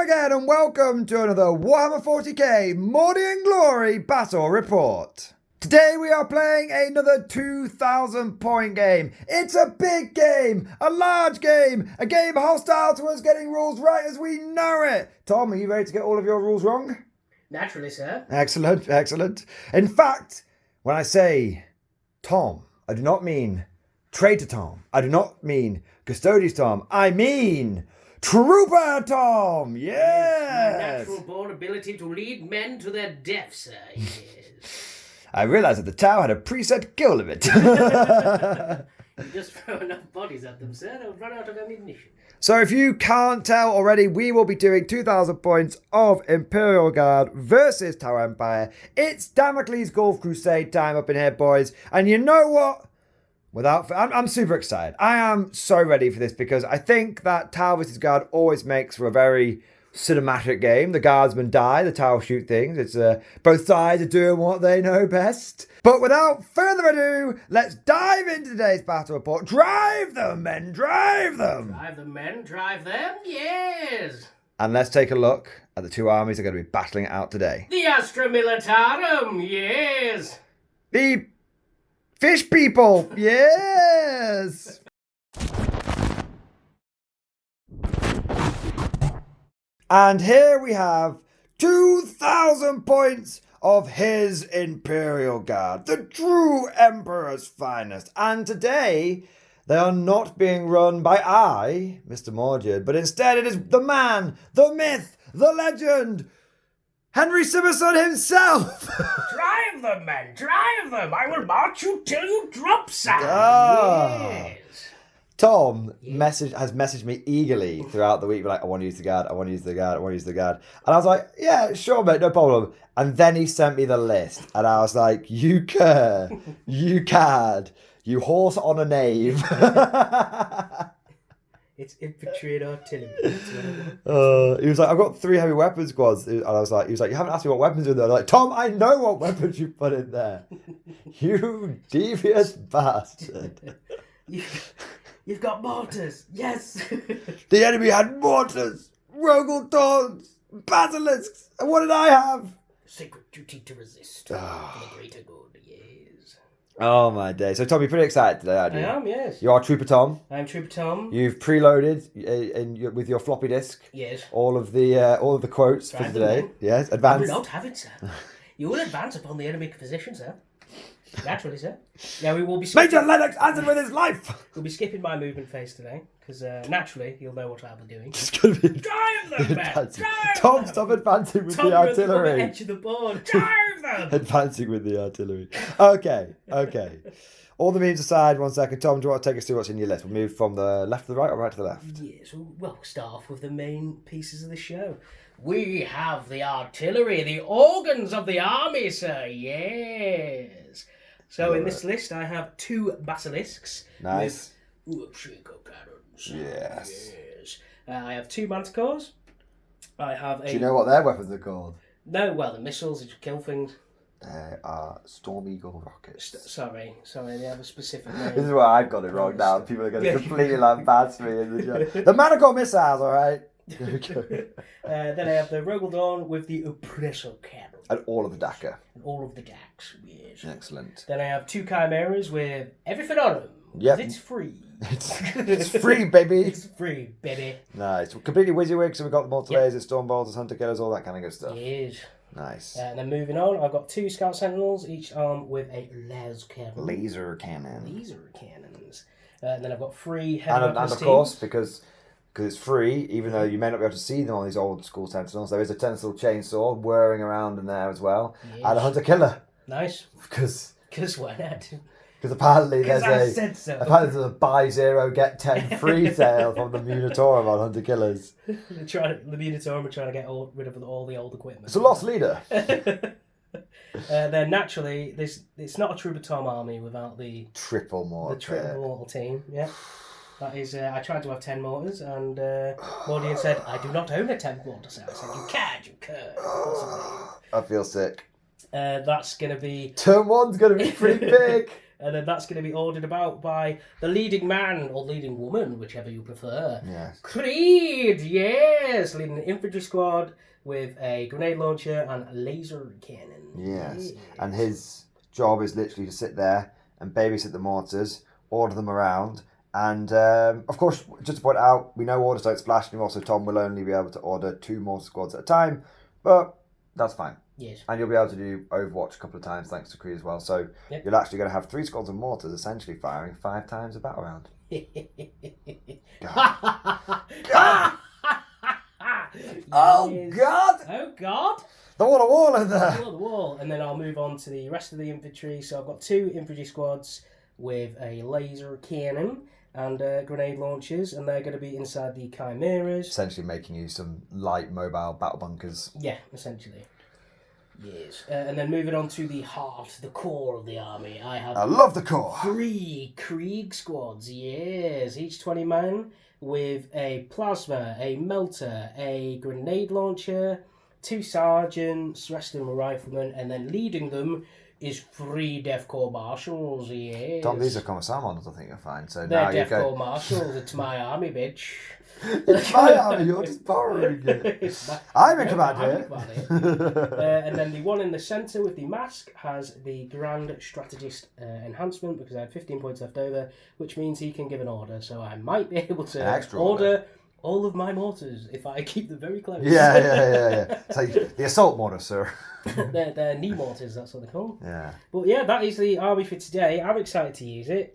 again and welcome to another Warhammer 40k Morning Glory Battle Report. Today we are playing another 2,000 point game. It's a big game, a large game, a game hostile to us getting rules right as we know it. Tom, are you ready to get all of your rules wrong? Naturally, sir. Excellent, excellent. In fact, when I say Tom, I do not mean Traitor Tom. I do not mean Custodies Tom. I mean Trooper Tom. Yes. My natural born ability to lead men to their death, sir. Yes. I realised that the tower had a preset kill limit. You just throw enough bodies at them, sir, they'll run out of ammunition. So if you can't tell already, we will be doing 2,000 points of Imperial Guard versus Tower Empire. It's Damocles Golf Crusade time up in here, boys. And you know what? I'm super excited. I am so ready for this because I think that Tower vs. Guard always makes for a very cinematic game. The guardsmen die, the tower shoot things. It's both sides are doing what they know best. But without further ado, let's dive into today's battle report. Drive them, men, drive them! Drive them, men, drive them, yes! And let's take a look at the two armies that are going to be battling it out today. The Astra Militarum, yes! The fish people, yes! And here we have 2,000 points of his Imperial Guard, the true Emperor's finest. And today, they are not being run by I, Mr. Mordred, but instead it is the man, the myth, the legend, Henry Simmerson himself. Drive them, men, drive them! I will march you till you drop, sir! Yes! Tom has messaged me eagerly throughout the week, like, I want to use the guard, I want to use the guard, I want to use the guard. And I was like, yeah, sure, mate, no problem. And then he sent me the list, and I was like, you cur, you cad, you horse on a knave. It's infantry and artillery. He was like, I've got 3 heavy weapon squads. And I was like, he was like, you haven't asked me what weapons are in there. I'm like, Tom, I know what weapons you put in there. You devious bastard. You've got mortars, yes! The enemy had mortars, Rogal Dorns, basilisks, and what did I have? Sacred duty to resist. For the greater good, yes. Oh my day. So Tom, you're pretty excited today, aren't you? I am, yes. You are Trooper Tom. I am Trooper Tom. You've preloaded with your floppy disk. Yes. All of the quotes for today. Then. Yes, advance. You will not have it, sir. You will advance upon the enemy position, sir. Naturally, sir. Yeah, we will be Major Lennox answered with his life! We'll be skipping my movement phase today, because naturally, you'll know what I'll be doing. It's going to be Drive them, man! Drive Tom, them! stop advancing with Tom, the artillery. on the edge of the board. Drive them! Advancing with the artillery. Okay. All the memes aside, 1 second. Tom, do you want to take us through what's in your list? We'll move from the left to the right or right to the left? Yes, well, we'll start off with the main pieces of the show. We have the artillery, the organs of the army, sir, yes. So in this list, I have 2 basilisks. Nice. With Shaker cannons. Yes. I have 2 manticores. I have a... Do you know what their weapons are called? No, well, the missiles that kill things. They are Storm Eagle rockets. Sorry, they have a specific name. This is where I've got it wrong now. People are going to completely lambaste me in the show. The manticore missiles, all right? Then I have the Rogal Dorn with the Oppressor cannon. And all of the DACA. And all of the DACs, yes. Excellent. Then I have 2 chimeras with everything on them. Yep. It's free. It's free, baby. It's free, baby. Nice. Completely WYSIWYG, so we've got the multi-layers, it's storm balls, hunter killers, all that kind of good stuff. Yes. Nice. And then moving on, I've got 2 scout sentinels, each armed with a laser cannon. Laser cannons. And then I've got 3 heavy weapons and of course, because it's free, even though you may not be able to see them on these old school sentinels, there is a tensile chainsaw whirring around in there as well. Yes. And a hunter killer. Nice. Because why not? Because apparently there's a a buy 0 get 10 free sale from the Munitorum on hunter killers. The Munitorum are trying to get rid of all the old equipment. It's a lost leader. Then naturally, it's not a Trooper Tom army without the triple mortar team. Yeah, that is. I tried to have 10 mortars, and Mordian said, "I do not own a 10 mortar." So I said, "You could." I feel sick. That's gonna be turn 1's gonna be pretty big. And then that's going to be ordered about by the leading man or leading woman, whichever you prefer. Yes. Kreed, yes! Leading an infantry squad with a grenade launcher and a laser cannon. Yes. And his job is literally to sit there and babysit the mortars, order them around. And, of course, just to point out, we know orders don't splash anymore, so Tom will only be able to order 2 mortar squads at a time. But that's fine. Yes. And you'll be able to do Overwatch a couple of times thanks to Kreed as well. So you're actually going to have 3 squads of mortars essentially firing 5 times a battle round. Oh, Yes. God! Oh, God! The wall in there! The wall. And then I'll move on to the rest of the infantry. So I've got 2 infantry squads with a laser cannon and grenade launchers, and they're going to be inside the chimeras. Essentially making you some light mobile battle bunkers. Yeah, essentially. Yes. And then moving on to the heart, the core of the army. I love the core! 3 Krieg squads, yes. Each 20 men with a plasma, a melter, a grenade launcher, 2 sergeants, rest of them are riflemen, and then leading them is 3 Def Corps marshals, yes. Tom, these are Commissar models, I think you'll find. So They're now Def you go. Corps marshals, it's my army, bitch. It's my army, you're just borrowing it. I'm in command here. And then the one in the centre with the mask has the Grand Strategist enhancement because I had 15 points left over, which means he can give an order. So I might be able to order all of my mortars if I keep them very close. Yeah. So the assault mortar, sir. they're knee mortars, that's what they're called. Yeah. But yeah, that is the army for today. I'm excited to use it.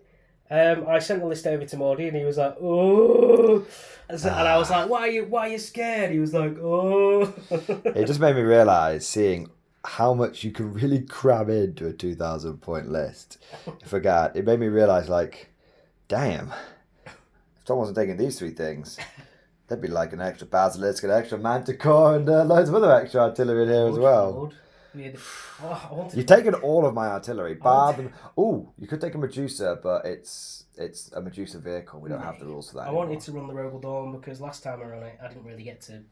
I sent the list over to Mordy and he was like, oh. And I was like, why are you scared? He was like, oh. It just made me realise, seeing how much you can really cram into a 2,000 point list. I forgot. It made me realise, like, damn, if Tom wasn't taking these 3 things, there'd be like an extra basilisk, an extra manticore, and loads of other extra artillery in here as well. You've taken all of my artillery, bar them. Oh, you could take a Medusa, but it's a Medusa vehicle. We don't have the rules for that I anymore. wanted to run the Rogal Dorn because last time I ran it, I didn't really get to.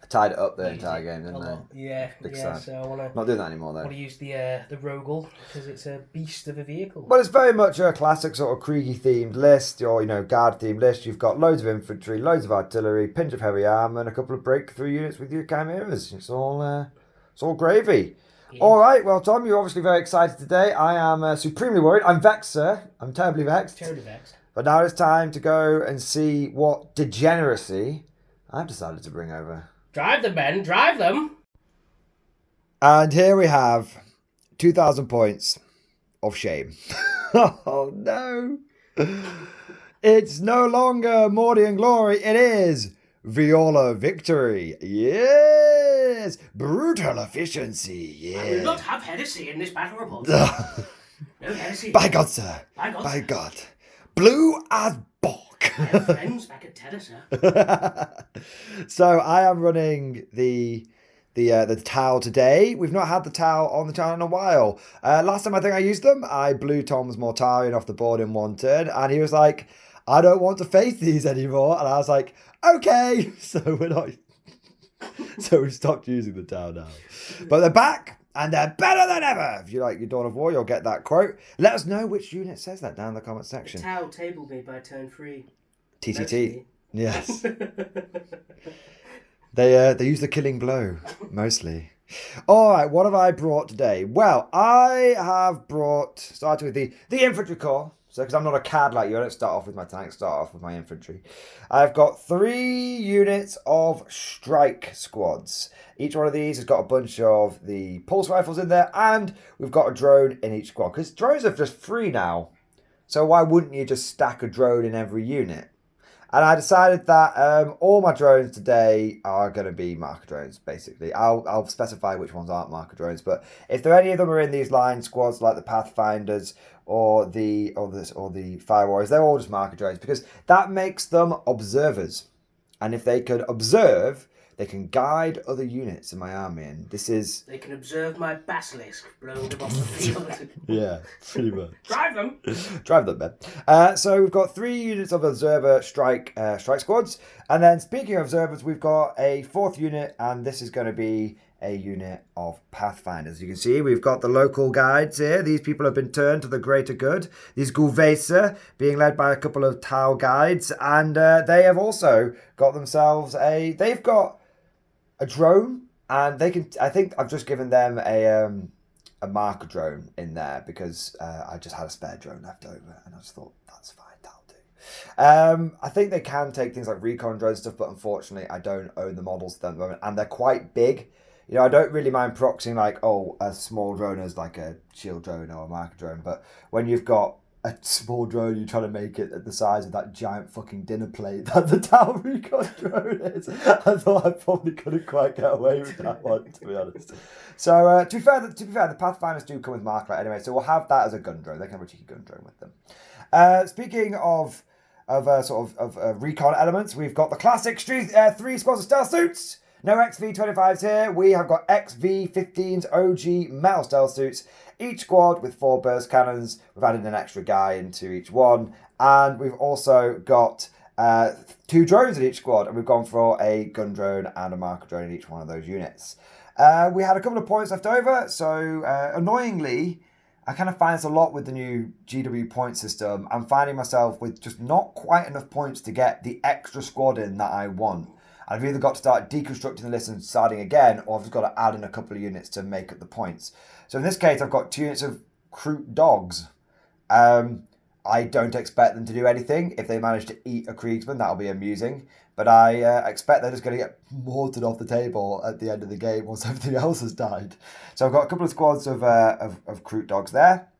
I tied it up the entire game, didn't I? Yeah, Big yeah. sad. So I want to. Not doing that anymore though. Want to use the Rogal because it's a beast of a vehicle. Well, it's very much a classic sort of Kriegy themed list, or guard themed list. You've got loads of infantry, loads of artillery, pinch of heavy armor, and a couple of breakthrough units with your chimeras. It's all gravy. Yeah. All right, well, Tom, you're obviously very excited today. I am supremely worried. I'm vexed, sir. I'm terribly vexed. Terribly vexed. But now it's time to go and see what degeneracy I've decided to bring over. Drive them, Ben. Drive them. And here we have 2,000 points of shame. Oh, no. It's no longer Morty and Glory. It is Viola Victory. Yes. Brutal efficiency. Yes. I will not have heresy in this battle report. No heresy. By God, sir. By God. Blue as Bork. I have friends back at Terracer. So I am running the towel today. We've not had the towel on the channel in a while. Last time I think I used them, I blew Tom's Mortarion off the board in 1 turn, and he was like, I don't want to face these anymore. And I was like, okay. So we're not. So we've stopped using the towel now. But they're back, and they're better than ever. If you like your Dawn of War, you'll get that quote. Let us know which unit says that down in the comment section. The towel tabled me by turn 3. TTT. Yes. They use the killing blow, mostly. All right, what have I brought today? Well, I have started with the infantry corps. So, because I'm not a cad like you, I don't start off with my tanks, start off with my infantry. I've got 3 units of strike squads. Each one of these has got a bunch of the pulse rifles in there, and we've got a drone in each squad. Because drones are just free now. So why wouldn't you just stack a drone in every unit? And I decided that all my drones today are going to be marker drones, basically. I'll specify which ones aren't marker drones, but if any of them are in these line squads, like the pathfinders or the firewarriors, they're all just marker drones because that makes them observers. And if they can observe, they can guide other units in my army, and this is... They can observe my basilisk blowing them off the field. Yeah, pretty much. Drive them! Drive them, Ben. So we've got 3 units of observer strike squads, and then speaking of observers, we've got a 4th unit, and this is going to be a unit of pathfinders. You can see we've got the local guides here. These people have been turned to the greater good. These Gulvesa being led by a couple of Tau guides, and they have also got themselves they've got a drone, and they can, I think I've just given them a marker drone in there because I just had a spare drone left over, and I just thought, that's fine, that'll do. I think they can take things like recon drone stuff, but unfortunately I don't own the models at the moment, and they're quite big. You know, I don't really mind proxying like, a small drone as like a shield drone or a marker drone, but when you've got a small drone, you're trying to make it at the size of that giant fucking dinner plate that the Tau Recon drone is. I thought I probably couldn't quite get away with that one, to be honest. So, to be fair, the Pathfinders do come with Marklight anyway, so we'll have that as a gun drone. They can have a cheeky gun drone with them. Speaking of recon elements, we've got the classic 3 squads of stealth suits. No XV-25s here. We have got XV-15s OG metal stealth suits. Each squad with 4 burst cannons. We've added an extra guy into each one. And we've also got 2 drones in each squad. And we've gone for a gun drone and a marker drone in each one of those units. We had a couple of points left over. So annoyingly, I kind of find this a lot with the new GW point system. I'm finding myself with just not quite enough points to get the extra squad in that I want. I've either got to start deconstructing the list and starting again, or I've just got to add in a couple of units to make up the points. So in this case, I've got 2 units of kroot dogs. I don't expect them to do anything. If they manage to eat a Kriegsman, that'll be amusing. But I expect they're just going to get mortared off the table at the end of the game once everything else has died. So I've got a couple of squads of kroot dogs there.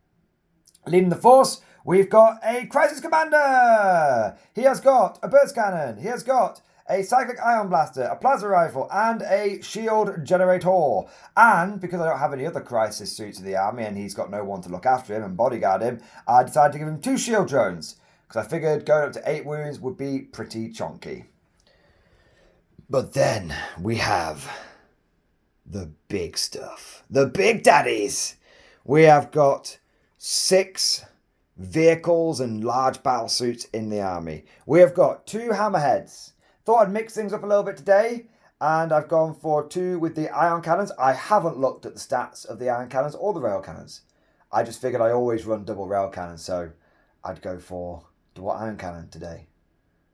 Leading the force, we've got a crisis commander. He has got a burst cannon. He has got a cyclic ion blaster, a plasma rifle, and a shield generator. And because I don't have any other crisis suits in the army and he's got no one to look after him and bodyguard him, I decided to give him 2 shield drones because I figured going up to 8 wounds would be pretty chonky. But then we have the big stuff. The big daddies. We have got 6 vehicles and large battle suits in the army. We have got 2 hammerheads. Thought I'd mix things up a little bit today, and I've gone for 2 with the ion cannons. I haven't looked at the stats of the ion cannons or the rail cannons. I just figured I always run double rail cannons, so I'd go for double ion cannon today.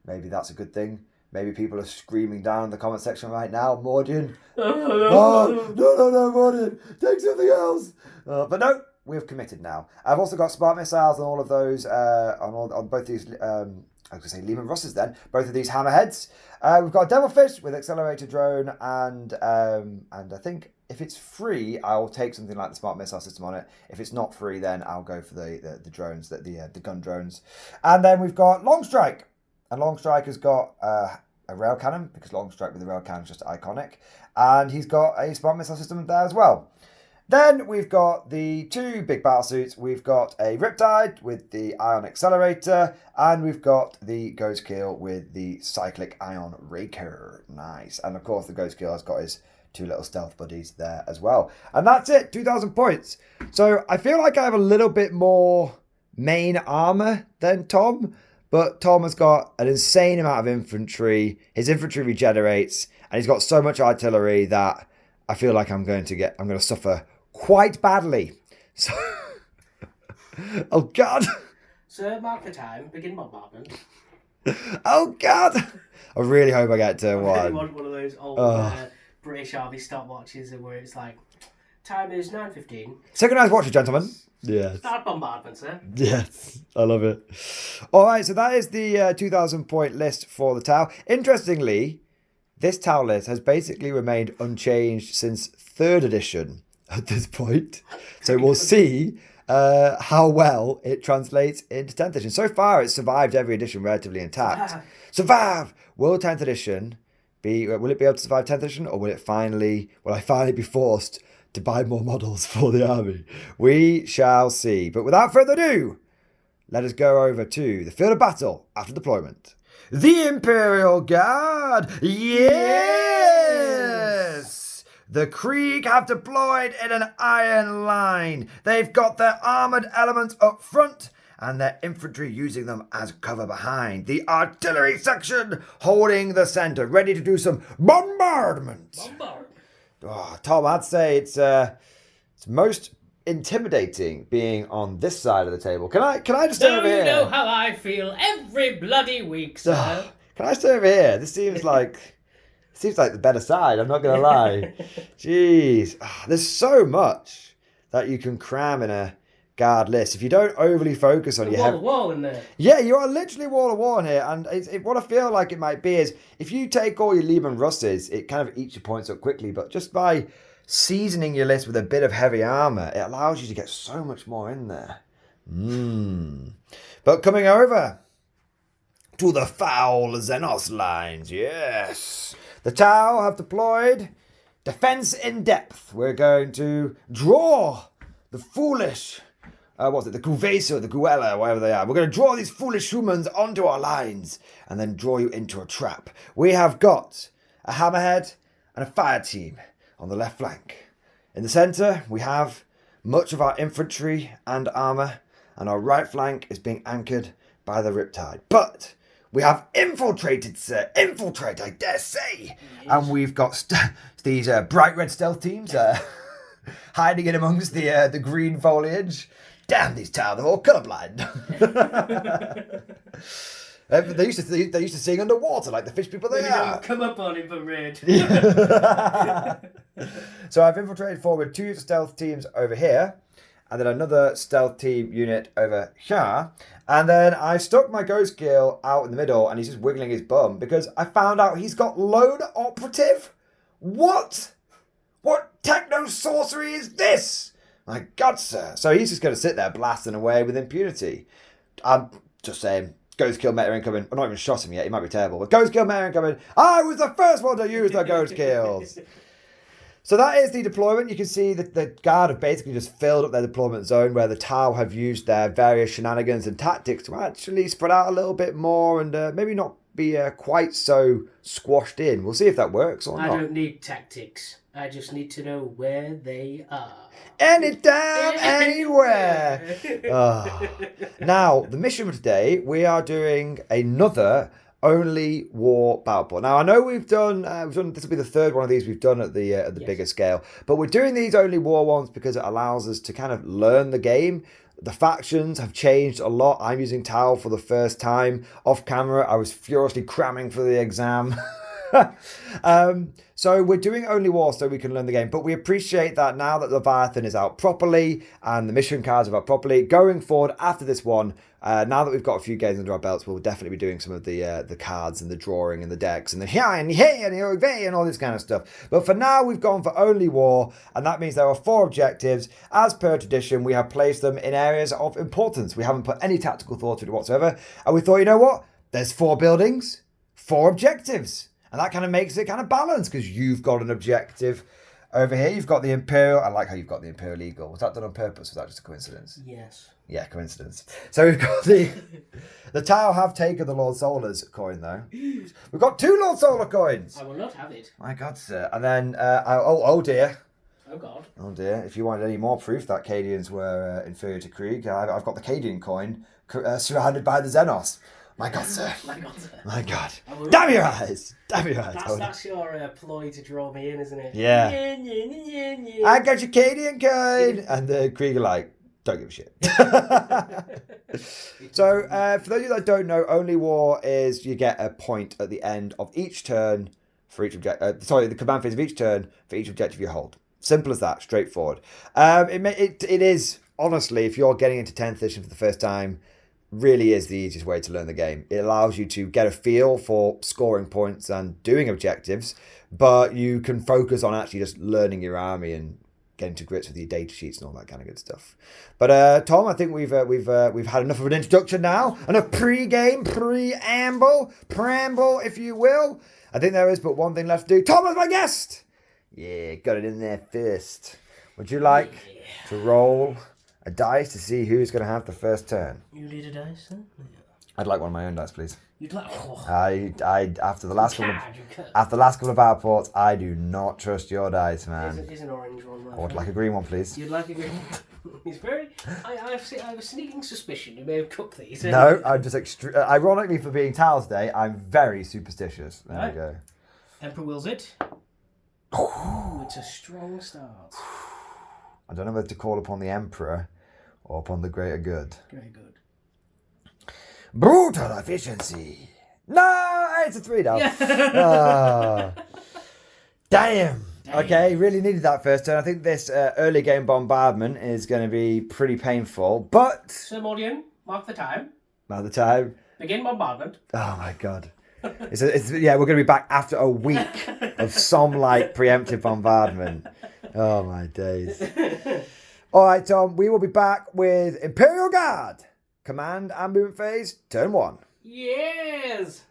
Maybe that's a good thing. Maybe people are screaming down in the comment section right now, Mordian. No, Mordian, take something else. But no, we've committed now. I've also got smart missiles on all of those, on both these. I was going to say Lehman Russes then. Both of these hammerheads. We've got Devilfish with accelerator drone, and I think if it's free, I'll take something like the smart missile system on it. If it's not free, then I'll go for the drones, the gun drones. And then we've got Longstrike, and Longstrike has got a rail cannon because Longstrike with the rail cannon is just iconic, and he's got a smart missile system there as well. Then we've got the 2 big battle suits. We've got a Riptide with the Ion Accelerator, and we've got the Ghostkeel with the cyclic Ion Raker. Nice. And of course the Ghostkeel has got his 2 little stealth buddies there as well. And that's it, 2,000 points. So I feel like I have a little bit more main armor than Tom, but Tom has got an insane amount of infantry. His infantry regenerates, and he's got so much artillery that I feel like I'm going to suffer quite badly. So, oh God. Sir, mark the time. Begin bombardment. Oh God. I really hope I get turn 1. I really want one of those old British Army stopwatches where it's like, time is 9:15. Synchronized watches, gentlemen. Yes. Start bombardment, sir. Yes, I love it. All right, so that is the 2,000 point list for the Tau. Interestingly, this Tau list has basically remained unchanged since 3rd edition at this point. So we'll see how well it translates into 10th edition. So far, it's survived every edition relatively intact. Survive! Will 10th edition will it be able to survive 10th edition, or will I finally be forced to buy more models for the army? We shall see. But without further ado, let us go over to the field of battle after deployment. The Imperial Guard! Yes! The Krieg have deployed in an iron line. They've got their armoured elements up front and their infantry using them as cover behind. The artillery section holding the centre, ready to do some bombardment. Tom, I'd say it's most intimidating being on this side of the table. Can I just stay over here? You know how I feel every bloody week, sir. Can I stay over here? This seems like the better side. I'm not gonna lie. Jeez, there's so much that you can cram in a guard list if you don't overly focus on your wall in there. Yeah, you are literally wall to wall in here, and what I feel like it might be is if you take all your Lehman Russes, it kind of eats your points up quickly, but just by seasoning your list with a bit of heavy armor, it allows you to get so much more in there. But coming over to the foul Xenos lines, yes. The Tau have deployed defense in depth. We're going to draw the foolish, the Guvesa, the Guella, whatever they are. We're going to draw these foolish humans onto our lines and then draw you into a trap. We have got a Hammerhead and a fire team on the left flank. In the centre, we have much of our infantry and armour, and our right flank is being anchored by the Riptide. But we have infiltrated, sir. Infiltrate, I dare say. Yes. And we've got these bright red stealth teams hiding in amongst the green foliage. Damn these towns, they're all colourblind. They used to sing underwater like the fish people they are. Don't come up on infrared. So I've infiltrated forward 2 stealth teams over here, and then another stealth team unit over here. And then I stuck my Ghostkeel out in the middle, and he's just wiggling his bum because I found out he's got lone operative. What? What techno sorcery is this? My God, sir. So he's just going to sit there blasting away with impunity. I'm just saying. Ghostkeel meta incoming. I'm not even shot him yet. He might be terrible. But Ghostkeel meta incoming. I was the first one to use the Ghostkeels. So that is the deployment. You can see that the Guard have basically just filled up their deployment zone where the Tau have used their various shenanigans and tactics to actually spread out a little bit more and maybe not be quite so squashed in. We'll see if that works or not. I don't need tactics. I just need to know where they are. Anytime, anywhere. Now, the mission for today, we are doing another Only War Battle. Now, I know we've done this will be the third one of these we've done at the yes. bigger scale, but we're doing these Only War ones because it allows us to kind of learn the game. The factions have changed a lot. I'm using Tau for the first time off camera. I was furiously cramming for the exam. So we're doing Only War so we can learn the game, but we appreciate that now that Leviathan is out properly and the mission cards are out properly, going forward after this one, now that we've got a few games under our belts, we'll definitely be doing some of the cards and the drawing and the decks and the and all this kind of stuff. But for now, we've gone for Only War, and that means there are 4 objectives. As per tradition, we have placed them in areas of importance. We haven't put any tactical thought into it whatsoever, and we thought, you know what? There's 4 buildings, 4 objectives. And that kind of makes it kind of balanced because you've got an objective over here. You've got the Imperial. I like how you've got the Imperial Eagle. Was that done on purpose? Was that just a coincidence? Yes. Yeah, coincidence. So we've got the Tau have taken the Lord Solar's coin though. We've got 2 Lord Solar coins. I will not have it. My God, sir. And then oh dear. Oh God. Oh dear. If you wanted any more proof that Cadians were inferior to Krieg, I've got the Cadian coin surrounded by the Xenos. My God, sir. My God, sir. My God. Damn your eyes. Damn your eyes. That's your ploy to draw me in, isn't it? Yeah. I got your Cadian coin. And the Krieg are like, don't give a shit. So, for those of you that don't know, Only War is you get a point at the end of each turn for each objective. The command phase of each turn for each objective you hold. Simple as that. Straightforward. It is, honestly, if you're getting into 10th edition for the first time, really is the easiest way to learn the game. It allows you to get a feel for scoring points and doing objectives, but you can focus on actually just learning your army and getting to grips with your data sheets and all that kind of good stuff. But Tom, I think we've had enough of an introduction now, and a pre-game preamble, if you will. I think there is but one thing left to do. Tom is my guest. Yeah, got it in there first. Would you like to roll a dice to see who's going to have the first turn? You need a dice, then? Yeah. I'd like one of my own dice, please. You'd like? Oh. I after the last couple of power ports, I do not trust your dice, man. Here's an orange one. I would like a green one, please. You'd like a green one? He's very. I have a sneaking suspicion you may have cooked these. No, I'm just ironically for being Tau today, I'm very superstitious. There we go. Emperor wills it. Ooh, it's a strong start. I don't know whether to call upon the Emperor or upon the greater good. Very good. Brutal efficiency. No, it's a 3 now. Ah. Damn. Okay, really needed that first turn. I think this early game bombardment is going to be pretty painful, but... Simoleon, mark the time. Mark the time. Begin bombardment. Oh my god. Yeah, we're going to be back after a week of some preemptive bombardment. Oh my days. All right, Tom, we will be back with Imperial Guard. Command and movement phase, turn 1. Yes!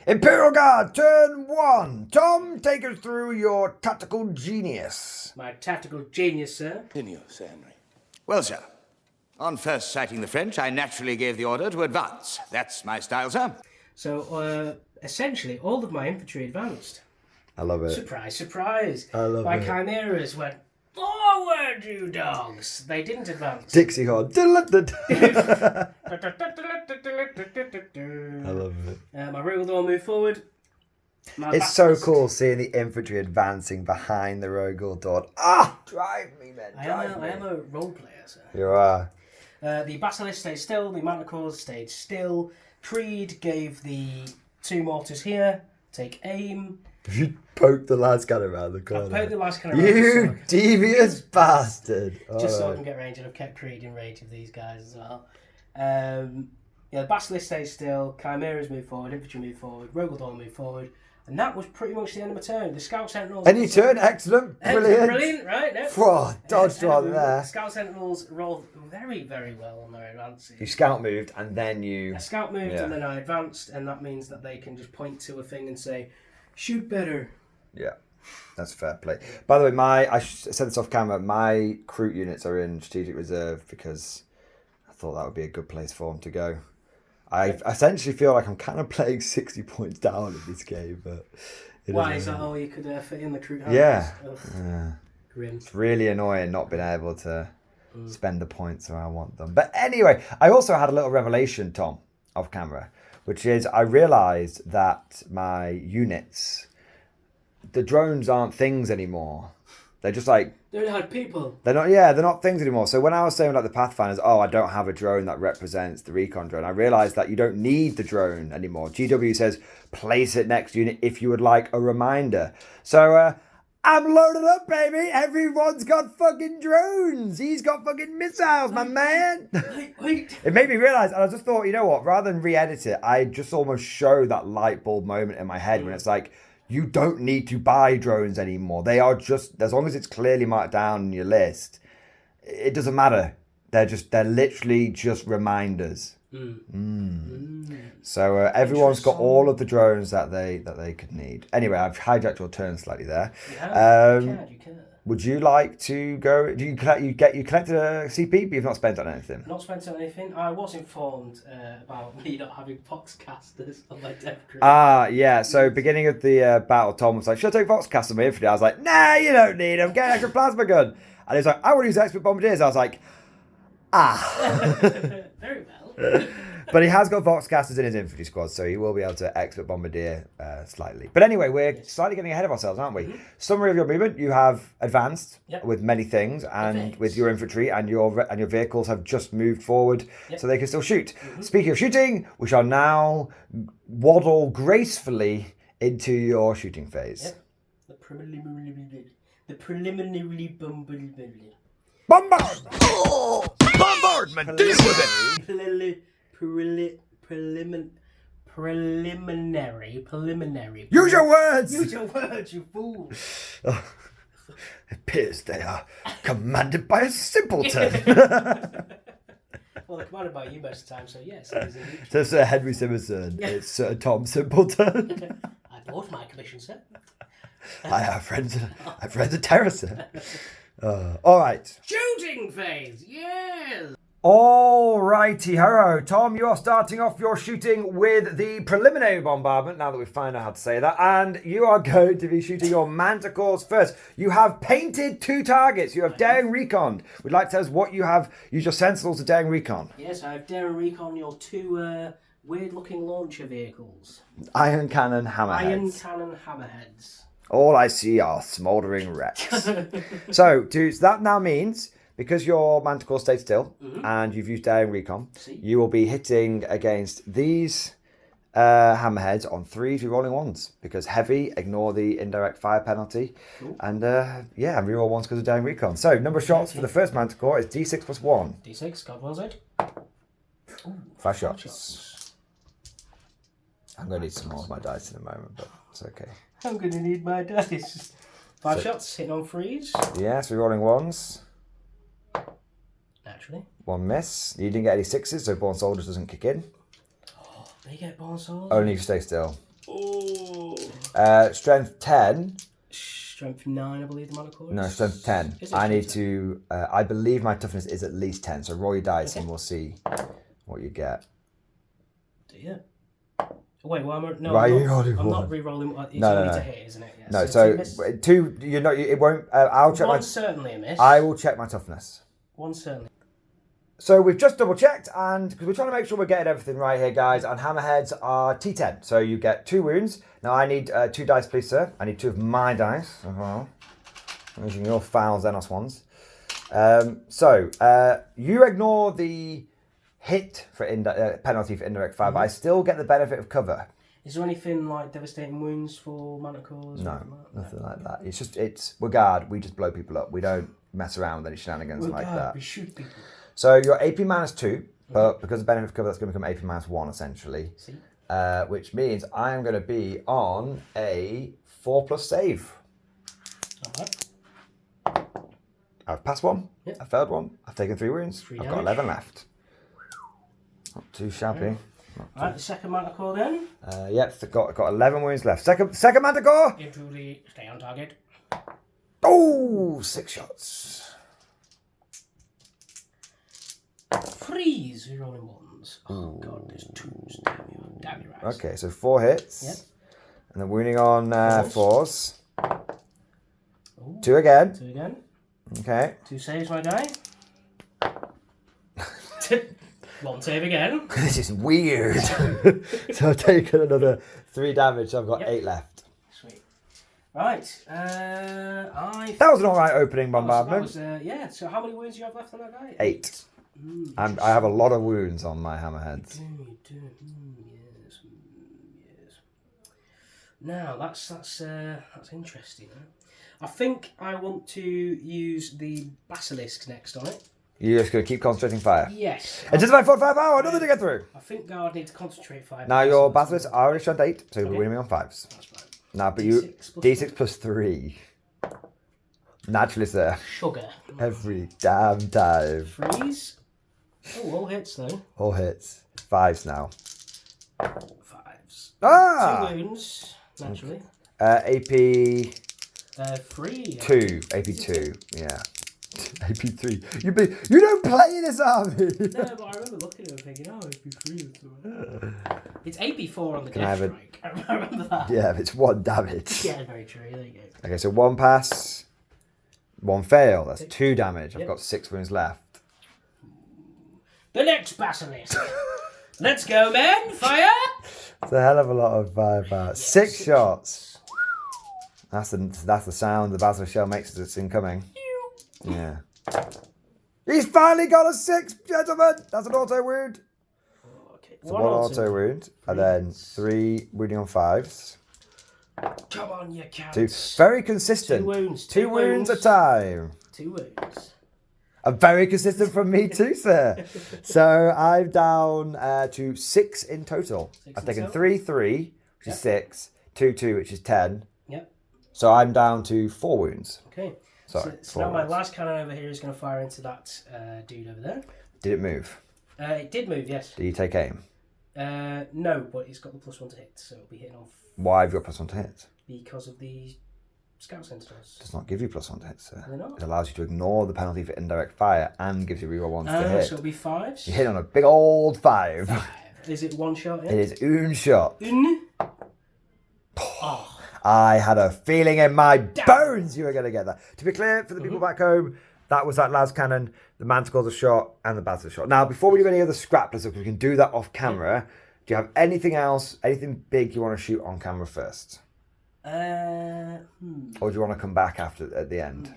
Imperial Guard, turn 1. Tom, take us through your tactical genius. My tactical genius, sir. Continue, Sir Henry. Well, sir, on first sighting the French, I naturally gave the order to advance. That's my style, sir. So, essentially, all of my infantry advanced. I love it. Surprise, surprise. I love my it. chimeras went, forward, you dogs. They didn't advance. Dixie horn. I love it. My Rogal moved forward. It's so cool seeing the infantry advancing behind the Rogal Dorn. Ah, drive me, man. I am a role player, sir. You are. The basilisk stayed still. The manticore stayed still. Kreed gave the 2 mortars here. Take aim. You poked the lascan around the corner. I poked the lascan around. You devious bastard. Just so I can get range, and I've kept Kreed in range of these guys as well. The basilisk stays still. Chimeras move forward. Infantry move forward. Rogal Dorn move forward. And that was pretty much the end of my turn. The scout sentinels. And you turn excellent. Brilliant. Brilliant, right? No. Whoa, dodged one there. Scout sentinels rolled very, very well on their advances. You scout moved and then you... I scout moved Yeah. and then I advanced, and that means that they can just point to a thing and say, shoot better. Yeah, that's fair play. By the way, I said this off camera, my kroot units are in strategic reserve because I thought that would be a good place for them to go. I essentially feel like I'm kind of playing 60 points down in this game, but... Why, is that all you could fit in the kroot hounds? Yeah. Grim. It's really annoying not being able to spend the points where I want them. But anyway, I also had a little revelation, Tom, off camera, which is I realised that my units, the drones aren't things anymore. They're just like... They're not people. They're not things anymore. So when I was saying the pathfinders, I don't have a drone that represents the recon drone, I realised that you don't need the drone anymore. GW says, place it next unit if you would like a reminder. So I'm loaded up, baby. Everyone's got fucking drones. He's got fucking missiles, my man. Wait. It made me realise, and I just thought, you know what, rather than re-edit it, I just almost show that light bulb moment in my head when it's like, you don't need to buy drones anymore. They are just, as long as it's clearly marked down in your list, it doesn't matter. They're literally just reminders. So everyone's got all of the drones that they could need. Anyway, I've hijacked your turn slightly there. You can. Would you like to go? You collected a CP, but you've not spent on anything. Not spent on anything. I was informed about me not having Foxcasters on my dev crew. Yeah. So beginning of the battle, Tom was like, "Should I take Foxcast on my infantry?" I was like, "Nah, you don't need them. Get an extra plasma gun." And he's like, "I want to use expert bombardiers." I was like, Very well. But he has got Voxcasters in his infantry squad, so he will be able to expert bombardier slightly. But anyway, we're slightly getting ahead of ourselves, aren't we? Summary of your movement: you have advanced with many things, and with your infantry and your vehicles have just moved forward, so they can still shoot. Speaking of shooting, we shall now waddle gracefully into your shooting phase. The preliminary bombardment. Bombardment! Bombardment! Deal with it! Preliminary. Use your words! Use your words, you fool. It appears they are commanded by a simpleton. Well, they're commanded by you most of the time, so yes. It is indeed. So Sir Henry Simonson, it's Sir Tom Simpleton. I bought my commission, sir. I have friends at Terra, sir. All right. Shooting phase, yes. All righty, ho. Tom, you are starting off your shooting with the preliminary bombardment, now that we've found out how to say that, and you are going to be shooting your manticores first. You have painted 2 targets. You have daring recon. Would you like to tell us what you have? Use your sentinels to daring recon. Yes, I have daring recon your 2 weird-looking launcher vehicles. Iron cannon hammerheads. Iron cannon hammerheads. All I see are smouldering wrecks. So that now means, because your manticore stayed still and you've used daring recon, you will be hitting against these hammerheads on 3 rolling 1s, because heavy, ignore the indirect fire penalty, and reroll 1s because of daring recon. So number of shots for the first manticore is d6 plus 1. D6, God wills it. 5 shots. I'm going to need some more of my dice in a moment, but it's okay. I'm going to need my dice. 5 shots, hitting on 3s. Yeah, 3 rolling 1s. Naturally. 1 miss. You didn't get any 6s, so Born Soldiers doesn't kick in. They get Born Soldiers? Only if you stay still. Oh. Strength 10. Strength 9, I believe the manticore is. No, strength 10. I need to... I believe my toughness is at least 10, so roll your dice and we'll see what you get. Do you? Wait, well, I'm not re-rolling. It's only to hit, isn't it? Yeah, no, so 2, you're not... It won't... I'll check One's certainly a miss. I will check my toughness. One's certainly... So we've just double checked, and because we're trying to make sure we're getting everything right here, guys, and hammerheads are T10. So you get 2 wounds. Now I need 2 dice, please, sir. I need 2 of my dice as well. I'm using your foul Xenos ones. You ignore the hit for penalty for indirect fire, but I still get the benefit of cover. Is there anything like devastating wounds for manticores? No, nothing like that. We're guard. We just blow people up. We don't mess around with any shenanigans like that. We shoot people. So you're AP -2, but because of benefit of cover, that's going to become AP -1 essentially. Which means I am going to be on a 4+ save. Alright. I've passed 1. Yep. I failed 1. I've taken 3 wounds. I've got 11 left. Not too shabby. Alright, the second manticore then. Got 11 wounds left. Second manticore. Into the stay on target. Oh, 6 shots. 3s, rolling 1s. Oh god, there's 2s. Damn you right. Okay, so 4 hits. Yep. And then wounding on 4s. Ooh. 2 again. 2 again. Okay. 2 saves, my guy. 1 save again. This is weird. So I've taken another 3 damage. So I've got 8 left. Sweet. Right. That was an alright opening bombardment. So how many wounds do you have left on that guy? 8. And I have a lot of wounds on my hammerheads. You do. Yes. Now that's interesting. Huh? I think I want to use the basilisk next on it. You're just going to keep concentrating fire? Yes. Anticipate 45 power, another to get through. I think I would need to concentrate 5. Now your basilisk are already strength 8, so you'll be winning me on 5s. That's right. Now, but D6 plus 3. Naturally, sir. Sugar. Every damn time. 3s. Oh, all hits though. All hits. 5s now. 5s. Ah! 2 wounds, naturally. AP... 3. 2. AP 2, yeah. AP 3. You don't play this army! No, but I remember looking at it and thinking, AP 3. It's AP 4 on the death strike. I remember that. Yeah, but it's 1 damage. Yeah, very true. There you go. Okay, so 1 pass, 1 fail. That's 2 damage. I've got 6 wounds left. The next basilisk. Let's go, men! Fire! It's a hell of a lot of firepower. Yes, 6 shots. That's the sound the basilisk shell makes as it's incoming. Yeah. He's finally got a 6, gentlemen! That's an auto wound. Okay. So 1 auto wound. And then 3 wounding on 5s. Come on, you counts. 2. Very consistent. 2 wounds. 2 wounds a time. 2 wounds. Very consistent from me too, sir. So I'm down to 6 in total. I've taken 3, which is 6, 2, which is 10. Yep. So I'm down to 4 wounds. Okay. Sorry. So now my last cannon over here is going to fire into that dude over there. Did it move? It did move, yes. Did you take aim? No, but it's got the +1 to hit, so it'll be hitting off. Why have you got +1 to hit? Because of the scout sentinels. It does not give you +1 to hit, sir. They're not? It allows you to ignore the penalty for indirect fire and gives you reroll 1s to hit. So it'll be 5s. You hit on a big old 5. Is it 1 shot? Yeah? It is une shot. Une. Oh. I had a feeling in my bones you were going to get that. To be clear, for the people back home, that was that las cannon, the manticores are shot, and the basilisk shot. Now, before we do any other scrap, we can do that off camera. Do you have anything else, anything big you want to shoot on camera first? Or do you want to come back at the end?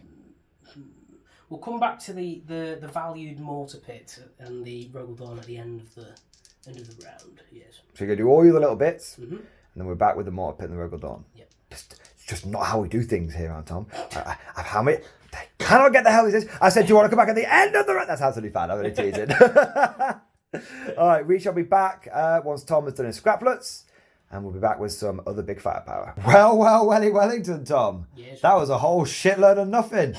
We'll come back to the valued mortar pit and the Rogal Dorn at the end of the round. Yes. So you're going to do all your little bits, and then we're back with the mortar pit and the Rogal Dorn. Yep. It's just not how we do things here, Aunt Tom. How many? I cannot get the hell this is. I said, do you want to come back at the end of the round? That's absolutely fine. I'm going to tease it. All right, we shall be back once Tom has done his scraplets. And we'll be back with some other big firepower. Well, Wellington, Tom. Yes. That was a whole shitload of nothing.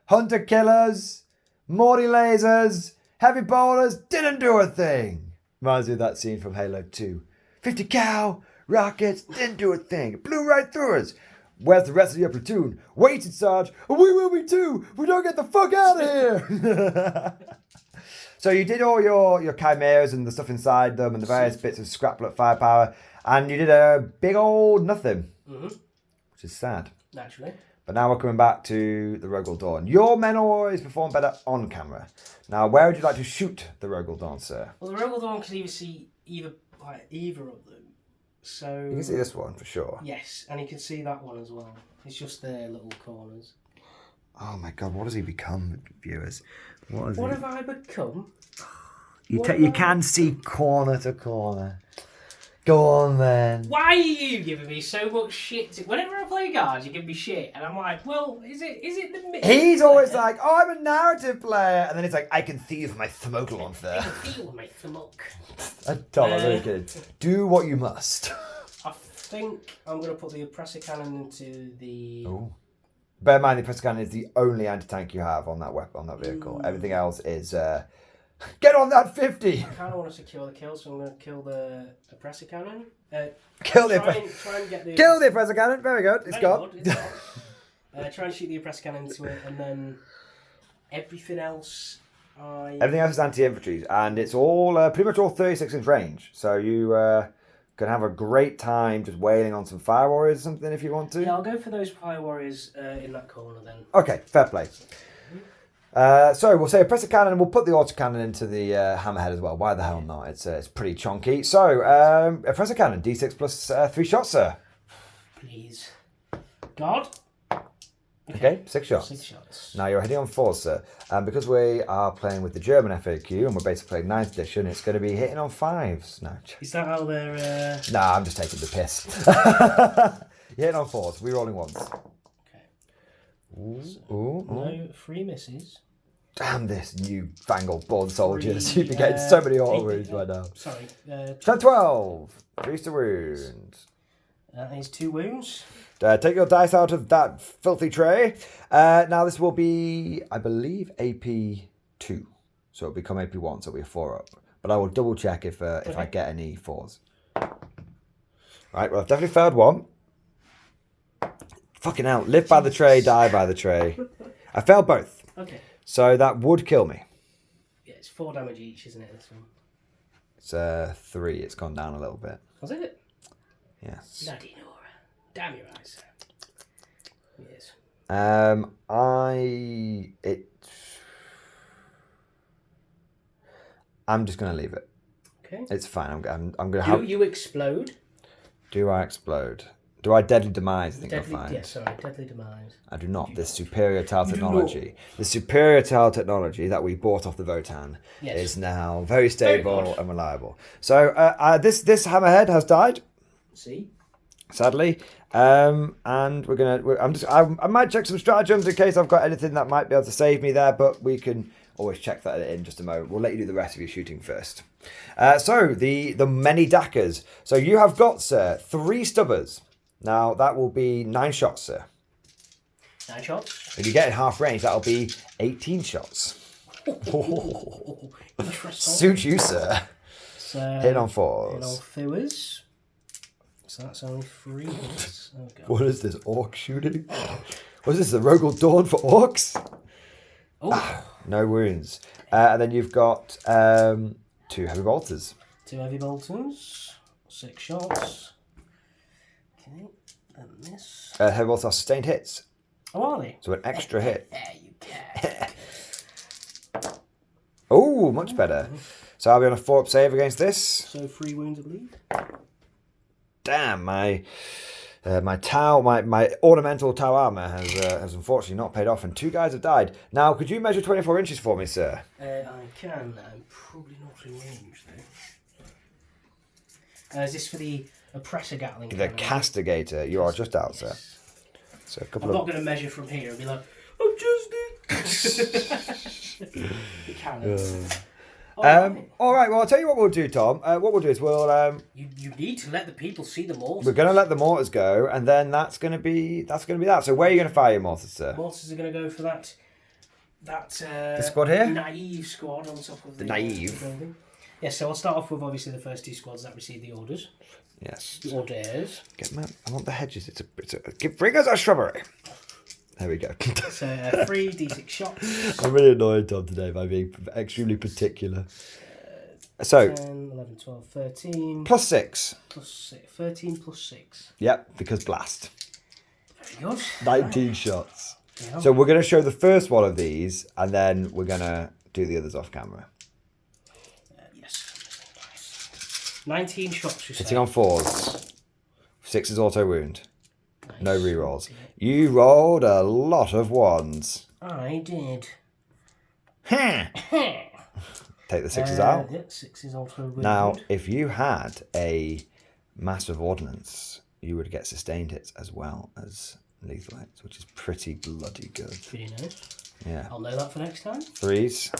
Hunter killers, Morty lasers, heavy bowlers, didn't do a thing. Reminds me of that scene from Halo 2. 50 cal, rockets, didn't do a thing. It blew right through us. Where's the rest of your platoon? Waited, Sarge. We will be too. We don't get the fuck out of here. So you did all your chimeras and the stuff inside them and the various bits of scraplet firepower. And you did a big old nothing. Which is sad. Naturally. But now we're coming back to the Rogal Dorn. Your men always perform better on camera. Now, where would you like to shoot the Rogal Dorn, sir? Well, the Rogal Dorn can either see either of them. So You can see this one for sure. yes, and you can see that one as well. It's just their little corners. Oh my god, what has he become, viewers? What have I become? You can see corner to corner. Go on then. Why are you giving me so much shit? Whenever I play cards, you give me shit, and I'm like, well, is it the? He's always like, oh, I'm a narrative player, and then he's like, I can see with my thmokel on I there. can feel my smoke. Tom, I'm really kidding. Do what you must. I think I'm going to put the oppressor cannon into the. Ooh. Bear in mind, the oppressor cannon is the only anti-tank you have on that weapon, on that vehicle. Everything else is, get on that 50! I kind of want to secure the kill, so I'm going to kill the oppressor cannon. Kill the Kill the oppressor cannon. Very good. It's gone. Try and shoot the oppressor cannon into it, and then everything else. Everything else is anti-infantry, and it's all pretty much all 36-inch range. So you can have a great time just wailing on some firewarriors or something if you want to. Yeah, I'll go for those firewarriors in that corner then. Okay, fair play. So we'll say oppressor cannon, and we'll put the autocannon into the hammerhead as well. Why the hell not? It's pretty chonky. So oppressor cannon, d6 plus 3 shots, sir. Please, God. Okay, 6 shots. 6 shots. Now you're heading on 4, sir. And because we are playing with the German FAQ and we're basically playing 9th edition, it's going to be hitting on 5s. No. Is that how they're... Nah, I'm just taking the piss. You're hitting on 4s. We're rolling 1s. Okay. Ooh. No, 3 misses. Damn this new fangled born soldiers. You'd be getting so many auto wounds right now. Sorry. 12. 3 to wound. That is 2 wounds. Take your dice out of that filthy tray. Now this will be, I believe, AP2. So it'll become AP1, so it'll be a 4 up. But I will double check if I get any 4s. Right, well I've definitely failed 1. Fucking hell. Live by the tray, die by the tray. I failed both. Okay. So that would kill me. Yeah, it's 4 damage each, isn't it, this one? It's 3. It's gone down a little bit. Was it? Yes. Bloody Nora. Damn your eyes. Yes. I'm just going to leave it. Okay. It's fine. I'm going to have... You explode? Do I explode? Do I deadly demise? I think Deadly, I'll find. yeah, sorry, deadly demise. I do not. This superior tile technology. The superior tile technology that we bought off the Votan is now very stable and reliable. So this hammerhead has died. See? Sadly. And we're gonna. I might check some stratagems in case I've got anything that might be able to save me there, but we can always check that in just a moment. We'll let you do the rest of your shooting first. So the many dackers. So you have got, sir, 3 stubbers. Now that will be 9 shots, sir. 9 shots. If you get in half range, that'll be 18 shots. Interesting. Suit you, sir. So, hit on 4s. Hit on 4s. So that's only 3 hits. Oh, God. What is this, orc shooting? What is this, the Rogal Dorn for orcs? Oh. No wounds. And then you've got 2 heavy bolters. 2 heavy bolters. 6 shots. Okay, and this. Heavy bolters are sustained hits. Oh, are they? So an extra hit. There you go. Oh, much better. So So I'll be on a 4-up save against this. So 3 wounds, I believe. Damn, my ornamental Tau armor has unfortunately not paid off, and 2 guys have died. Now, could you measure 24 inches for me, sir? I can. I'm probably not in range though. Is this for the oppressor Gatling? The castigator. You are just out, sir. So I'm not going to measure from here and be like, I'm just it. All right. Well, I'll tell you what we'll do, Tom. What we'll do is we'll. You need to let the people see the mortars. We're going to let the mortars go, and then that's going to be that. So where are you going to fire your mortars, sir? Mortars are going to go for that. The squad here. Naive squad on top of the naive. building. Yes. So I'll start off with obviously the first 2 squads that receive the orders. Yes. The orders. I want the hedges. Bring us a shrubbery. There we go. So 3 d6 shots. I'm really annoyed, Tom, today by being extremely particular. So 10, 11, 12, 13. plus 6. Plus 6. 13 plus 6. Yep, because blast. Very good. 19 shots. Yeah. So we're going to show the first one of these, and then we're going to do the others off camera. Yes. 19 shots, you say. Hitting on 4s. 6 is auto wound. Nice. No rerolls. You rolled a lot of 1s. I did. Take the 6s out. Yeah, 6 is auto wound. Now, if you had a massive ordnance, you would get sustained hits as well as lethal hits, which is pretty bloody good. Pretty nice. Yeah. I'll know that for next time. 3s.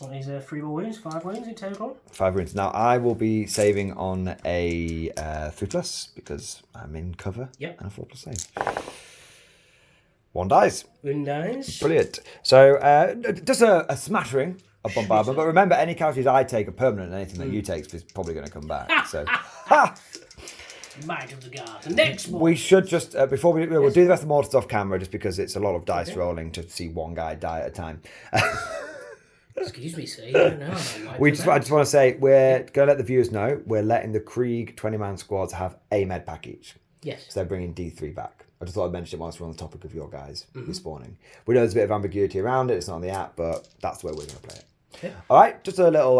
What is 3 more wounds? 5 wounds in total? 5 wounds. Now, I will be saving on a 3+ because I'm in cover. Yep. And a 4+ save. 1 dies. 1 dies. Brilliant. So, just a smattering of bombardment. But remember, any casualties I take are permanent, and anything that you take is probably going to come back. So, Might of the guard. The next one. we should just, before we'll do the rest of the mortars off camera, just because it's a lot of dice rolling to see one guy die at a time. Excuse me, sir. You don't know. I just want to say, we're going to let the viewers know we're letting the Krieg 20-man squads have a med pack each. Yes. So they're bringing D3 back. I just thought I'd mention it whilst we're on the topic of your guys respawning. We know there's a bit of ambiguity around it. It's not on the app, but that's where we're going to play it. Okay. All right, just a little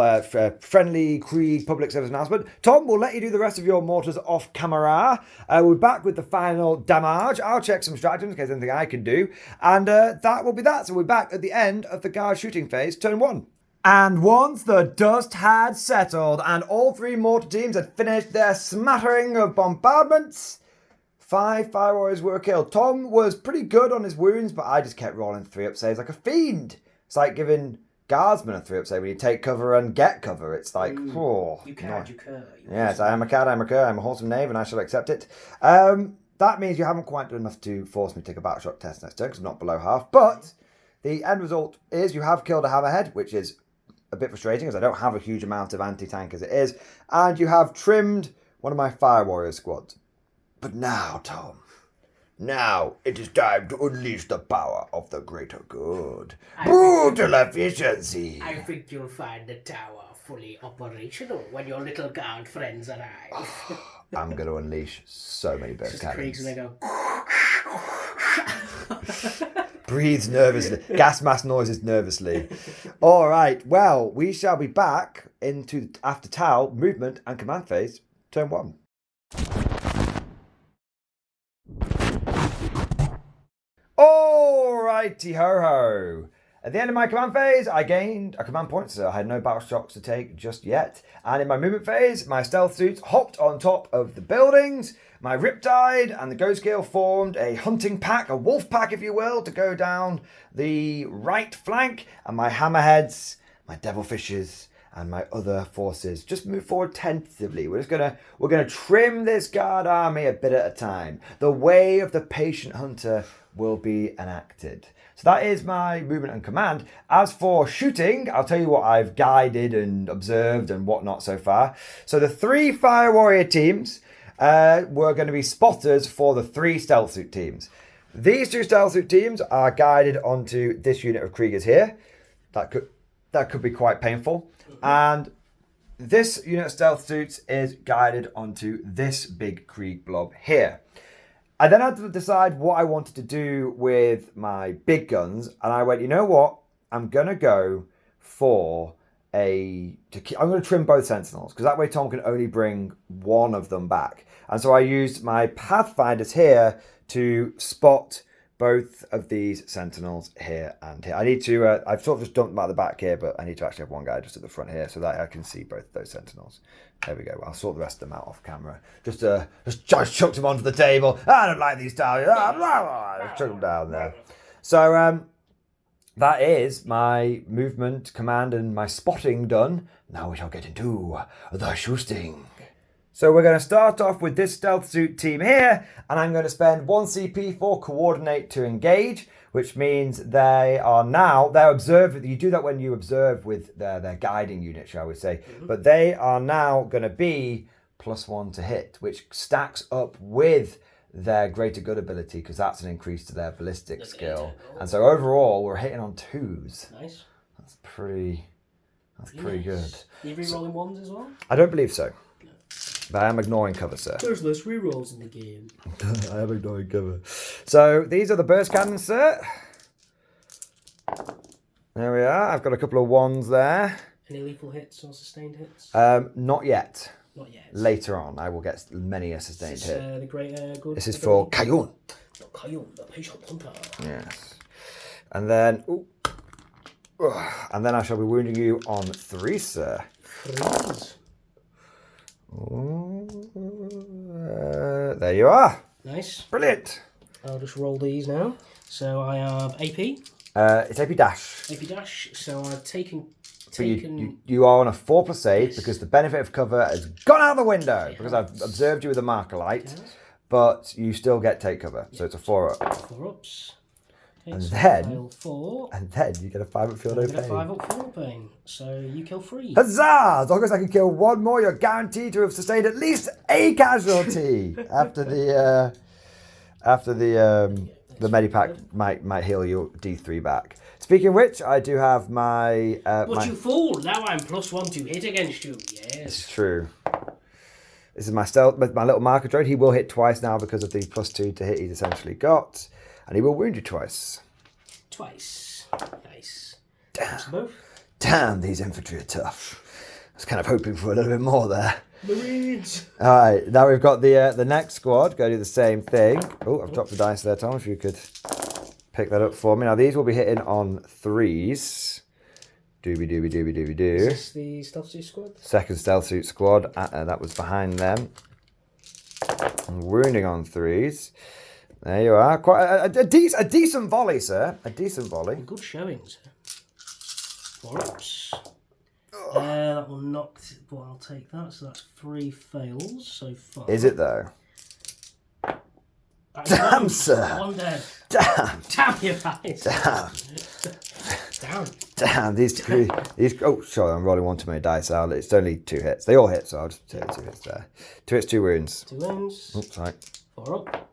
friendly Krieg public service announcement. Tom, we'll let you do the rest of your mortars off camera. We're back with the final damage. I'll check some stratagems in case there's anything I can do. And that will be that. So we're back at the end of the guard shooting phase, turn 1. And once the dust had settled and all 3 mortar teams had finished their smattering of bombardments, 5 fire warriors were killed. Tom was pretty good on his wounds, but I just kept rolling 3-up saves like a fiend. It's like giving guardsmen a 3-up save when you take cover and get cover. It's like, oh. You cur. Yes, I am a cad, I'm a cur, I'm a wholesome knave, and I shall accept it. That means you haven't quite done enough to force me to take a battle shock test next turn, because I'm not below half. But the end result is you have killed a Hammerhead, which is a bit frustrating, as I don't have a huge amount of anti-tank as it is. And you have trimmed one of my fire warrior squads. But now, Tom, now it is time to unleash the power of the greater good. Brutal efficiency. I think you'll find the tower fully operational when your little guard friends arrive. I'm going to unleash so many burst Kriegs cannons. and they go. Breathes nervously. Gas mask noises nervously. All right. Well, we shall be back into after Tau movement and command phase, turn 1. Alrighty ho ho. At the end of my command phase, I gained a command point, so I had no battle shocks to take just yet. And in my movement phase, my stealth suits hopped on top of the buildings. My Riptide and the Ghostkeel formed a hunting pack, a wolf pack if you will, to go down the right flank. And my Hammerheads, my Devilfishes, and my other forces just move forward tentatively. We're gonna trim this guard army a bit at a time. The way of the patient hunter will be enacted. So that is my movement and command. As for shooting, I'll tell you what I've guided and observed and whatnot so far. So the 3 fire warrior teams were going to be spotters for the 3 stealth suit teams. These 2 stealth suit teams are guided onto this unit of Kriegers here. That could be quite painful. And this unit of stealth suits is guided onto this big Krieg blob here. I then had to decide what I wanted to do with my big guns, and I went, you know what? I'm going to go for I'm going to trim both sentinels because that way Tom can only bring one of them back. And so I used my pathfinders here to spot both of these sentinels here and here. I need to, I've sort of just dumped them out the back here, but I need to actually have one guy just at the front here so that I can see both of those sentinels. There we go. I'll sort the rest of them out off camera. Just chucked them onto the table. I don't like these tiles. Just chuck them down there. So that is my movement, command, and my spotting done. Now we shall get into the shooting. So we're going to start off with this stealth suit team here, and I'm going to spend 1 CP for coordinate to engage, which means they're observed. You do that when you observe with their guiding unit, shall we say. But they are now going to be +1 to hit, which stacks up with their greater good ability because that's an increase to their ballistic skill. And so overall, we're hitting on 2s. Nice. That's pretty good. Are you re-rolling 1s as well? I don't believe so. But I am ignoring cover, sir. There's less re-rolls in the game. I am ignoring cover. So these are the burst cannons, sir. There we are. I've got a couple of 1s there. Any lethal hits or sustained hits? Not yet. Not yet. Later on, I will get many a sustained hit. The great good. This is for Kayun. Not Kayun, the patient hunter. Yes. And then, I shall be wounding you on 3, sir. 3s. There you are. Nice. Brilliant. I'll just roll these now. So I have AP. It's AP dash. AP dash. So I've taken. But you are on a 4+8 because the benefit of cover has gone out the window because I've observed you with a marker light, but you still get take cover. So it's a 4-up. 4 ups. Okay, And so then, 4. and then you get a 5-up field no Get a pain. 5-up field pain. So you kill 3. Huzzah! As long as I can kill 1 more, you're guaranteed to have sustained at least a casualty after the medipack might heal you D3 back. Speaking of which, I do have my. But you fool! Now I'm +1 to hit against you. Yes. This is true. This is my stealth, my little marker droid. He will hit twice now because of the +2 to hit he's essentially got, and he will wound you twice. Twice. Nice. Damn. Both. Damn, these infantry are tough. I was kind of hoping for a little bit more there. Marines. All right, now we've got the next squad. Go do the same thing. Oh, I've dropped the dice there, Tom. If you could pick that up for me. Now these will be hitting on 3s. Doobie. Is this the stealth suit squad? Second stealth suit squad. That was behind them. And wounding on 3s. There you are. Quite a decent volley, sir. A decent volley. Good showing, sir. 4 ups. That will knock. Well, I'll take that. So that's 3 fails so far. Is it though? Damn, Damn, sir. 1 dead. Damn. Damn your eyes. Damn. Damn. Damn. These. Oh, sorry. I'm rolling 1 too many dice out. It's only 2 hits. They all hit, so I'll just take 2 hits there. 2 hits, 2 wounds. 2 wounds. Oops, sorry. 4 up.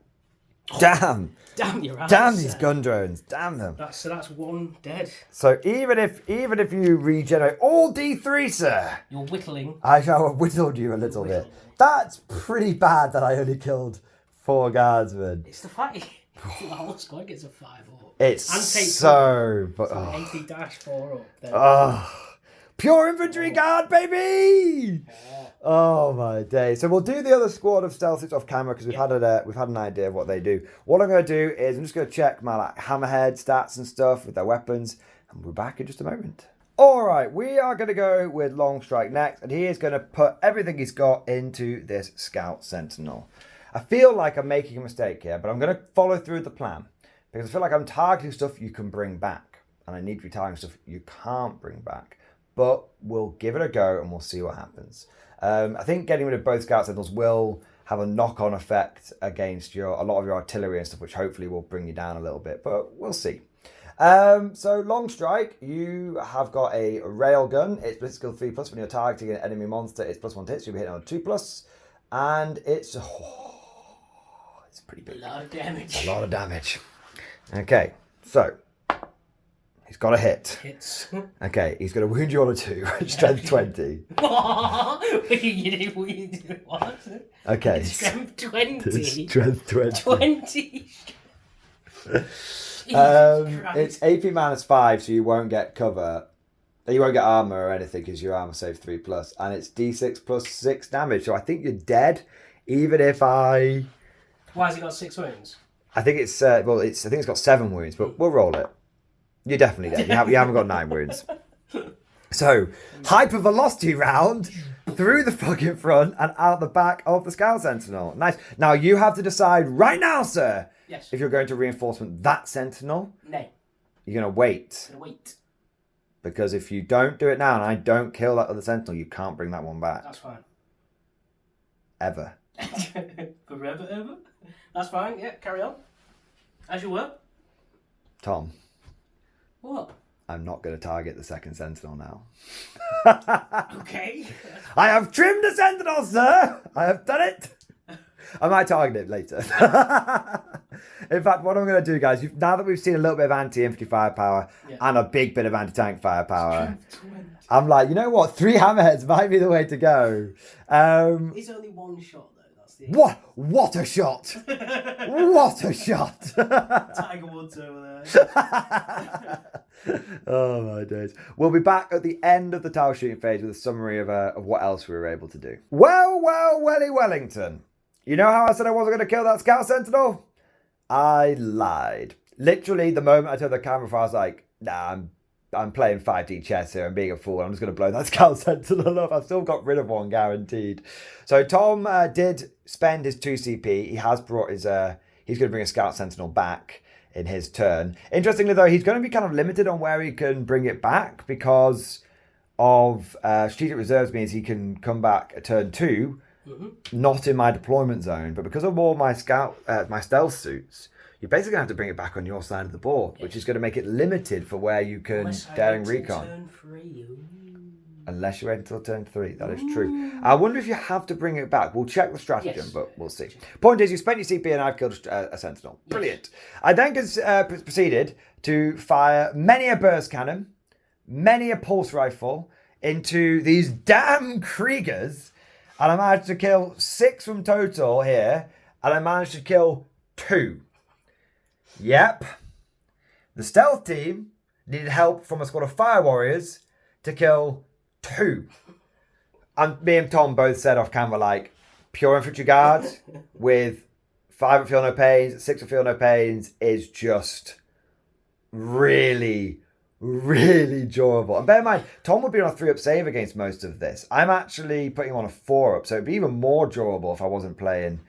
Damn. Damn your eyes. Damn these gun drones. Damn them. That's 1 dead. So even if you regenerate all D3, sir, You're whittling. I shall have whittled you a little bit. That's pretty bad that I only killed 4 guardsmen. It's the fight. The whole squad gets a 5 up. It's And take so... But, So 80 dash 4 up. Then. Pure infantry guard, baby! Yeah. Oh my day! So we'll do the other squad of stealth suits off camera because we've had an idea of what they do. What I'm going to do is I'm just going to check my hammerhead stats and stuff with their weapons, and we're back in just a moment. All right, we are going to go with Longstrike next, and he is going to put everything he's got into this scout sentinel. I feel like I'm making a mistake here, but I'm going to follow through the plan because I feel like I'm targeting stuff you can bring back, and I need to be targeting stuff you can't bring back. But we'll give it a go and we'll see what happens. I think getting rid of both scout sentinels will have a knock-on effect against a lot of your artillery and stuff, which hopefully will bring you down a little bit, but we'll see. So Longstrike, you have got a railgun. It's ballistic skill 3+. When you're targeting an enemy monster, it's +1 to hit, so you'll be hitting on a 2+. And it's pretty big. A lot of damage. A lot of damage. Okay, so he's got a hit. Hits. Okay, he's going to wound you on a 2, strength 20. What? You do what? Okay. Strength 20. Strength 20. 20. It's AP -5, so you won't get cover. You won't get armor or anything because your armor saves 3+, and it's d6 plus 6 damage. So I think you're dead, even if I. Why has it got 6 wounds? I think it's I think it's got 7 wounds, but we'll roll it. You're definitely dead. You haven't got 9 wounds. So hypervelocity round through the fucking front and out the back of the Scout Sentinel. Nice. Now you have to decide right now, sir. Yes. If you're going to reinforcement that Sentinel. No. You're going to wait. I'm gonna wait. Because if you don't do it now and I don't kill that other Sentinel, you can't bring that one back. That's fine. Ever. Forever, ever? That's fine, yeah, carry on. As you were. Tom. What? I'm not going to target the second Sentinel now. Okay. I have trimmed the Sentinel, sir! I have done it! I might target it later. In fact, what I'm going to do, guys, now that we've seen a little bit of anti-infantry firepower and a big bit of anti-tank firepower, I'm like, you know what? 3 hammerheads might be the way to go. It's only 1 shot, though. That's the What a shot! What a shot! Tiger Woods over there. Oh my days. We'll be back at the end of the tower shooting phase with a summary of what else we were able to do. Welly Wellington. You know how I said I wasn't going to kill that Scout Sentinel? I lied. Literally, the moment I turned the camera off, I was like, nah, I'm playing 5D chess here. I'm being a fool. I'm just going to blow that Scout Sentinel up. I've still got rid of one, guaranteed. So Tom did spend his 2 CP. He has brought his... he's going to bring a Scout Sentinel back in his turn. Interestingly, though, he's going to be kind of limited on where he can bring it back because of strategic reserves means he can come back at turn 2, not in my deployment zone, but because of all my my stealth suits, you're basically going to have to bring it back on your side of the board, which is going to make it limited for where you can daring recon. Turn 3. Unless you wait until turn 3, that is true. I wonder if you have to bring it back. We'll check the stratagem, but we'll see. Point is, you spent your CP and I've killed a Sentinel. Brilliant. I then proceeded to fire many a burst cannon, many a pulse rifle into these damn Kriegers, and I managed to kill 6 from total here, and I managed to kill 2. Yep. The stealth team needed help from a squad of firewarriors to kill 2. And me and Tom both said off camera, like, pure infantry guard with 5 at feel no pains, 6 at feel no pains is just really, really durable. And bear in mind, Tom would be on a 3-up save against most of this. I'm actually putting him on a 4-up, so it'd be even more durable if I wasn't playing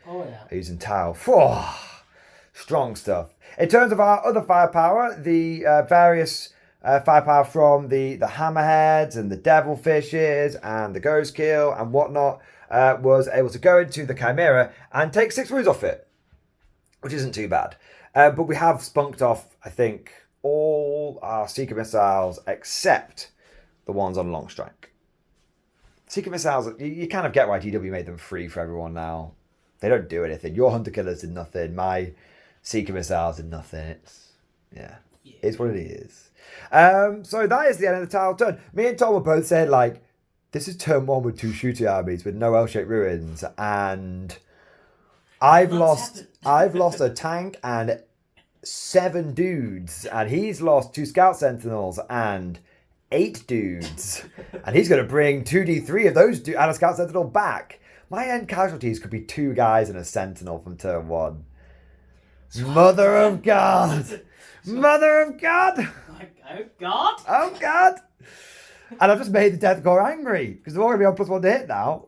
using Tau. Strong stuff. In terms of our other firepower, the various firepower from the Hammerheads and the Devilfishes and the Ghostkeel and whatnot was able to go into the Chimera and take 6 wounds off it, which isn't too bad. But we have spunked off, I think, all our Seeker missiles except the ones on Longstrike. Seeker missiles, you kind of get why DW made them free for everyone now. They don't do anything. Your Hunter Killers did nothing. My Seeker missiles did nothing. It's what it is. So that is the end of the tile turn. Me and Tom were both saying, like, this is turn 1 with 2 shooting armies with no L-shaped ruins, and I've lost a tank and 7 dudes, and he's lost 2 Scout Sentinels and 8 dudes, and he's going to bring 2d3 of those and a Scout Sentinel back. My end casualties could be 2 guys and a Sentinel from turn 1. Mother of God! Mother of God! Oh God! Oh God! And I've just made the Death Corps angry because they're all going to be on +1 to hit now.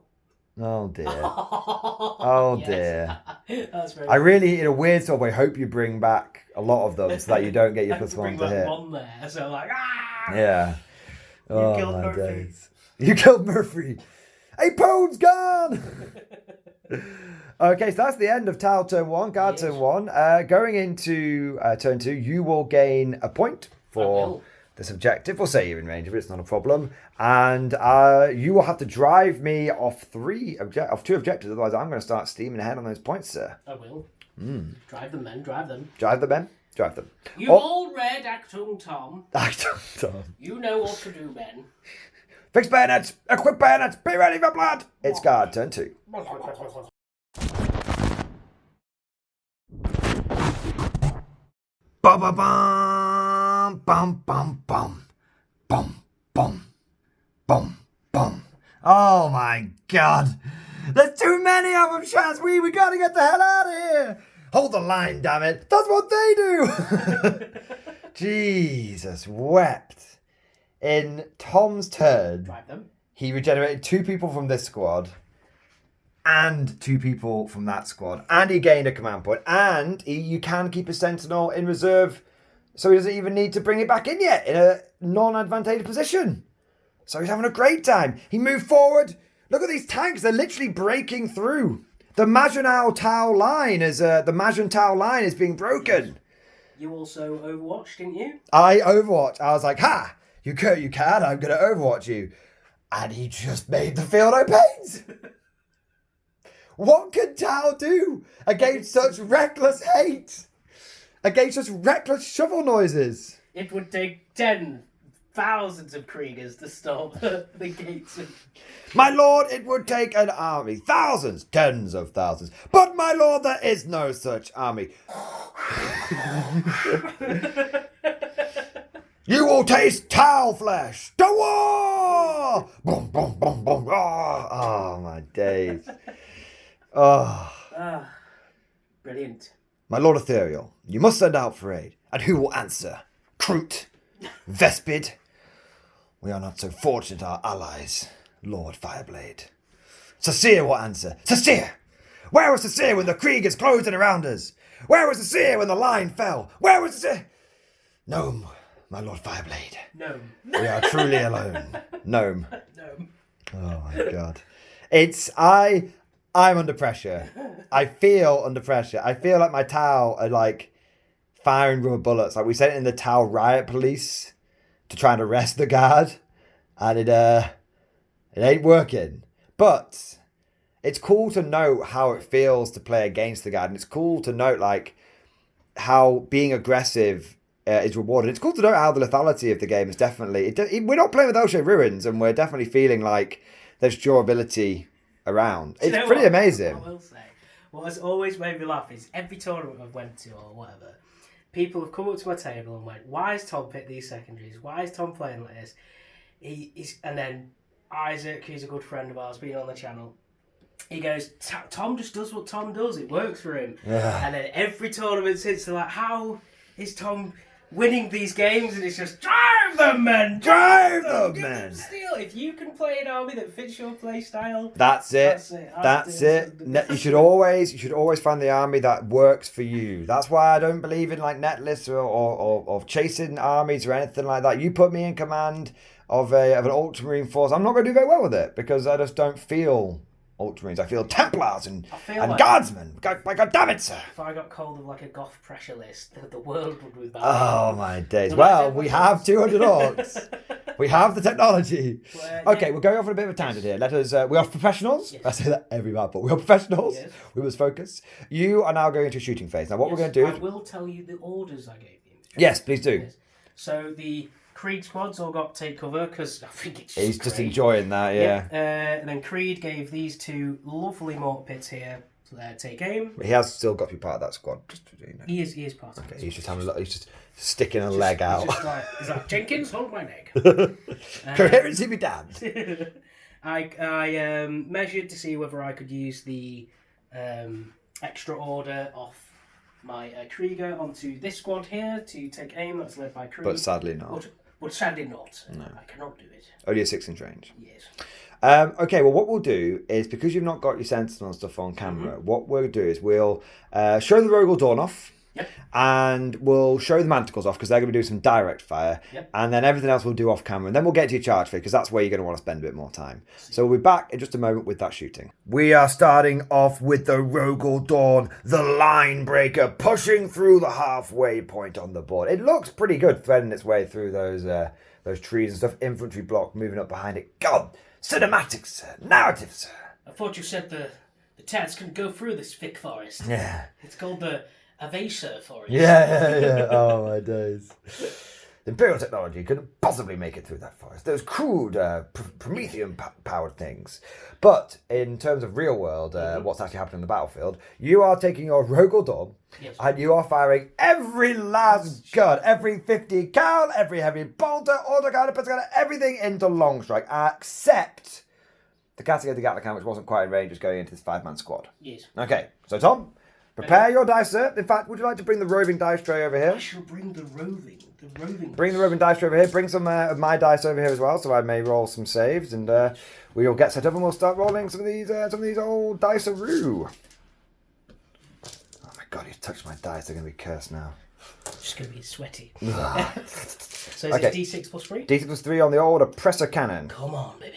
Oh dear. Oh dear. That's very I really, in a weird sort of way, hope you bring back a lot of them so that you don't get your +1 to hit. One there, so like, Yeah. You killed Murphy. Days. You killed Murphy. Hey, Pone's gone! Okay, so that's the end of Tile turn 1, guard turn 1. Going into turn 2, you will gain a point for this objective. We'll say you're in range of it, it's not a problem. And you will have to drive me off 2 objectives, otherwise I'm going to start steaming ahead on those points, sir. I will. Drive them, men, drive them. Drive them, men. Drive them. You all read Actum Tom. Actum Tom. You know what to do, men. Fix bayonets! Equip bayonets! Be ready for blood! It's guard turn 2. Ba ba bum bum bum bum bum Boom. Boom. Boom. Oh my god. There's too many of them, Shaz. We gotta get the hell out of here. Hold the line, damn it. That's what they do. Jesus wept. In Tom's turn, Drive them. he regenerated 2 people from this squad and 2 people from that squad. And he gained a command point. And you can keep a sentinel in reserve, so he doesn't even need to bring it back in yet in a non-advantageous position. So he's having a great time. He moved forward. Look at these tanks. They're literally breaking through. The Maginot line is being broken. You also Overwatch, didn't you? I Overwatch. I was like, ha! You can. I'm going to Overwatch you. And he just made the field opanes. What can Tau do against such reckless hate? Against such reckless shovel noises? It would take 10,000s of Kriegers to stop the gates of... My lord, it would take an army. Thousands, tens of thousands. But my lord, there is no such army. You will taste Tau flesh. To war! Boom, boom, boom, boom. Oh, my days. Oh. Ah, brilliant. My lord Ethereal, you must send out for aid. And who will answer? Kroot? Vespid? We are not so fortunate, our allies, Lord Fireblade. Sasir will answer. Sasir! Where was Sasir when the Kriegers closed in around us? Where was Sasir when the line fell? Where was Sasir? Gnome, my Lord Fireblade. No. We are truly alone. Gnome. No. Oh my god. I'm under pressure. I feel under pressure. I feel like my Tau are like firing rubber bullets. Like we sent in the Tau riot police to try and arrest the guard, and it ain't working. But it's cool to note how it feels to play against the guard, and it's cool to note like how being aggressive is rewarded. It's cool to note how the lethality of the game is definitely. We're not playing with Elshay Ruins, and we're definitely feeling like there's durability around. It's pretty amazing. I will say, what has always made me laugh is every tournament I've went to or whatever, people have come up to my table and went, "Why has Tom picked these secondaries? Why is Tom playing like this?" And then Isaac, who's a good friend of ours, been on the channel, he goes, "Tom just does what Tom does. It works for him." Yeah. And then every tournament since, they're like, "How is Tom winning these games?" And it's just drive them, men, Drive them, Give men. Steal. If you can play an army that fits your play style, That's it. That's it. You should always find the army that works for you. That's why I don't believe in like net lists or chasing armies or anything like that. You put me in command of an ultramarine force, I'm not going to do very well with it because I just don't feel ultramarines. I feel Templars and like guardsmen. God damn it, sir. If I got cold of like a goth pressure list, the world would be bad. Oh my days. Well, we have 200 orcs. We have the technology. Okay, we're going off on a bit of a tangent here. Let us. We are professionals. Yes. I say that every month, but we are professionals. Yes. We must focus. You are now going into a shooting phase. Now, what we're going to do? I will tell you the orders I gave you. Yes, please do. Yes. So the Krieg squads all got take cover because I think it's He's just great. enjoying that, yeah. And then Creed gave these 2 lovely mortar pits here take aim. He has still got to be part of that squad. Just to, you know. He is part of it. He's just having he's just sticking a leg out. He's like, Jenkins, hold my neck. Coherency be damned. I measured to see whether I could use the extra order off my Krieger onto this squad here to take aim. That's led by Krieg. But sadly not. But sadly not. No. I cannot do it. Only a 6-inch range. Yes. Okay, well, what we'll do is, because you've not got your sentinel stuff on camera, what we'll do is we'll show the Rogal Dorn off, Yep. and we'll show the manticores off, because they're going to do some direct fire, Yep. and then everything else we'll do off camera, and then we'll get to your charge phase, because that's where you're going to want to spend a bit more time. So we'll be back in just a moment with that shooting. We are starting off with the Rogal Dorn, the line breaker, pushing through the halfway point on the board. It looks pretty good, threading its way through those trees and stuff. Infantry block moving up behind it. God, cinematics, narratives. I thought you said the Tats can go through this thick forest. Yeah. It's called the Avasa forest. Yeah. Oh my days. Imperial technology couldn't possibly make it through that forest. Those crude Promethean-powered things. But in terms of real world, what's actually happening on the battlefield, you are taking your Rogal Dorn, and you are firing every last gun, every 50 cal, every heavy bolter, autocannon, pistol, everything into Longstrike, except the Castigated Gatlican, which wasn't quite in range, is going into this 5-man squad. Yes. Okay, so Tom, prepare your dice, sir. In fact, would you like to bring the roving dice tray over here? I shall bring the roving. Bring the roving dice tray over here. Bring some of my dice over here as well, so I may roll some saves, and we'll get set up and we'll start rolling some of these old dice-a-roo. Oh my god, you've touched my dice. They're going to be cursed now. Just going to be sweaty. So is it D6 plus 3? D6 plus 3 on the old oppressor cannon. Come on, baby.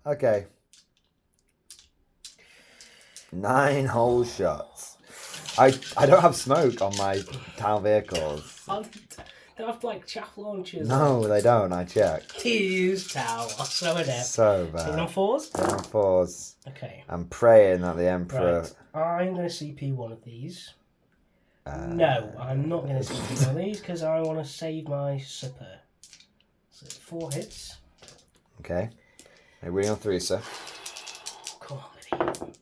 Okay. 9 whole shots. I don't have smoke on my town vehicles. They have like chaff launchers. No, they don't. I checked. Tears tower. So inept. So bad. 10 on 4s? 10 on 4s. Okay. I'm praying that the Emperor... Right. I'm going to CP one of these. No, I'm not going to CP one of these because I want to save my super. So 4 hits. Okay. Hey, winning on 3, sir. Come on, baby.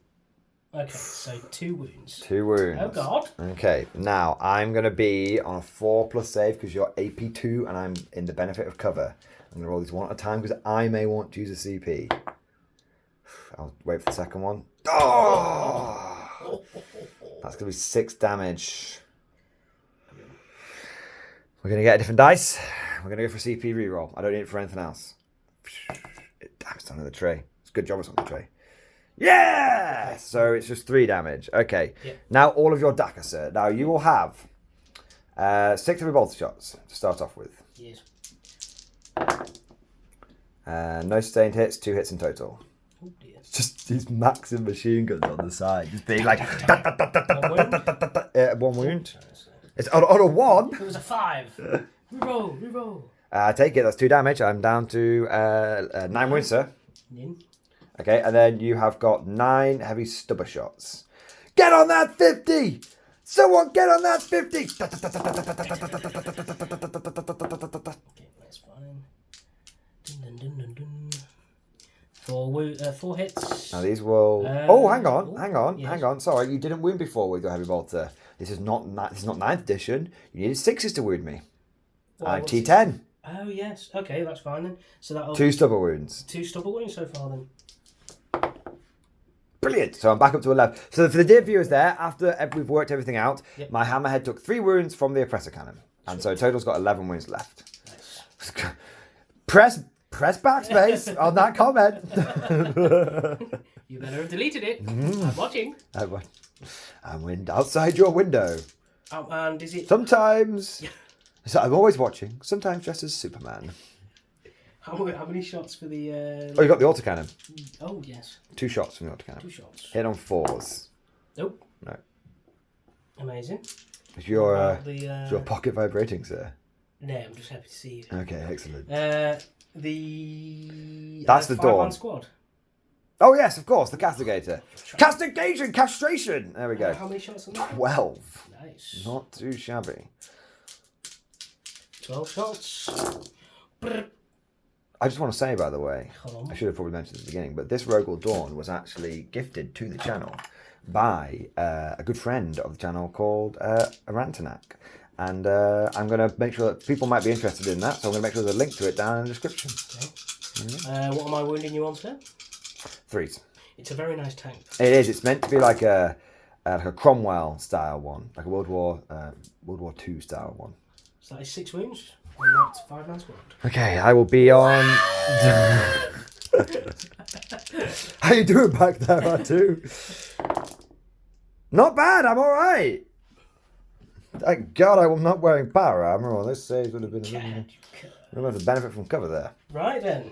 Okay, so 2 wounds. 2 wounds. Oh, God. Okay, now I'm going to be on a 4+ save because you're AP2 and I'm in the benefit of cover. I'm going to roll these one at a time because I may want to use a CP. I'll wait for the second one. Oh! That's going to be 6 damage. We're going to get a different dice. We're going to go for a CP reroll. I don't need it for anything else. Damn, it's on the tray. It's a good job it's on the tray. Yeah! Okay. So it's just 3 damage. Okay. Yep. Now all of your Daka, sir. Now you will have 6 heavy bolter shots to start off with. Yes. No sustained hits, 2 hits in total. Oh dear. It's just these maxim machine guns on the side. Just being like... 1 wound. It's on a 1. It was a 5. Reroll. Take it, that's 2 damage. I'm down to 9 wounds, sir. Okay, and then you have got 9 heavy stubber shots. Get on that 50! Someone get on that 50! Okay, that's fine. 4 hits. Now these will... hang on. Sorry, you didn't wound before with your heavy bolter. This is not 9th edition. You needed 6s to wound me. I'm T10. Oh, yes. Okay, that's fine then. So that'll... 2 stubber wounds. 2 stubber wounds so far then. Brilliant. So I'm back up to 11. So for the dear viewers there, after we've worked everything out, my Hammerhead took 3 wounds from the oppressor cannon. And so total's got 11 wounds left. Nice. Press backspace on that comment. You better have deleted it. I'm watching. I'm outside your window. Oh, and is it... Sometimes... So I'm always watching, sometimes dressed as Superman. How many shots for the... you got the autocannon. Oh, yes. 2 shots from the autocannon. 2 shots. Hit on 4s. Nope. No. Amazing. Is your pocket vibrating, sir? No, I'm just happy to see you. Okay, excellent. That's the Dorn. Squad. Oh, yes, of course, the Castigator. Castration! There we go. How many shots on that? 12. Nice. Not too shabby. 12 shots. I just want to say, by the way, I should have probably mentioned at the beginning, but this Rogal Dorn was actually gifted to the channel by a good friend of the channel called Arantanak. And I'm going to make sure that people might be interested in that, so I'm going to make sure there's a link to it down in the description. Okay. What am I wounding you on, sir? 3s. It's a very nice tank. It is. It's meant to be like a Cromwell style one, like a World War II style one. So that is 6 wounds, and that's 5-man squad. Okay, I will be on... How you doing back there, Matu? Not bad, I'm alright. Thank God I'm not wearing power armor, or this saves would have been... We have to benefit from cover there. Right then.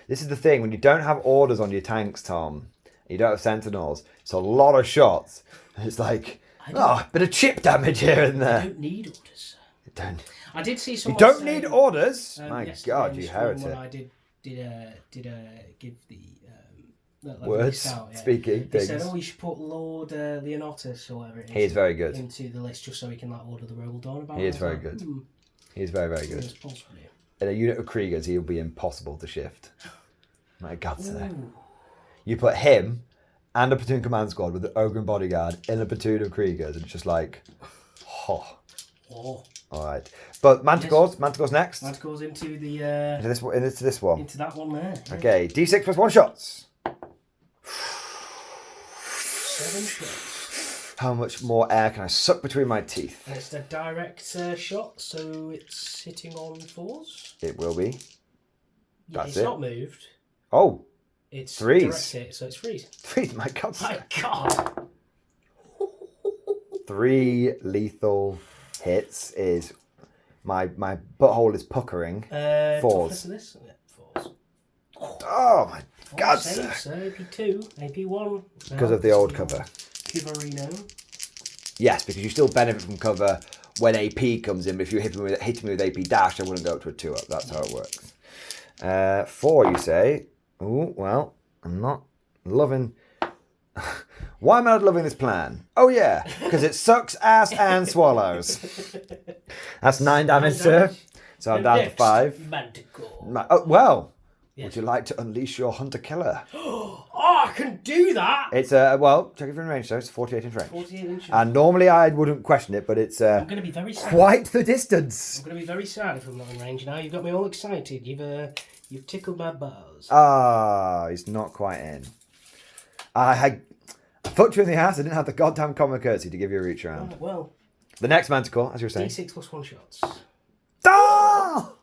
This is the thing, when you don't have orders on your tanks, Tom, you don't have sentinels, it's a lot of shots. It's like, a bit of chip damage here and there. You don't need orders. You don't. I did see someone. You don't need orders. My God, you when heretic. I did give the That words, speaking they things. said, you should put Lord Leonatus or whatever it is. He is very good. Into the list just so he can order the Rogal Dorn about. He is very good. He is very, very good. In a unit of Kriegers, he'll be impossible to shift. My God, sir. You put him and a platoon command squad with an Ogre and bodyguard in a platoon of Kriegers, and it's just like, All right, but Manticore's next. Manticore's into the into this one. Into that one there. Yeah. Okay, D6 plus 1 shots. 7 shots. How much more air can I suck between my teeth? And it's a direct shot, so it's hitting on 4s. It will be. Yeah, it's not moved. Oh. It's 3s. Direct hit, so it's 3s. 3, my God. My God. 3 lethal hits is my butthole is puckering. 4s. This? Yeah, 4s. Oh my God, sir. AP2, AP1. Because of the old cover. Cuverino. Yes, because you still benefit from cover when AP comes in, but if you hit me with AP dash, I wouldn't go up to a 2-up. That's how it works. 4, you say? Oh, well, I'm not loving... Why am I not loving this plan? Oh, yeah, because it sucks ass and swallows. That's 9 damage, sir. So I'm down to 5. Manticore. Oh, well, would you like to unleash your hunter-killer? Oh, I can do that! It's, well, check if you're in range, sir. It's 48 inch range. 48 inches. And normally I wouldn't question it, but it's I'm going to be very sad. Quite the distance. I'm going to be very sad if I'm not in range now. You've got me all excited. You've tickled my balls. Ah, he's not quite in. I fucked you in the ass. I didn't have the goddamn common courtesy to give you a reach around. Oh, well. The next Manticore, as you were saying. D6 plus 1 shots. Ah!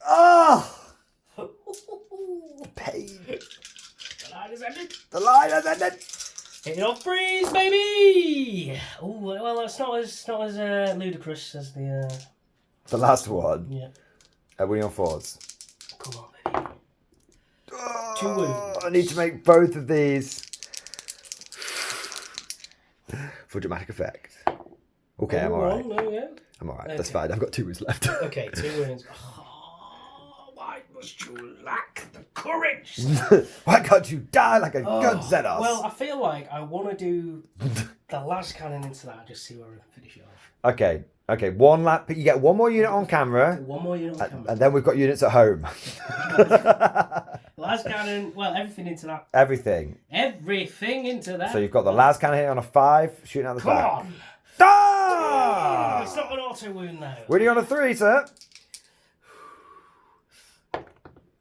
Ah! Pain. The line has ended. The line has ended. Hit it off freeze, baby! Oh, well, it's not as ludicrous as the last one. Yeah. Are we on 4s? Come on, baby. 2 wounds. I need to make both of these for dramatic effect. Okay, I'm alright. I'm alright. That's fine. I've got 2 wounds left. Okay, 2 wounds. Oh, why must you lack the courage? Why can't you die like a good Xenos? Well, I feel like I want to do the last cannon into that and just see where we finish it off. Okay. 1 lap. You get 1 more unit on camera. 1 more unit on camera. And then we've got units at home. Last cannon, well, everything into that. Everything. Everything into that. So you've got the last cannon hitting on a 5, shooting out the back. Come on! Ah! It's not an auto wound though. Winning on a 3, sir.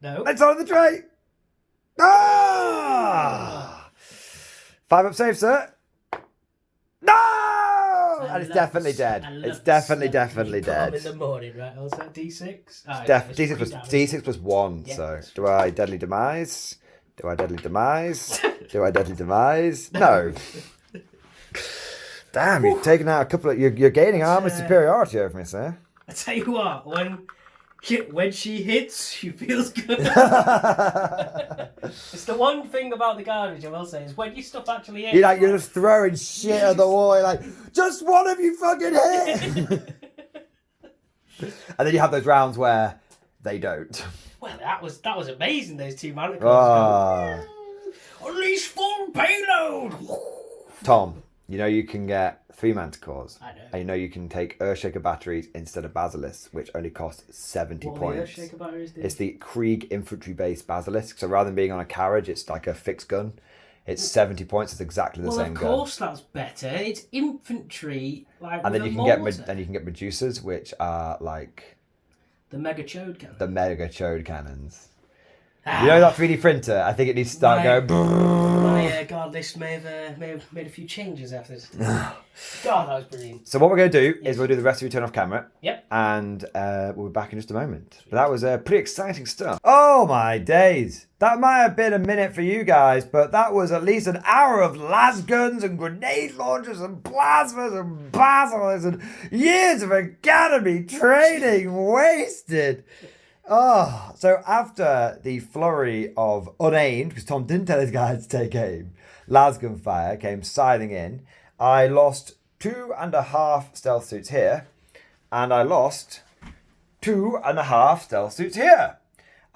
No. It's on the tray. Ah! 5-up save, sir. No! And it's definitely dead. It's definitely dead. In the morning, right? Was that D6? D6 plus 1. Yeah. So do I deadly demise? Do I deadly demise? Do I deadly demise? No. Damn, you've taken out a couple of... You're gaining armor superiority over me, sir. I tell you what, when she hits, she feels good. It's the one thing about the garbage I will say is when your stuff actually hits. You're just throwing shit at the wall. You're like, just one of you fucking hit. And then you have those rounds where they don't. Well, that was amazing. Those 2 manticores. Unleash full payload. Tom, you know you can get 3 manticores. I know. And you know you can take Earthshaker batteries instead of basilisks, which only cost 70 points. The Earthshaker batteries do? It's the Krieg infantry-based basilisk. So rather than being on a carriage, it's like a fixed gun. It's 70 points. It's exactly the same gun. Well, of course that's better. It's infantry, like. And then you can get Medusas, which are like the mega chode cannons. The mega chode cannons. You know that 3D printer? I think it needs to start going. My God list may have made a few changes after this. God, that was brilliant. So what we're going to do is we'll do the rest of your turn off camera. Yep. And we'll be back in just a moment. But that was pretty exciting stuff. Oh my days. That might have been a minute for you guys, but that was at least an hour of las guns and grenade launchers and plasmas and basilisks and years of academy training wasted. Oh, so after the flurry of unaimed, because Tom didn't tell his guys to take aim, lasgun fire came scything in. I lost 2.5 stealth suits here, and I lost 2.5 stealth suits here.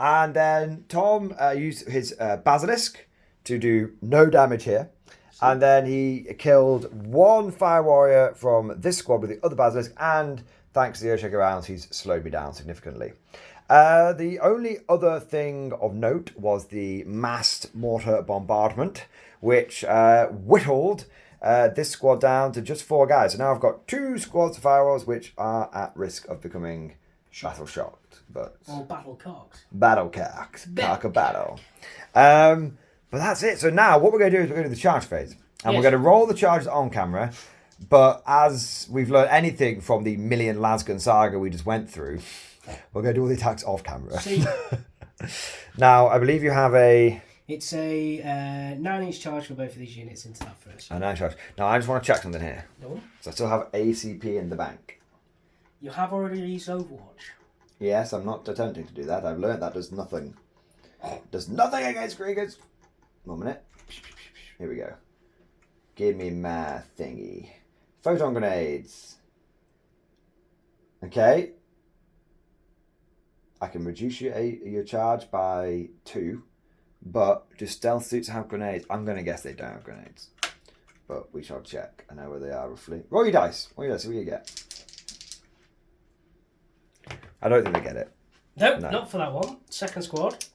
And then Tom used his basilisk to do no damage here. And then he killed one fire warrior from this squad with the other basilisk. And thanks to the Earthshaker rounds, he's slowed me down significantly. The only other thing of note was the massed mortar bombardment, which whittled this squad down to just 4 guys. So now I've got 2 squads of firewalls which are at risk of becoming battle shocked. But battle cocks. Battle cocks. Cock of battle. But that's it. So now what we're going to do is we're going to do the charge phase. And we're going to roll the charges on camera. But as we've learned anything from the Million Lasgun saga we just went through, we're going to do all the attacks off camera. See, now, I believe you have a... it's a 9-inch charge for both of these units into that first. A 9 charge. Now, I just want to check something here. No? So I still have ACP in the bank. You have already used Overwatch. Yes, I'm not attempting to do that. I've learned that does nothing. Does nothing against Kriegers. 1 minute. Here we go. Give me my thingy. Photon grenades. Okay. I can reduce your charge by 2. But do stealth suits have grenades? I'm going to guess they don't have grenades. But we shall check. I know where they are roughly. Roll your dice. Roll your dice. See what you get. I don't think they get it. No, not for that one. Second squad.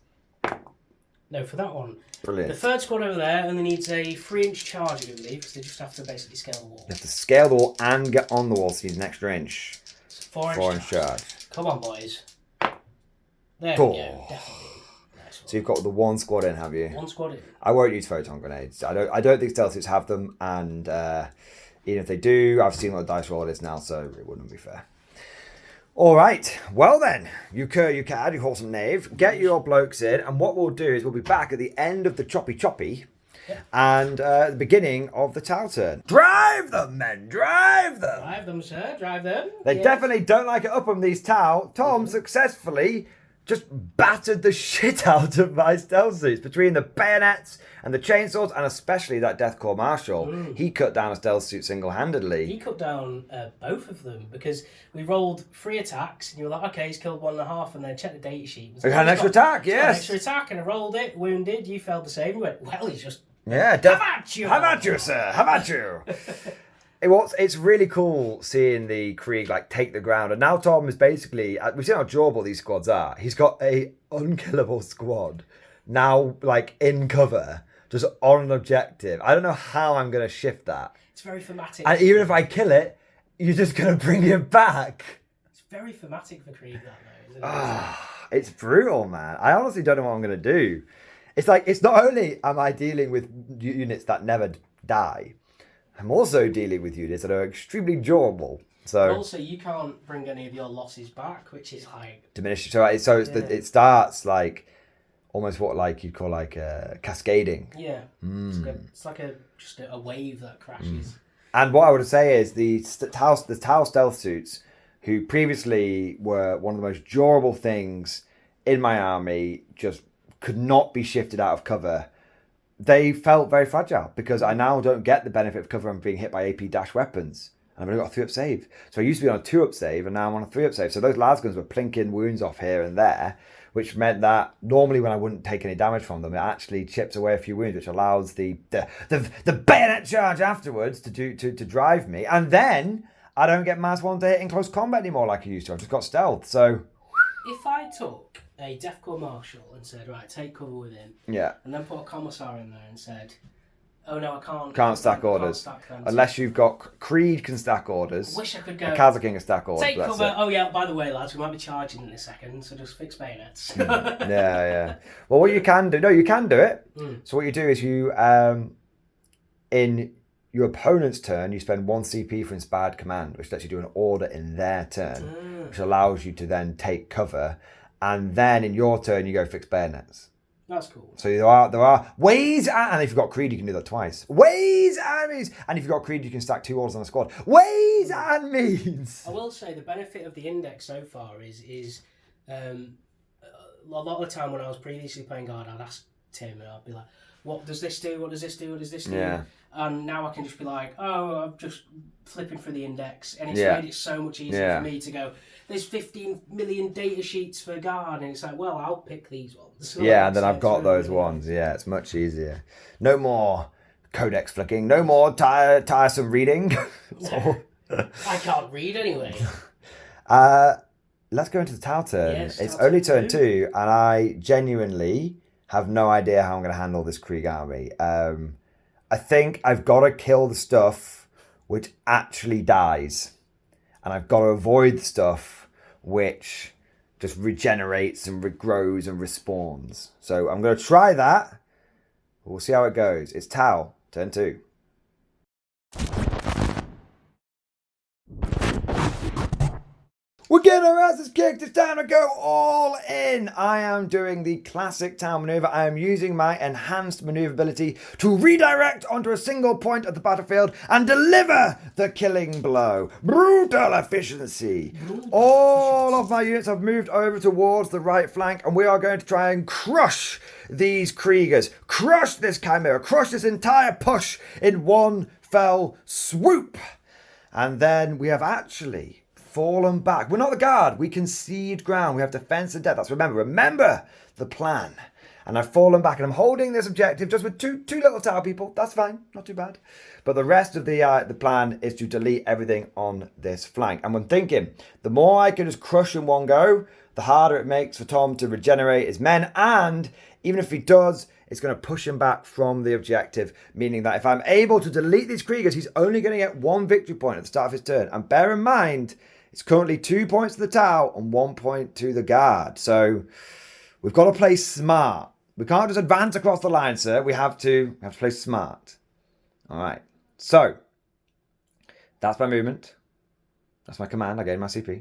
No, for that one. Brilliant. The third squad over there only needs a 3-inch charge, I believe, because they just have to basically scale the wall. You have to scale the wall and get on the wall, so you need an extra inch. 4-inch charge. Come on, boys. There we go. Definitely. Nice one. So you've got the 1 squad in, have you? 1 squad in. I won't use photon grenades. I don't think stealth suits have them, and even if they do, I've seen what the dice roll it is now, so it wouldn't be fair. All right, well then, you cur, you cad, you wholesome knave, get your blokes in, and what we'll do is we'll be back at the end of the choppy, and the beginning of the Tau turn. Drive them, men, drive them! Drive them, sir, drive them. They definitely don't like it up on these Tau. Tom successfully just battered the shit out of my stealth suits between the bayonets and the chainsaws, and especially that Deathcore Marshal. He cut down a stealth suit single-handedly. He cut down both of them because we rolled 3 attacks and you were like, okay, he's killed 1.5, and then checked the data sheet. He had an extra attack, yes. An extra attack, and I rolled it, wounded, you failed the save. We went, well, he's just... Yeah, have at you! Have at you, sir! Have at you! It's really cool seeing the Krieg take the ground, and now Tom is basically, we've seen how durable these squads are. He's got a unkillable squad now in cover, just on an objective. I don't know how I'm going to shift that. It's very thematic. And even if I kill it, you're just going to bring it back. It's very thematic for Krieg, that though, isn't it? It's brutal, man. I honestly don't know what I'm going to do. It's not only am I dealing with units that never die, I'm also dealing with units that are extremely durable. So also, you can't bring any of your losses back, which is diminished. So it starts almost what you'd call cascading. Yeah, it's like just a wave that crashes. And what I would say is the Tau stealth suits, who previously were one of the most durable things in my army, just could not be shifted out of cover. They felt very fragile because I now don't get the benefit of cover and being hit by AP dash weapons. And I've only got a 3-up save. So I used to be on a 2-up save and now I'm on a 3-up save. So those lasguns were plinking wounds off here and there, which meant that normally when I wouldn't take any damage from them, it actually chips away a few wounds, which allows the bayonet charge afterwards to drive me. And then I don't get mass 1 to hit in close combat anymore like I used to. I've just got stealth. So if I took a Deathcore Marshal and said, right, take cover with him. Yeah. And then put a Commissar in there and said, oh no, I can't. Can't stack orders. Unless you've got Kreed can stack orders. I wish I could go. Kaza King can stack orders. Take cover. Oh yeah, by the way, lads, we might be charging in a second, so just fix bayonets. Yeah. Well, what you can do, you can do it. So what you do is you, in your opponent's turn, you spend 1 CP for Inspired Command, which lets you do an order in their turn, which allows you to then take cover. And then in your turn, you go fix bayonets. That's cool. So there are ways, and if you've got Kreed, you can do that twice. Ways and means. And if you've got Kreed, you can stack 2 orders on a squad. Ways and means. I will say the benefit of the index so far is a lot of the time when I was previously playing Guard, I'd ask Tim and I'd be like, what does this do? What does this do? What does this do? Yeah. And now I can just be like, oh, I'm just flipping through the index, and it's made it so much easier for me to go, there's 15 million data sheets for guard, and it's like, well, I'll pick these ones. Yeah, and then So I've got it's really, those really ones. Yeah, it's much easier. No more codex flicking. No more tiresome reading. I can't read anyway. Let's go into the Tau turn. Yes, it's Tau only turn turn 2, and I genuinely have no idea how I'm going to handle this Krieg army. I think I've got to kill the stuff which actually dies, and I've got to avoid the stuff which just regenerates and regrows and respawns. So I'm going to try that. We'll see how it goes. It's Tau, turn 2. We're getting our asses kicked. It's time to go all in. I am doing the classic Tau maneuver. I am using my enhanced maneuverability to redirect onto a single point of the battlefield and deliver the killing blow. Brutal efficiency. All of my units have moved over towards the right flank, and we are going to try and crush these Kriegers. Crush this chimera. Crush this entire push in one fell swoop. And then we have actually fallen back. We're not the guard. We concede ground. We have defense and death. That's remember the plan. And I've fallen back, and I'm holding this objective just with two little Tau people. That's fine, not too bad. But the rest of the plan is to delete everything on this flank. And I'm thinking, the more I can just crush in one go, the harder it makes for Tom to regenerate his men. And even if he does, it's going to push him back from the objective, meaning that if I'm able to delete these Kriegers, he's only going to get 1 victory point at the start of his turn. And bear in mind, it's currently 2 points to the Tau and 1 point to the guard. So we've got to play smart. We can't just advance across the line, sir. We have to play smart. All right. So that's my movement. That's my command. I gained my CP.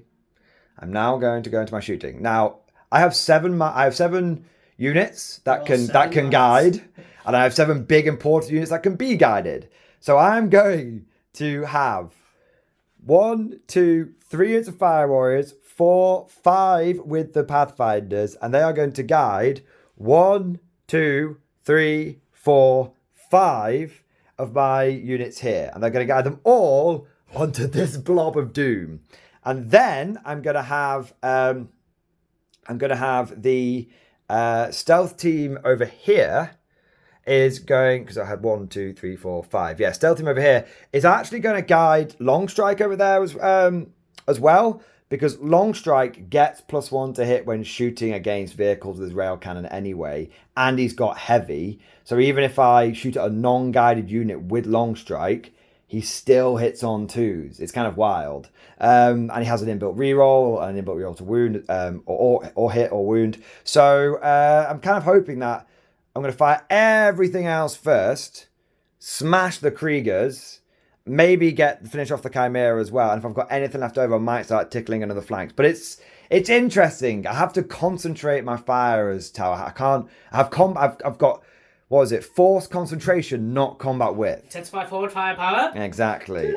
I'm now going to go into my shooting. Now I have 7 units that can guide, and I have 7 big important units that can be guided. So I'm going to have 1, 2, 3 units of firewarriors, 4, 5 with the pathfinders, and they are going to guide 1, 2, 3, 4, 5 of my units here, and they're going to guide them all onto this blob of doom. And then I'm going to have the stealth team over here is going, because I had 1, 2, 3, 4, 5. Yeah, stealth team over here is actually going to guide Longstrike over there as well, because Longstrike gets +1 to hit when shooting against vehicles with his rail cannon anyway, and he's got heavy. So even if I shoot at a non-guided unit with Longstrike, he still hits on 2s. It's kind of wild. And he has an inbuilt reroll, an inbuilt reroll to wound, or hit or wound. So I'm kind of hoping that I'm going to fire everything else first, smash the Kriegers, maybe finish off the Chimera as well. And if I've got anything left over, I might start tickling another flanks. But it's interesting. I have to concentrate my fire as Tower. I can't. I've got, what is it? Force concentration, not combat width. Intensify forward firepower. Exactly.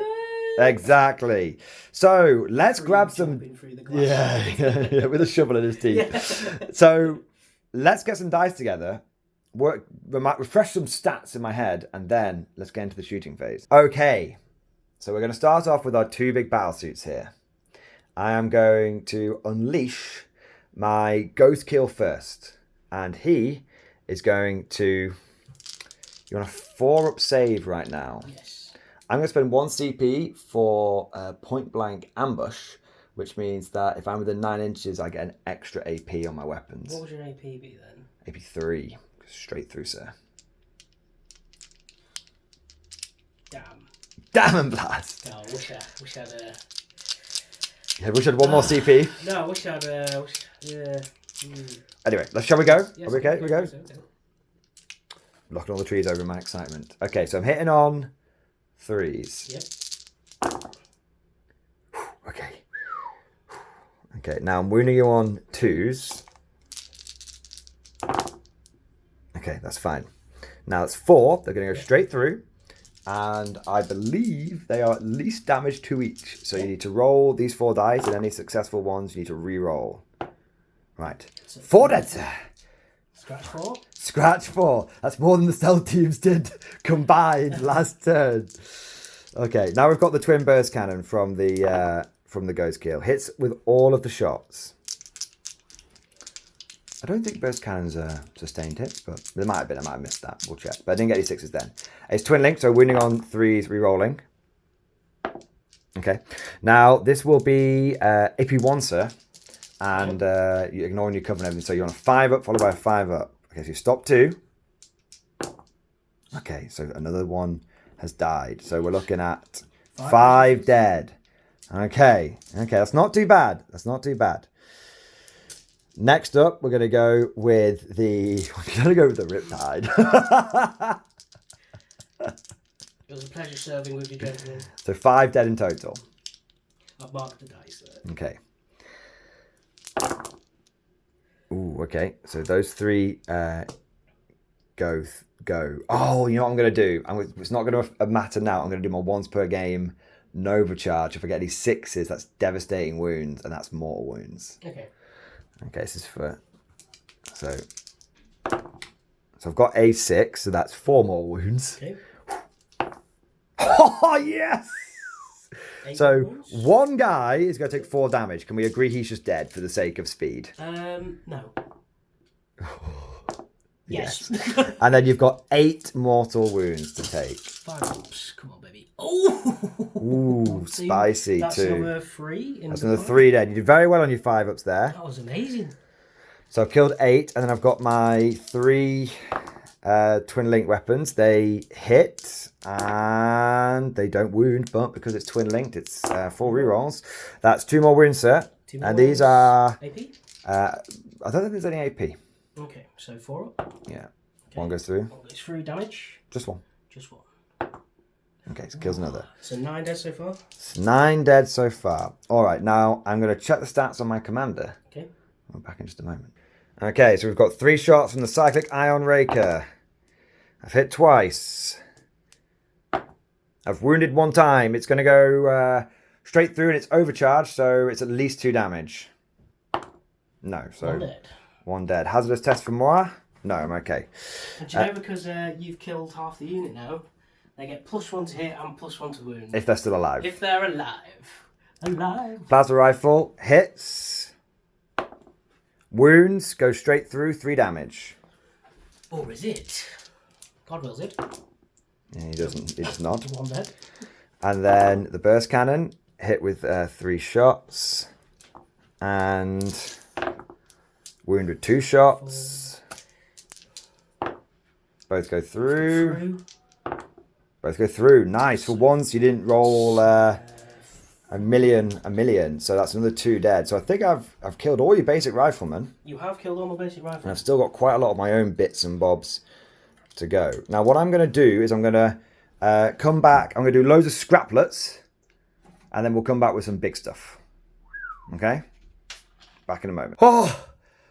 Exactly. So let's grab some. Yeah, with a shovel in his teeth. Yeah. So let's get some dice together. Refresh some stats in my head, and then let's get into the shooting phase. Okay, so we're going to start off with our 2 big battle suits here. I am going to unleash my Ghostkeel first, and he is going to. You want a 4-up save right now? Yes. I'm going to spend 1 CP for point blank ambush, which means that if I'm within 9 inches, I get an extra AP on my weapons. What would your AP be then? AP 3. Straight through, sir. Damn and blast. Oh, I wish I had a... Yeah, wish I had 1 more CP. No, I wish I had a... Yeah. Anyway, shall we go? Yes, Are we okay? Okay. We go? Knocking all the trees over in my excitement. Okay, so I'm hitting on 3s. Yep. Okay. Okay, now I'm wounding you on 2s. Okay, that's fine. Now it's 4. They're going to go straight through. And I believe they are at least damaged 2 each. So you need to roll these 4 dice, and any successful ones you need to re-roll. Right. 4 dead, sir. Scratch 4? Scratch 4. That's more than the stealth teams did combined last turn. Okay, now we've got the twin burst cannon from the from the Ghostkeel. Hits with all of the shots. I don't think burst cannons are sustained hits, but there might have been. I might have missed that. We'll check. But I didn't get any 6s then. It's twin linked, so wounding on 3s, re-rolling. Okay. Now, this will be AP1, sir. And you're ignoring your cover and everything. So you're on a 5 up, followed by a 5 up. Okay, so you stop 2. Okay, so another one has died. So we're looking at 5 dead. Okay, that's not too bad. That's not too bad. Next up, we're going to go with the Riptide. It was a pleasure serving with you, gentlemen. So 5 dead in total. I've marked the dice there. Okay. Ooh, okay. So those 3 go. Oh, you know what I'm going to do? It's not going to matter now. I'm going to do my once per game Nova charge. If I get any 6s, that's devastating wounds, and that's mortal wounds. Okay, this is for... So I've got a 6, so that's 4 more wounds. Okay. Oh, yes! So wounds? One guy is going to take 4 damage. Can we agree he's just dead for the sake of speed? No. Yes. And then you've got 8 mortal wounds to take. 5 oops. Come on, baby. Oh! Ooh, spicy that's too. That's another 3. That's another 3 dead. You did very well on your 5 ups there. That was amazing. So I've killed 8, and then I've got my 3 twin link weapons. They hit, and they don't wound, but because it's twin linked, it's 4 rerolls. That's 2 more wounds, sir. 2 more and these are... AP? I don't think there's any AP. Okay, so 4 up. Yeah. Okay. 1 goes through. 1 goes through damage. Just 1. Just 1. Okay, so kills another. So 9 dead so far? It's 9 dead so far. Alright, now I'm going to check the stats on my commander. Okay. I'll be back in just a moment. Okay, so we've got 3 shots from the cyclic Ion Raker. I've hit twice. I've wounded 1 time. It's going to go straight through and it's overcharged, so it's at least 2 damage. No, so... 1 dead. 1 dead. Hazardous test for moi? No, I'm okay. And do you know, because you've killed half the unit now, they get +1 to hit and +1 to wound. If they're still alive. If they're alive. Alive. Plasma rifle hits. Wounds go straight through, 3 damage. Or is it? God wills it. Yeah, he doesn't. He does not. 1 dead. And then the burst cannon hit with 3 shots. And wound with 2 shots. 4. Both go through. Both go through. Nice. For once, you didn't roll a million. So that's another 2 dead. So I think I've killed all your basic riflemen. You have killed all my basic riflemen. And I've still got quite a lot of my own bits and bobs to go. Now, what I'm going to do is I'm going to come back. I'm going to do loads of scraplets. And then we'll come back with some big stuff. Okay? Back in a moment. Oh,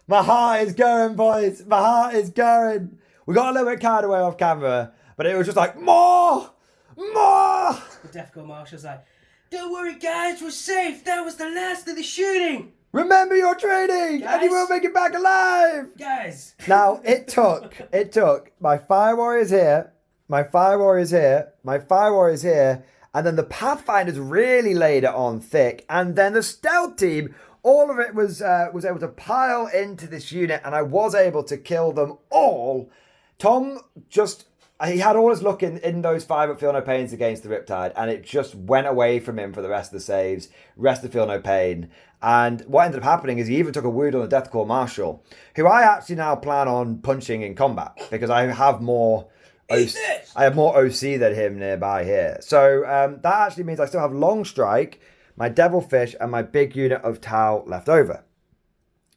my heart is going, boys. My heart is going. We got a little bit carried away off camera. But it was just like, more! The Defco Marshal's like, don't worry guys, we're safe. That was the last of the shooting. Remember your training, guys, and you will make it back alive. Guys. Now, it took my fire warriors here, my fire warriors here, my fire warriors here, and then the pathfinders really laid it on thick, and then the stealth team, all of it was able to pile into this unit, and I was able to kill them all. Tom he had all his luck in those 5 up Feel No Pains against the Riptide, and it just went away from him for the rest of the saves, rest of Feel No Pain. And what ended up happening is he even took a wound on the Deathcore Marshal, who I actually now plan on punching in combat, because I have more OC than him nearby here. So that actually means I still have Longstrike, my Devilfish, and my big unit of Tau left over.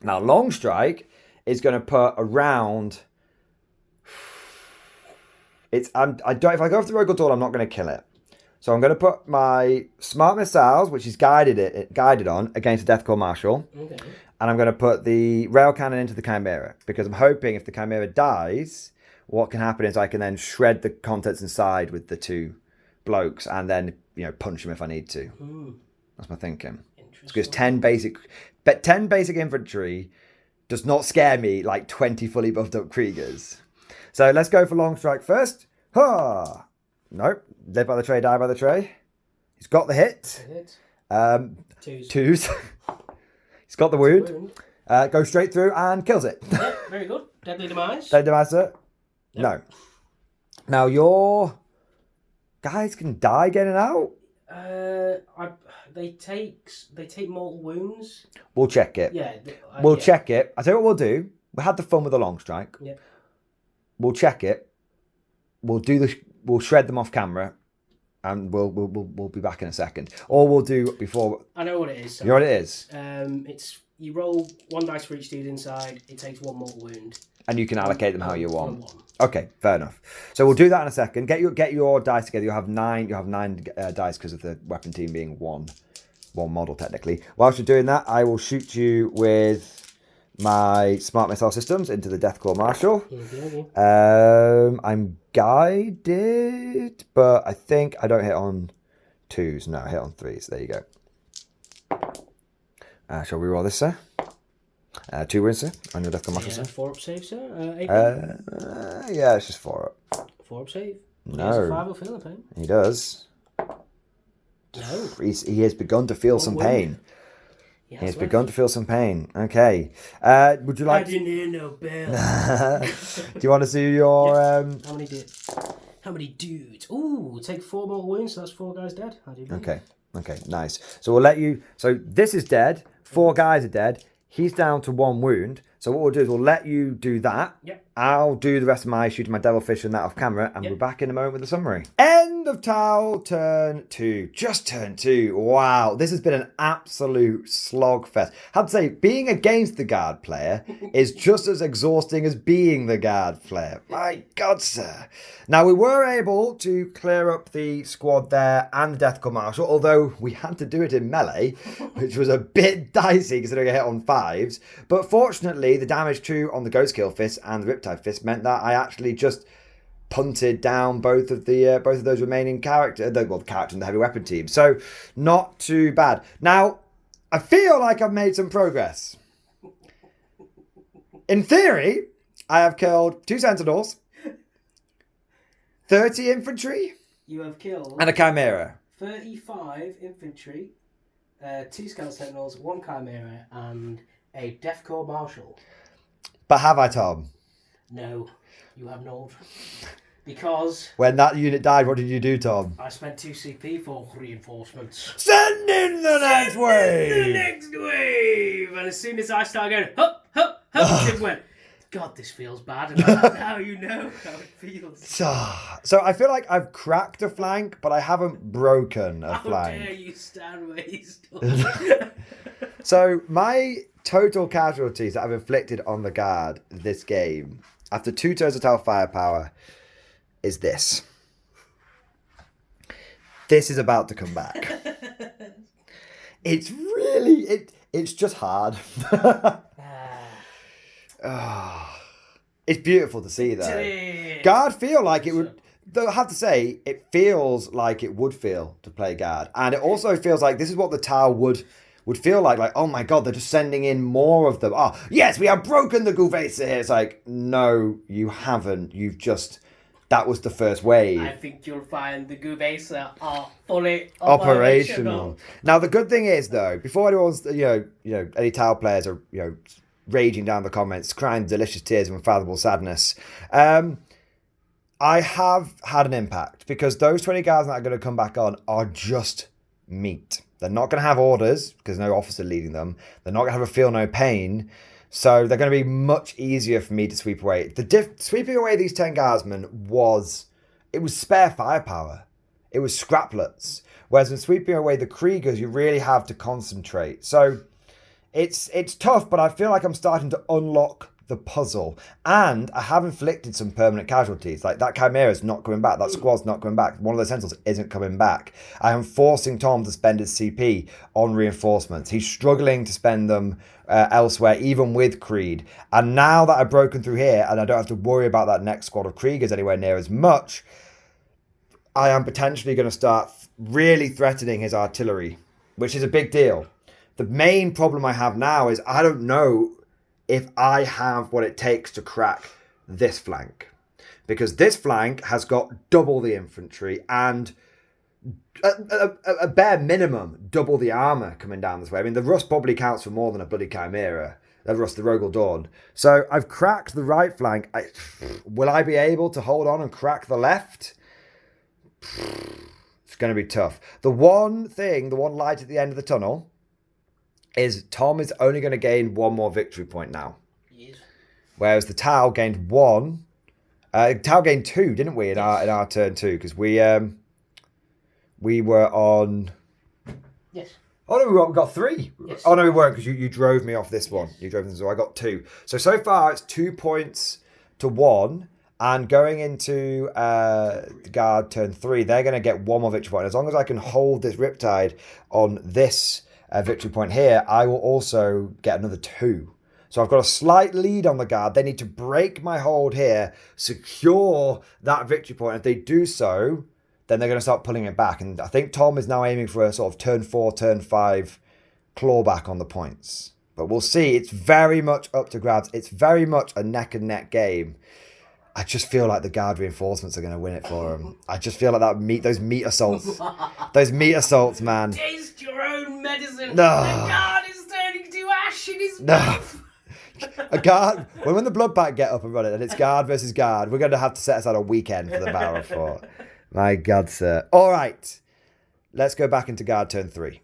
Now, Longstrike is going to put around... If I go for the Rogal Dorn, I'm not going to kill it. So I'm going to put my smart missiles, which is guided on, against the Deathcore Marshal. Okay. And I'm going to put the rail cannon into the chimera, because I'm hoping if the chimera dies, what can happen is I can then shred the contents inside with the 2 blokes, and then punch them if I need to. Ooh. That's my thinking. Because 10 basic infantry does not scare me like 20 fully buffed up Kriegers. So let's go for Longstrike first. Ha! Nope. Live by the tray, die by the tray. He's got the hit. Twos. Twos. He's got the wound. Goes straight through and kills it. Yep, very good. Deadly demise. Deadly demise, sir? Yep. No. Now, your guys can die getting out? They take mortal wounds. We'll check it. Yeah. We'll check it. I'll tell you what we'll do. We had the fun with the Longstrike. Yeah. We'll check it. We'll shred them off camera, and we'll be back in a second. Or we'll do before. I know what it is. You know what it is? It's you roll 1 dice for each dude inside. It takes 1 mortal wound. And you can allocate them how you want. 1. Okay, fair enough. So we'll do that in a second. Get your dice together. You'll have 9. You have 9 dice because of the weapon team being one model technically. Whilst you're doing that, I will shoot you with my smart missile systems into the Deathclaw Marshal. I'm guided, but I think I don't hit on 2s. No, I hit on 3s. There you go. Shall we roll this, sir? 2 wins, sir, on your Deathclaw Marshal, sir. 4 up save, sir. 8 yeah, it's just 4 up. 4 up save. No. He has a 5 will feel the pain. He does. No. He has begun to feel some pain. He has begun to feel some pain. Okay. Would you like? I didn't hear no bell. Do you want to see your? How many dudes? Ooh, take 4 more wounds. So that's 4 guys dead. How do you? Okay. Okay. Nice. So we'll let you. So this is dead. 4 guys are dead. He's down to 1 wound. So what we'll do is we'll let you do that. Yep. I'll do the rest of my shooting my Devilfish and that off camera, and we're back in a moment with the summary. End of Tau, turn 2. Just turn 2. Wow, this has been an absolute slogfest. I have to say, being against the guard player is just as exhausting as being the guard player. My God, sir. Now, we were able to clear up the squad there and the Deathclaw Marshal, although we had to do it in melee, which was a bit dicey considering I hit on 5s. But fortunately, the damage 2 on the Ghostkeel fist and the Riptide fist meant that I actually just punted down both of those remaining characters, the character and the heavy weapon team. So not too bad. Now, I feel like I've made some progress. In theory, I have killed 2 sentinels, 30 infantry. You have killed. And a chimera. 35 infantry, 2 scout sentinels, 1 chimera, and a Deathclaw Marshal. But have I, Tom? No, you have not. Because... when that unit died, what did you do, Tom? I spent 2 CP for reinforcements. Send in the next wave! The next wave! And as soon as I started going, hup, hup, hup, it went, God, this feels bad. And now you know how it feels. So I feel like I've cracked a flank, but I haven't broken a flank. How dare you stand where you stood? So my total casualties that I've inflicted on the guard this game, after 2 turns of Tau firepower, is this. This is about to come back. It's really, it's just hard. It's beautiful to see though. Guard feel like it would, though I have to say, it feels like it would feel to play guard. And it also feels like this is what the Tau would feel like, oh my God, they're just sending in more of them. Oh, yes, we have broken the Guvesa here. It's like, no, you haven't. You've just, that was the first wave. I think you'll find the Guvesa are fully operational. Now, the good thing is, though, before anyone's, any Tau players are, raging down the comments, crying delicious tears of unfathomable sadness, I have had an impact because those 20 guys that are going to come back on are just meat. They're not going to have orders because no officer leading them. They're not going to have a feel no pain. So they're going to be much easier for me to sweep away. Sweeping away these 10 guardsmen was spare firepower. It was scraplets. Whereas when sweeping away the Kriegers, you really have to concentrate. So it's tough, but I feel like I'm starting to unlock the puzzle. And I have inflicted some permanent casualties. Like that Chimera's not coming back. That squad's not coming back. One of the Sentinels isn't coming back. I am forcing Tom to spend his CP on reinforcements. He's struggling to spend them elsewhere, even with Kreed. And now that I've broken through here and I don't have to worry about that next squad of Kriegers anywhere near as much, I am potentially going to start really threatening his artillery, which is a big deal. The main problem I have now is I don't know if I have what it takes to crack this flank. Because this flank has got double the infantry and a bare minimum, double the armor coming down this way. I mean, the rust probably counts for more than a bloody chimera. The rust, the Rogal Dorn. So I've cracked the right flank. Will I be able to hold on and crack the left? It's going to be tough. The one light at the end of the tunnel is Tom is only going to gain one more victory point now. Yes. Whereas the Tau gained one. Tau gained two, didn't we, in our turn two? Because we were on... Yes. Oh, no, we got three. Yes. Oh, no, we weren't, because you drove me off this one. Yes. You drove me, so I got two. So far, it's 2 points to 1. And going into the guard turn 3, they're going to get one more victory point. As long as I can hold this Riptide on this victory point here, I will also get another 2. So I've got a slight lead on the guard. They need to break my hold here, secure that victory point. If they do so, then they're going to start pulling it back. And I think Tom is now aiming for a sort of turn 4, turn 5 clawback on the points. But we'll see. It's very much up to grabs. It's very much a neck and neck game. I just feel like the guard reinforcements are going to win it for him. I just feel like those meat assaults. Those meat assaults, man. Taste your own medicine. No. The guard is turning to ash in his mouth. A guard, when the blood pack get up and running and it's guard versus guard, we're going to have to set aside a weekend for the Battle Fort. My God, sir. All right. Let's go back into guard turn 3.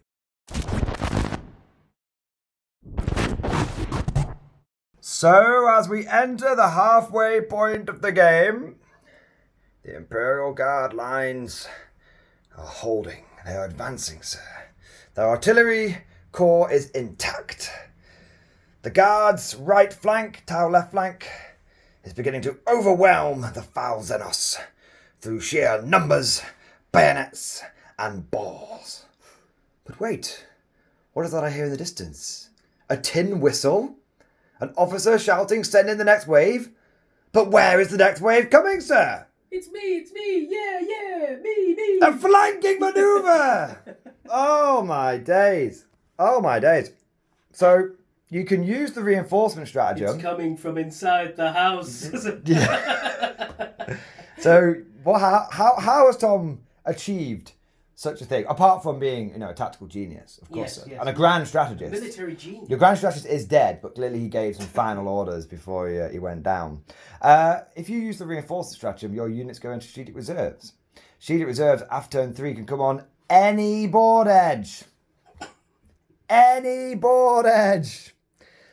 So, as we enter the halfway point of the game, the Imperial Guard lines are holding. They are advancing, sir. Their artillery core is intact. The Guard's right flank, Tau left flank, is beginning to overwhelm the foul Xenos through sheer numbers, bayonets, and balls. But wait, what is that I hear in the distance? A tin whistle? An officer shouting, send in the next wave? But where is the next wave coming, sir? It's me, yeah, me. A flanking maneuver! Oh my days. So, you can use the reinforcement stratagem. It's coming from inside the house. Yeah. So, how has Tom achieved such a thing? Apart from being, a tactical genius, of course, yes. and a grand strategist. Military genius. Your grand strategist is dead, but clearly he gave some final orders before he went down. If you use the reinforcement stratagem, your units go into strategic reserves. Strategic reserves after turn 3 can come on any board edge. Any board edge.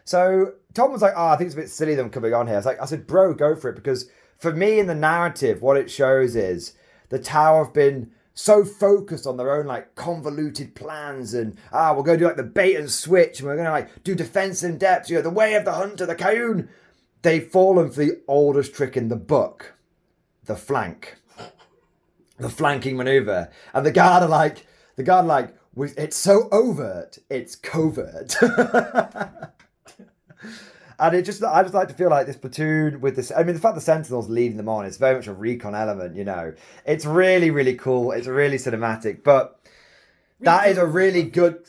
So Tom was like, I think it's a bit silly them coming on here. I said, bro, go for it. Because for me in the narrative, what it shows is the Tower have been so focused on their own convoluted plans and we're going to do the bait and switch and we're going to do defense in depth, the way of the hunter, the Kayun. They've fallen for the oldest trick in the book, the flank, the flanking maneuver. And the guard are like, it's so overt, it's covert. And I just like to feel like this platoon with this. I mean, the fact the Sentinel's leading them on, it's very much a recon element, It's really, really cool. It's really cinematic. But that is a really good.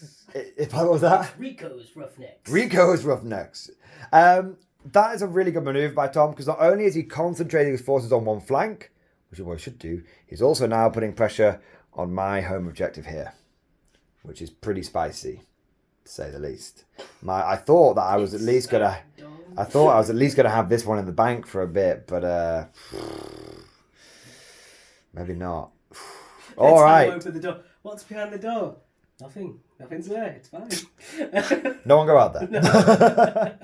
What was that? Rico's Roughnecks. Rico's Roughnecks. That is a really good maneuver by Tom because not only is he concentrating his forces on one flank, which is what he should do, he's also now putting pressure on my home objective here, which is pretty spicy, to say the least. I thought that I was at least gonna have this one in the bank for a bit, but maybe not. All right. Open the door. What's behind the door? Nothing. Nothing's there. It's fine. No one go out there. No.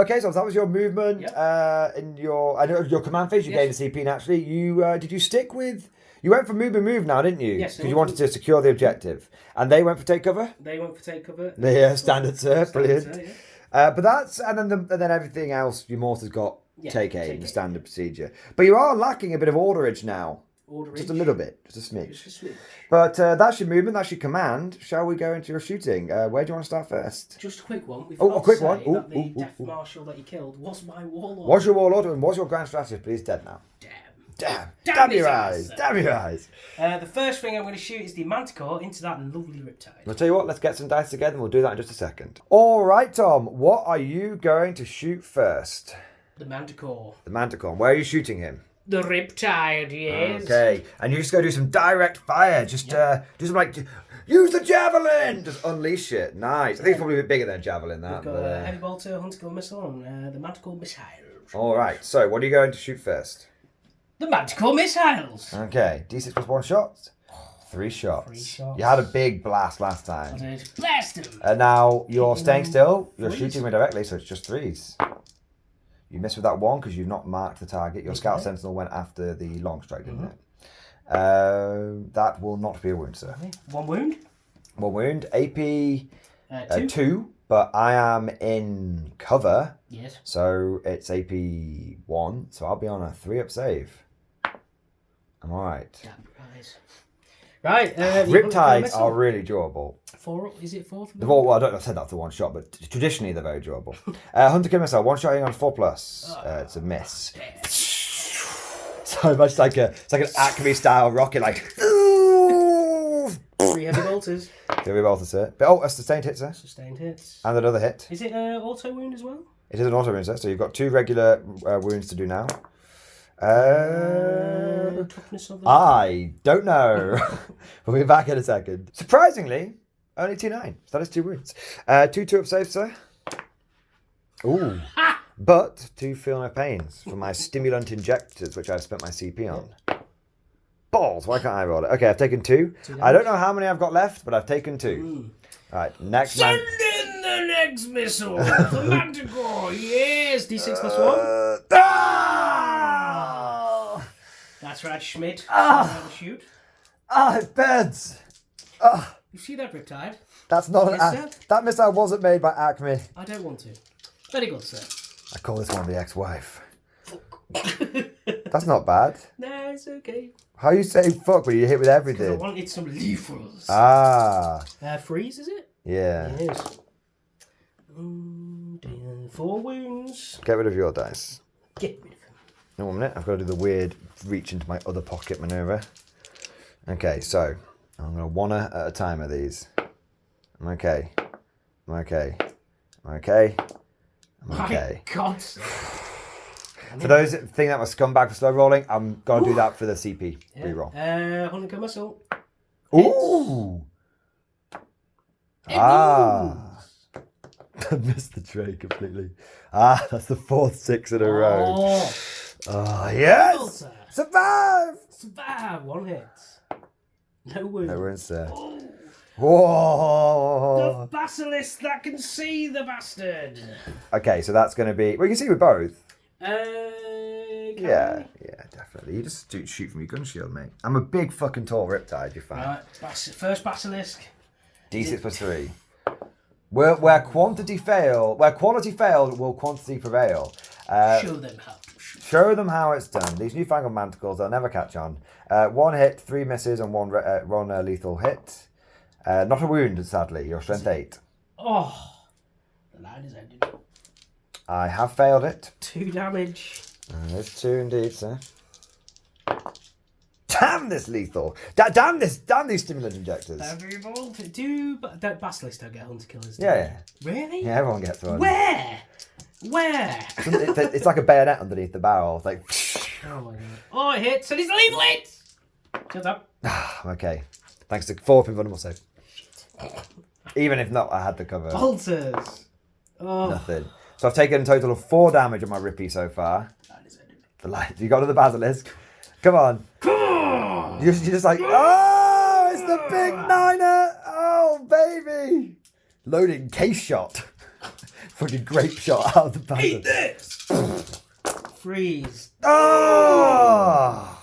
Okay, so that was your movement. Yep. In your command phase, you gained a CP naturally. You did you stick with? You went for move now, didn't you? Yes. Because you wanted to secure the objective. And they went for take cover? They went for take cover. Yeah, standard, sir. Brilliant. Sir, yeah. But that's, and then everything else, your mortar's got take aim, take the aim. Standard procedure. But you are lacking a bit of orderage now. Orderage. Just a little bit, just a smidge. Just a smidge. But that's your movement, that's your command. Shall we go into your shooting? Where do you want to start first? Just a quick one. We Oh, a forgot quick to one. say Ooh, that the ooh, Death ooh. Marshal that you killed was my warlord. Was your warlord and was your grand strategist, but he's dead now. Damn your eyes. Damn your eyes. The first thing I'm going to shoot is the manticore into that lovely Riptide. I'll tell you what, let's get some dice together and we'll do that in just a second. All right, Tom, what are you going to shoot first? The manticore. The manticore. Where are you shooting him? The Riptide, yes. Okay, and you just go do some direct fire. Just do some use the javelin. Just unleash it. Nice. I think it's probably a bit bigger than a javelin. That. We've got heavy bolter, hunter missile, and the manticore missiles. All right. So what are you going to shoot first? The manticore missiles. Okay. D6 plus 1 shot. 3 shots. 3 shots. You had a big blast last time. I did. Blast him. And now you're staying still. You're Threes. shooting me directly, so it's just 3s. You missed with that 1 because you've not marked the target. Your scout sentinel went after the Longstrike, didn't it? That will not be a wound, sir. 1 wound. 1 wound. AP 2. 2, but I am in cover. Yes. So it's AP 1, so I'll be on a 3-up save. I'm alright. Right. Riptides are really durable. 4, is it 4 for me? Well, I don't know if I said that for 1 shot, but traditionally they're very durable. Hunter Killer Missile, 1 shot on 4+. It's a miss. So much it's like an Acme style rocket, like. 3 heavy bolters. 3 bolters, sir. But, a sustained hit, sir. Sustained hits. And another hit. Is it auto wound as well? It is an auto wound, sir. So you've got 2 regular wounds to do now. Toughness of the... I don't know. We'll be back in a second. Surprisingly, only 2-9. So that is 2 wounds. 2 2-up saves, sir. Ooh. But 2 feel no pains for my stimulant injectors, which I've spent my CP on. Balls, why can't I roll it? Okay, I've taken 2. I don't know how many I've got left, but I've taken 2. Alright, next Send in the next missile! The manticore, yes! D6 plus 1. That's right, Schmidt. Shoot. It burns. You see that, Riptide? That's not Yes, that missile wasn't made by Acme. I don't want to. Very good, sir. I call this one the ex-wife. That's not bad. No, it's okay. How you say fuck when you hit with I everything? wanted some lethals. Freeze, is it? Yeah. Yes. 4 wounds. Get rid of your dice. Get rid of them. No, 1 minute. I've got to do the weird reach into my other pocket maneuver. Okay, so I'm going to 1 at a time of these. Okay. Okay. Okay. Okay. My God. For those that think that was scumbag for slow rolling, I'm going to do that for the CP reroll. Hunter missile. Ooh! I missed the tray completely. That's the 4th 6 in a row. Oh, yes! Survive! Survive. 1 hit. No wound. No wounds, sir. Whoa! The basilisk that can see the bastard. Okay, so that's going to be... Well, you can see with both. Yeah, definitely. You just shoot from your gun shield, mate. I'm a big fucking tall Riptide, you're fine. Right, first basilisk. D6 plus 3. Where quality failed, will quantity prevail. Show them how to shoot. Show them how it's done. These newfangled manticores, they'll never catch on. 1 hit, 3 misses, and 1 lethal hit. Not a wound, sadly. Your strength 8. Oh, the line is ended. I have failed it. 2 damage. There's 2 indeed, sir. Damn this lethal! Damn these stimulant injectors! Basilisk don't get hunter killers. Yeah. Really? Yeah, everyone gets one. Where? It's like a bayonet underneath the barrel. It's like. Oh my god! Oh, it hits, and it's a lethal hit. Shut up. Okay. Thanks to 4 invulnerable save. Even if not, I had the cover. Bolters. Oh. Nothing. So I've taken a total of 4 damage on my Rippy so far. You got to the basilisk. Come on. You're just like, oh, it's the big 9er. Oh, baby. Loading case shot. Fucking grape shot out of the basilisk. Eat this. Freeze. Oh.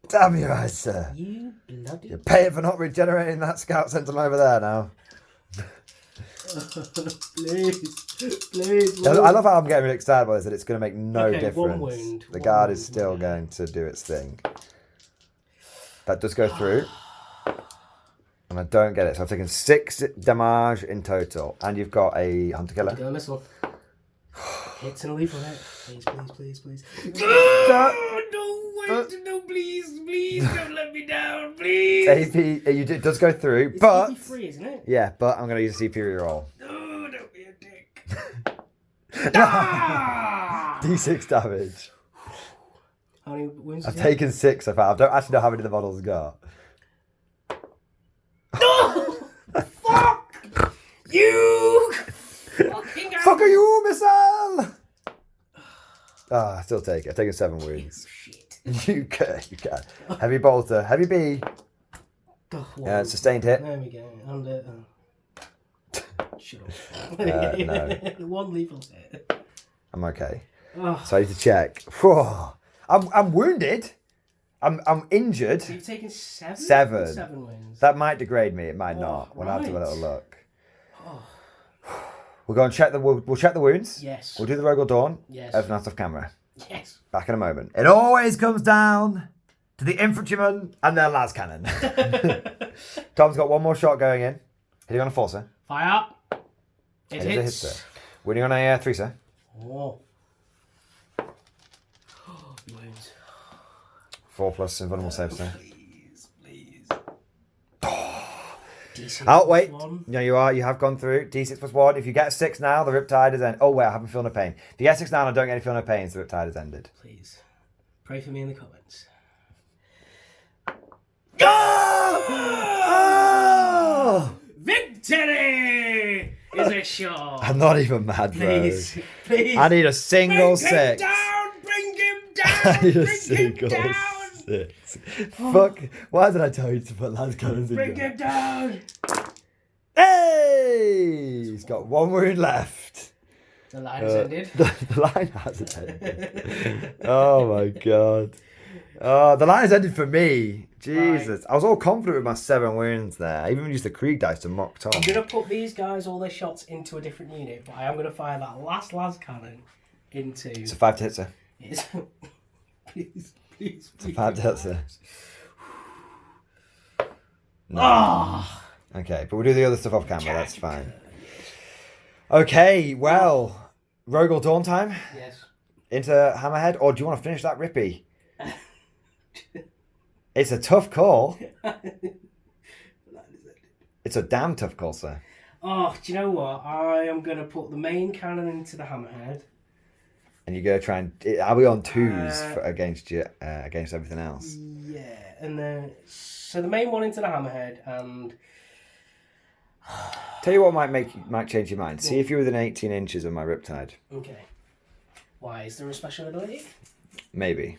Damn your eyes, sir. You bloody... You're paying for not regenerating that scout sentinel over there now. Please. I love how I'm getting really excited by this, that it's going to make no difference. 1 wound. The guard is still going to do its thing. That does go through. And I don't get it. So I've taken 6 damage in total. And you've got a hunter killer. Go missile. Hits and a lethal hit. Please. No, please, don't let me down, please. AP, it does go through, It's but 83, isn't it? yeah, but I'm going to use a CP roll. No, don't be a dick. D6 damage. How many wounds? I've taken 6 so far. I don't actually know how many the models got. No! Fuck! You! Fucking Fuck are you, missile? I still take it. I've taken 7 wounds. Shit. You can. Heavy bolter. Heavy B. Sustained hit. There we go. And, shut up. No. 1 lethal hit. I'm okay. Oh. So I need to check. Whew. I'm wounded. I'm injured. You've taken 7? 7. 7 wins. That might degrade me. It might not. We'll have to have a right. little look. Oh. We'll go and check we'll check the wounds. Yes. We'll do the Rogal Dorn. Yes. Everything else off camera. Yes. Back in a moment. It always comes down to the infantryman and their las cannon. Tom's got 1 more shot going in. Hitting on a 4, sir. Fire. It is a hits. hit, sir. Winning on a 3, sir. Oh. Wounds. 4 plus invulnerable save, sir. Please. Oh, wait. D6+1. No, you are. You have gone through. D6 plus 1. If you get 6 now, the Riptide is ended. Oh, wait, I haven't feel no pain. If you get 6 now and I don't get any feel no pain, the Riptide is ended. Please. Pray for me in the comments. Oh! Victory is a shot. I'm not even mad, bro. Please. I need a single Bring him 6. down. Bring him I down. need a Bring him single down. 6. Fuck. Why did I tell you to put las cannons in Bring there? him down. Hey! He's got 1 wound left. The line has ended. The line hasn't ended. Oh my god. The line has ended for me. Jesus. Right. I was all confident with my 7 wounds there. I even used the Krieg dice to mock Tom. I'm going to put these guys, all their shots, into a different unit, but I am going to fire that last las cannon into... It's a 5 to hit, sir. Yes. Please. It's a 5 to hit, sir. No. Oh. Okay, but we'll do the other stuff off camera, that's fine. Okay, well, Rogal Dawn time? Yes. Into Hammerhead, or do you want to finish that Rippy? It's a tough call. It's a damn tough call, sir. Oh, do you know what? I am going to put the main cannon into the Hammerhead. And you're going to try and... Are we on 2s against you, against everything else? Yeah, and then... So the main one into the Hammerhead, and... Tell you what might change your mind. See if you're within 18 inches of my Riptide. Okay. Why? Is there a special ability? Maybe.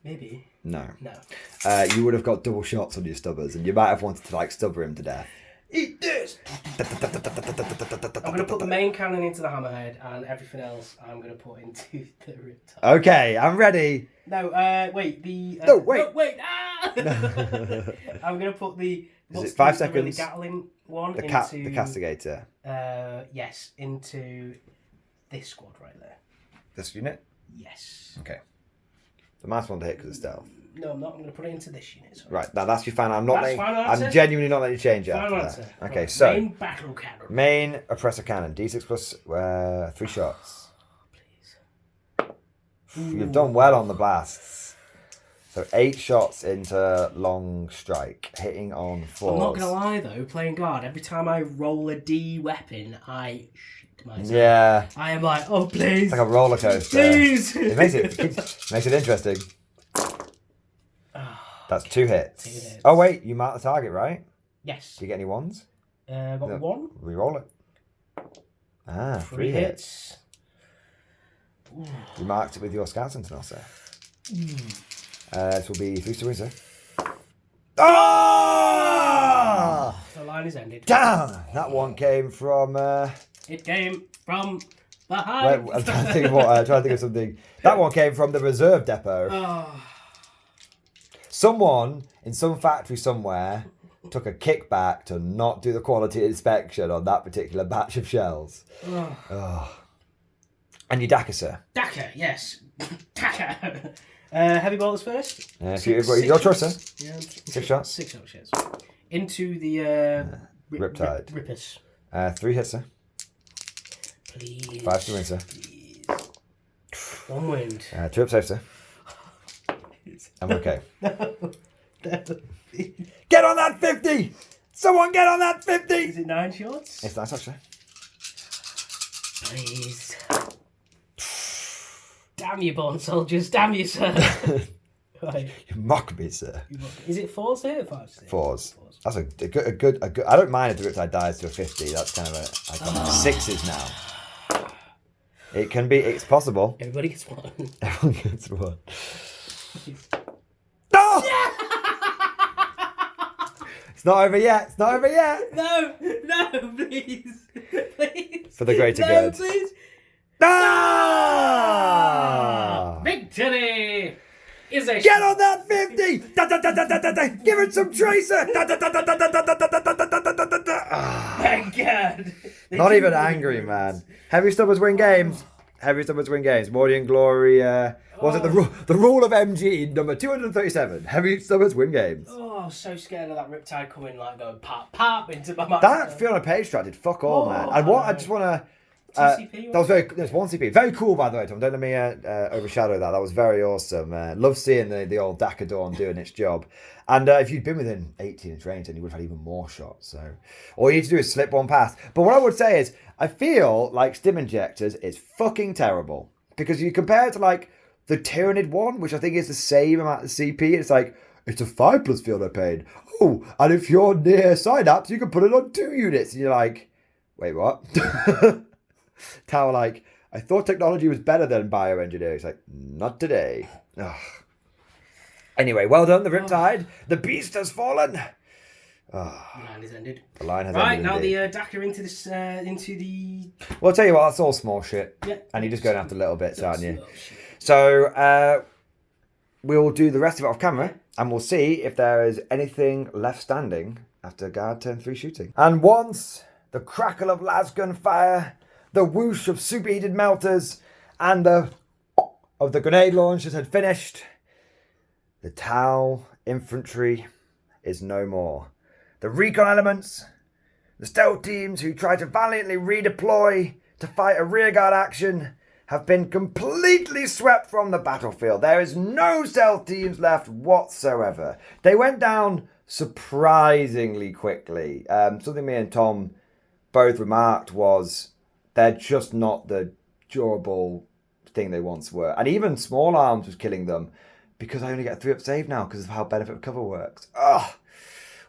Maybe. No. No. You would have got double shots on your stubbers, and you might have wanted to, like, stubber him to death. Eat this! I'm going to put the main cannon into the Hammerhead, and everything else I'm going to put into the Riptide. Okay, I'm ready. No, wait, the... no, wait! No, wait! Ah! I'm going to put the... Is it 5 seconds? The really Gatling one The Castigator. Yes, into this squad right there. This unit? Yes. Okay. The last one to hit because of stealth. No, I'm not. I'm going to put it into this unit. Sorry. Right, now that's your final. I'm not That's letting. final answer? I'm genuinely not letting you change it Final after answer. that. Okay, Right. so Main battle cannon. main oppressor cannon, D6 plus 3 shots. Please. You've done well on the blasts. So 8 shots into Longstrike, hitting on 4. I'm not going to lie though, playing guard, every time I roll a D weapon, I shit myself. Yeah. I am like, oh please. It's like a roller coaster. Please. It makes it interesting. That's 2 hits. 2 hits. Oh wait, you mark the target, right? Yes. Do you get any 1s? Got 1. Reroll it. 3 hits. You marked it with your scout sentinel, sir. This will be 3 to win, sir. Ah! The line is ended. Damn! That one came from. It came from behind. Wait, I'm trying to think of something. That one came from the reserve depot. Oh. Someone in some factory somewhere took a kickback to not do the quality inspection on that particular batch of shells. Oh. And your Daka, sir. Daka, yes. Daka. Heavy bolters first. Your choice, sir. Yeah, 6 shots. 6 shots, yes. Into the Riptide. Rippers. 3 hits, sir. Please. 5 to win, sir. Please. 1 wound. 2 up save, sir. I'm okay. Get on that 50! Someone get on that 50! Is it 9 shots? It's 9 shots, sir. Please. Damn you, born soldiers. Damn you, sir. Right. You mock me, sir. Is it 4s here or 5s? Fours. That's a good. I don't mind if the Riptide dies to a 50. That's kind of like 6s now. It can be. It's possible. Everybody gets one. Everyone gets one. No! It's not over yet. It's not over yet. No, please. Please. For the greater No, good. please. Ah! Victory is a Get on that 50! Da, da, da, da, da, da, da. Give it some tracer! Da, da, da, da, da, da, da, da, da, da, da, da, da, da. Ah. Thank God. Not even angry, man. Heavy stubbers win games. Heavy stubbers win games. Mordian Glory. Was it the rule of MG number 237? Heavy stubbers win games. Oh, I was so scared of that Riptide coming, like going pop into my mouth. That Fiona Page strat did fuck all, man. And what I just want to. TCP, that was there's 1 CP. Very cool, by the way, Tom. Don't let me overshadow that. That was very awesome. Love seeing the old Dakar Dorn doing its job. And if you'd been within 18 inch range, then you would have had even more shots. So all you need to do is slip one past. But what I would say is, I feel like stim injectors is fucking terrible. Because you compare it to like the Tyranid one, which I think is the same amount of CP. It's like, it's a 5+ field of pain. Oh, and if you're near synapse, you can put it on 2 units. And you're like, wait, what? Tower like, I thought technology was better than bioengineering. It's like, not today. Ugh. Anyway, well done, the Riptide. The beast has fallen. Oh, The line is ended. the line has Right, ended. now indeed. the Dakar into this, into the... Well, I'll tell you what, that's all small shit. Yeah. And you're just going after little bits, aren't you? Oh, shit. So, we'll do the rest of it off camera. And we'll see if there is anything left standing after guard turn 3 shooting. And once the crackle of lasgun fire, the whoosh of superheated melters, and the of the grenade launchers had finished, the Tau infantry is no more. The recon elements, the stealth teams who try to valiantly redeploy to fight a rearguard action, have been completely swept from the battlefield. There is no stealth teams left whatsoever. They went down surprisingly quickly. Something me and Tom both remarked was they're just not the durable thing they once were. And even small arms was killing them because I only get a 3-up save now because of how benefit of cover works. Ugh,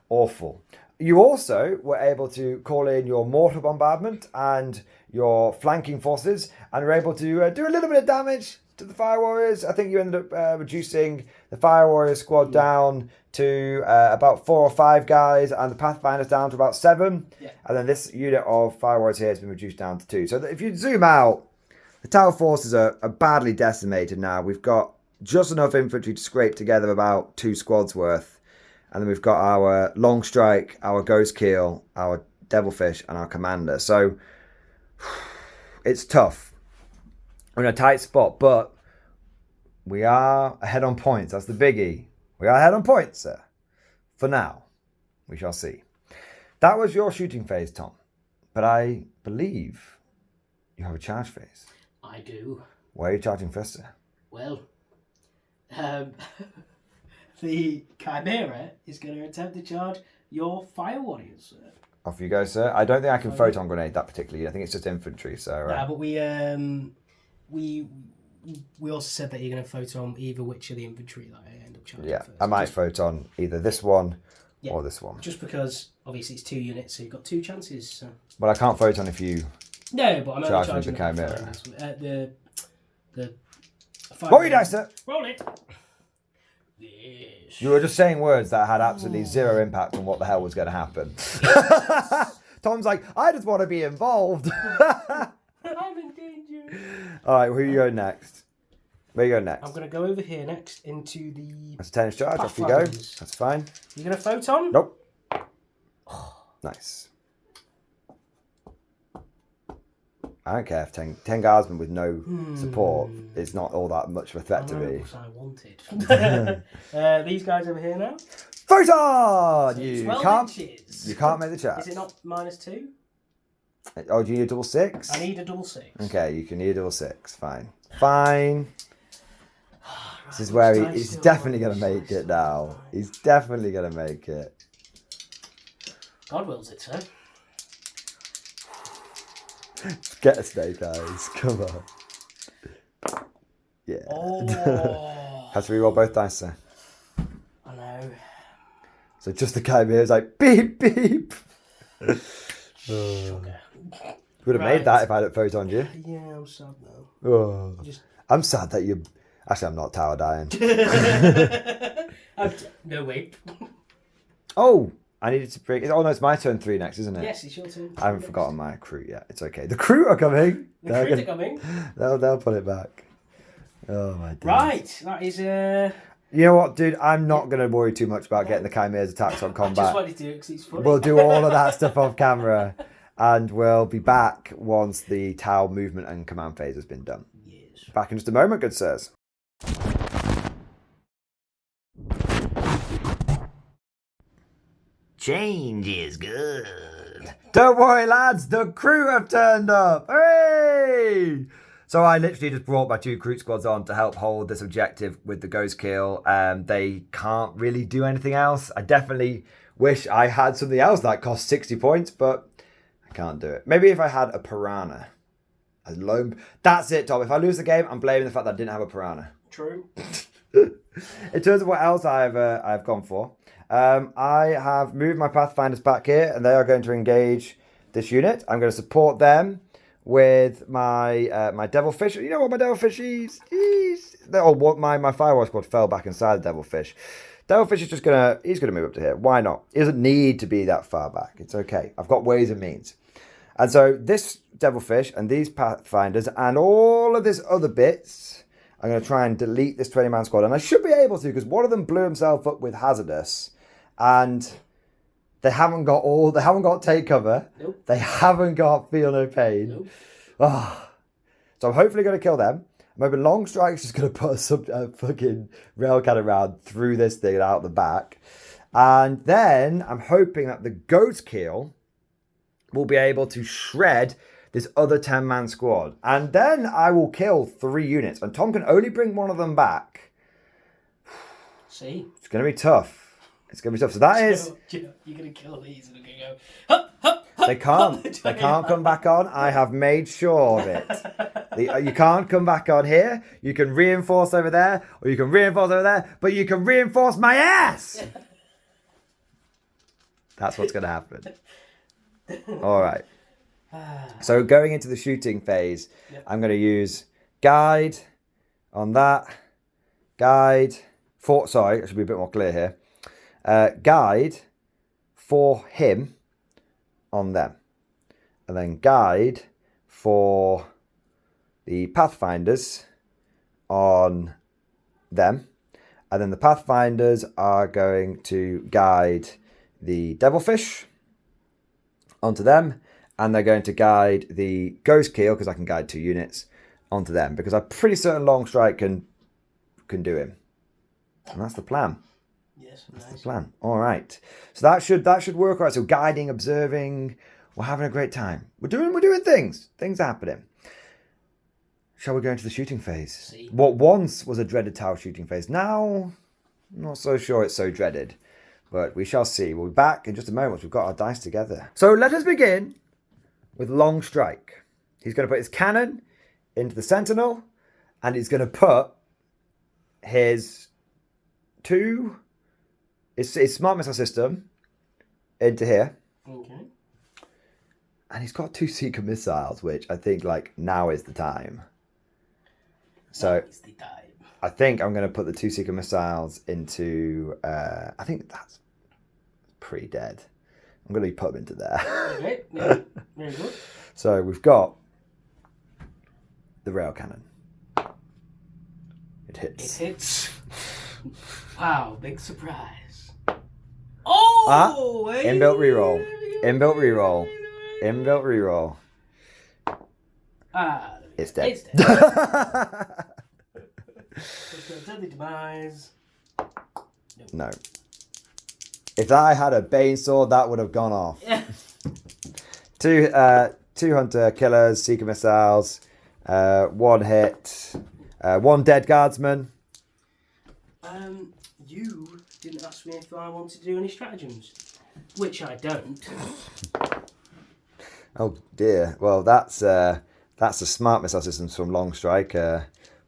awful. You also were able to call in your mortar bombardment and your flanking forces and were able to do a little bit of damage to the fire warriors. I think you ended up reducing the fire warrior squad down to about 4 or 5 guys and the pathfinders down to about 7. Yeah. And then this unit of fire warriors here has been reduced down to 2. So if you zoom out, the tower forces are badly decimated now. We've got just enough infantry to scrape together about 2 squads worth. And then we've got our Longstrike, our Ghostkeel, our Devilfish, and our commander. So it's tough. We're in a tight spot, but we are ahead on points. That's the biggie. We are ahead on points, sir. For now. We shall see. That was your shooting phase, Tom. But I believe you have a charge phase. I do. Where are you charging first, sir? Well, the chimera is going to attempt to charge your fire warriors, sir. Off you go, sir. I don't think I can photon grenade that particularly. I think it's just infantry, so... Nah, but we also said that you're going to photon either which of the infantry that I end up charging yeah, first. I might photon either this one Yeah. or this one. Just because, obviously, it's 2 units, so you've got 2 chances. So. Well, I can't photon if you... No, but I'm only Charge charging with the chimera. the Roll your dice, sir. Roll it. Yes. You were just saying words that had absolutely zero impact on what the hell was going to happen. Tom's like, I just want to be involved. I'm in danger. All right, who you go next? Where you go next? I'm going to go over here next into the... That's a 10 charge. Off you go. pathfinders. That's fine. You going to photon? Nope. Nice. I don't care if 10 guardsmen with no support is not all that much of a threat to me. That's what I wanted. These guys over here now. Photon! So You 12 can't. inches. You can't make the charge. Is it not -2? Oh, do you need a double 6? I need a double 6. Okay, you can need a double 6. Fine. Fine. Right, This is where looks he's still definitely on going to the make it side. now. He's definitely going to make it. God wills it, sir. Get a snake eyes. Come on. Yeah. Oh. Has to reroll both dice, sir. I know. So just the chimera is like beep beep. Sugar. Would have made that if I hadn't photonned you. Yeah, I'm sad now. Oh. I'm sad that you. Actually, I'm not tower dying. No, wait. Oh, I needed to bring. Oh no, it's my turn 3 next, isn't it? Yes, it's your turn. I haven't forgotten my kroot yet. It's okay. The kroot are coming. The kroot are coming. They'll put it back. Oh my god. Right, that is You know what, dude? I'm not going to worry too much about getting the chimera's attacks on I combat. just wanted to do it because it's funny. We'll do all of that stuff off camera, and we'll be back once the Tau movement and command phase has been done. Yes. Back in just a moment, good sirs. Change is good. Don't worry, lads. The crew have turned up. Hey! So I literally just brought my 2 kroot squads on to help hold this objective with the Ghostkeel. They can't really do anything else. I definitely wish I had something else that cost 60 points, but I can't do it. Maybe if I had a piranha. That's it, Tom. If I lose the game, I'm blaming the fact that I didn't have a piranha. True. In terms of what else I've gone for, I have moved my pathfinders back here, and they are going to engage this unit. I'm going to support them with my my Devilfish. You know what my Devilfish is? My firewarrior squad fell back inside the Devilfish. Devilfish is he's gonna move up to here. Why not? He doesn't need to be that far back. It's okay. I've got ways and means. And so this Devilfish and these pathfinders and all of this other bits, I'm going to try and delete this 20-man squad. And I should be able to, because one of them blew himself up with hazardous. And they haven't got take cover. Nope. They haven't got feel no pain. Nope. Oh. So I'm hopefully going to kill them. I'm hoping Longstrike's just going to put a fucking rail cannon round through this thing and out the back. And then I'm hoping that the Ghostkeel will be able to shred this other 10-man squad. And then I will kill 3 units. And Tom can only bring one of them back. See? It's going to be tough. It's going to be tough. So that is... You're going to kill these and they're going to go... Hup, hup, hup, They can't. They can't come back on. I have made sure of it. You can't come back on here. You can reinforce over there, or you can reinforce over there, but you can reinforce my ass! That's what's going to happen. All right. So going into the shooting phase, I'm going to use guide on that. Guide for... Sorry, I should be a bit more clear here. Guide for him on them. And then guide for the pathfinders on them. And then the pathfinders are going to guide the Devilfish onto them. And they're going to guide the Ghostkeel, because I can guide 2 units, onto them. Because I'm pretty certain Longstrike can do him. And that's the plan. Yes, That's nice. the plan. All right. So that should work all right. So guiding, observing, we're having a great time. We're doing things. Things are happening. Shall we go into the shooting phase? See. What once was a dreaded tower shooting phase, now I'm not so sure it's so dreaded. But we shall see. We'll be back in just a moment once we've got our dice together. So let us begin with Longstrike. He's going to put his cannon into the sentinel, and he's going to put his his smart missile system into here. Okay. And he's got 2 seeker missiles, which I think now is the time. So It's the time. I think I'm going to put the 2 seeker missiles into... I think that's pretty dead. I'm going to put them into there. Okay, yeah, very good. So we've got the rail cannon. It hits. It hits. Wow, big surprise. Oh! Inbuilt reroll. Inbuilt reroll. Inbuilt reroll. It's dead. It's dead. Deadly demise. No. If I had a Bane sword, that would have gone off. Yeah. 2 hunter killers, seeker missiles, 1 hit, 1 dead guardsman. You didn't ask me if I wanted to do any stratagems, which I don't. Oh dear. Well, that's the smart missile systems from Longstrike.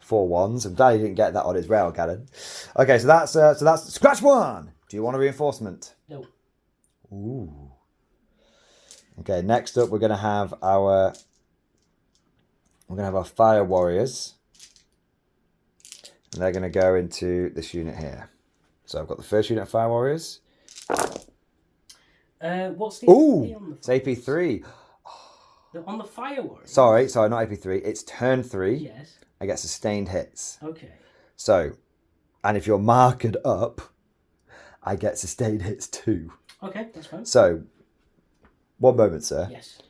4 1s. I'm glad he didn't get that on his rail cannon. Okay, so that's scratch 1. Do you want a reinforcement? No. Ooh. Okay, next up we're gonna have our fire warriors. And they're gonna go into this unit here. So I've got the first unit of fire warriors. What's the Ooh, AP on the it's AP3. on the firewarriors? Sorry, not AP3. It's turn 3. Yes. I get sustained hits. Okay. So, and if you're marked up, I get sustained hits too. Okay, that's fine. So, one moment, sir. Yes.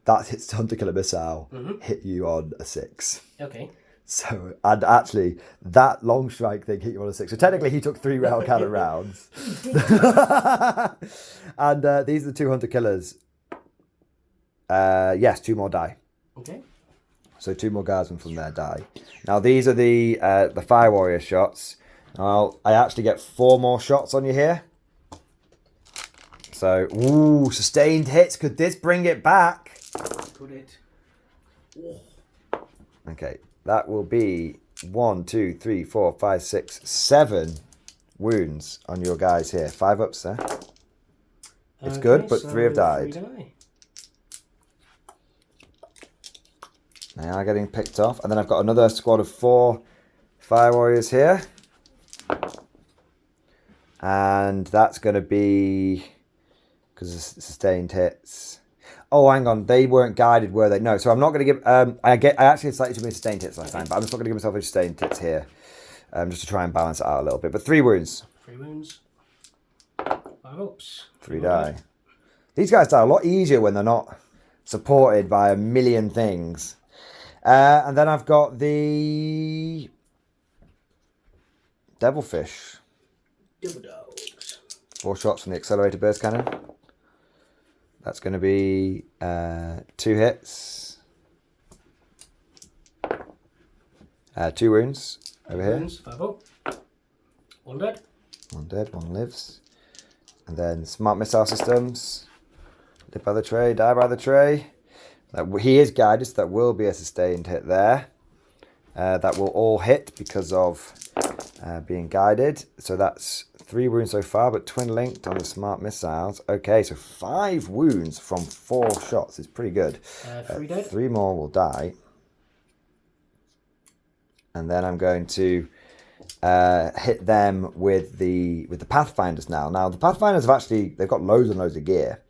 That hits hunter killer missile Mm-hmm. hit you on a 6. Okay. So, and actually, that Longstrike thing hit you on a 6. So technically, he took 3 rail cannon rounds. And these are the 2 hunter killers. Yes, 2 more die. Okay. So 2 more guardsmen from their die. Now these are the fire warrior shots. Now I actually get 4 more shots on you here. So ooh, sustained hits. Could this bring it back? Could it? Oh. Okay, that will be 1, 2, 3, 4, 5, 6, 7 wounds on your guys here. 5 up, sir. It's good, but 3 have died. 3 die. They are getting picked off. And then I've got another squad of 4 fire warriors here. And that's going to be... because of sustained hits. Oh, hang on. They weren't guided, were they? No, so I'm not going to give... I actually had slightly too many sustained hits last time, but I'm just not going to give myself any sustained hits here. Just to try and balance it out a little bit. But 3 wounds. 3 wounds. 5 ups. 3 die. These guys die a lot easier when they're not supported by a million things. And then I've got the Devilfish. Double dogs. 4 shots from the Accelerator burst cannon. That's going to be 2 hits. 2 wounds over here. Wounds, 5 up. 1 dead. 1 dead, 1 lives. And then smart missile systems. Live by the tray, die by the tray. He is guided, so that will be a sustained hit there. That will all hit because of being guided. So that's 3 wounds so far, but twin linked on the smart missiles. Okay, so 5 wounds from 4 shots is pretty good. 3 dead. 3 more will die. And then I'm going to hit them with the pathfinders now. Now the pathfinders they've got loads and loads of gear.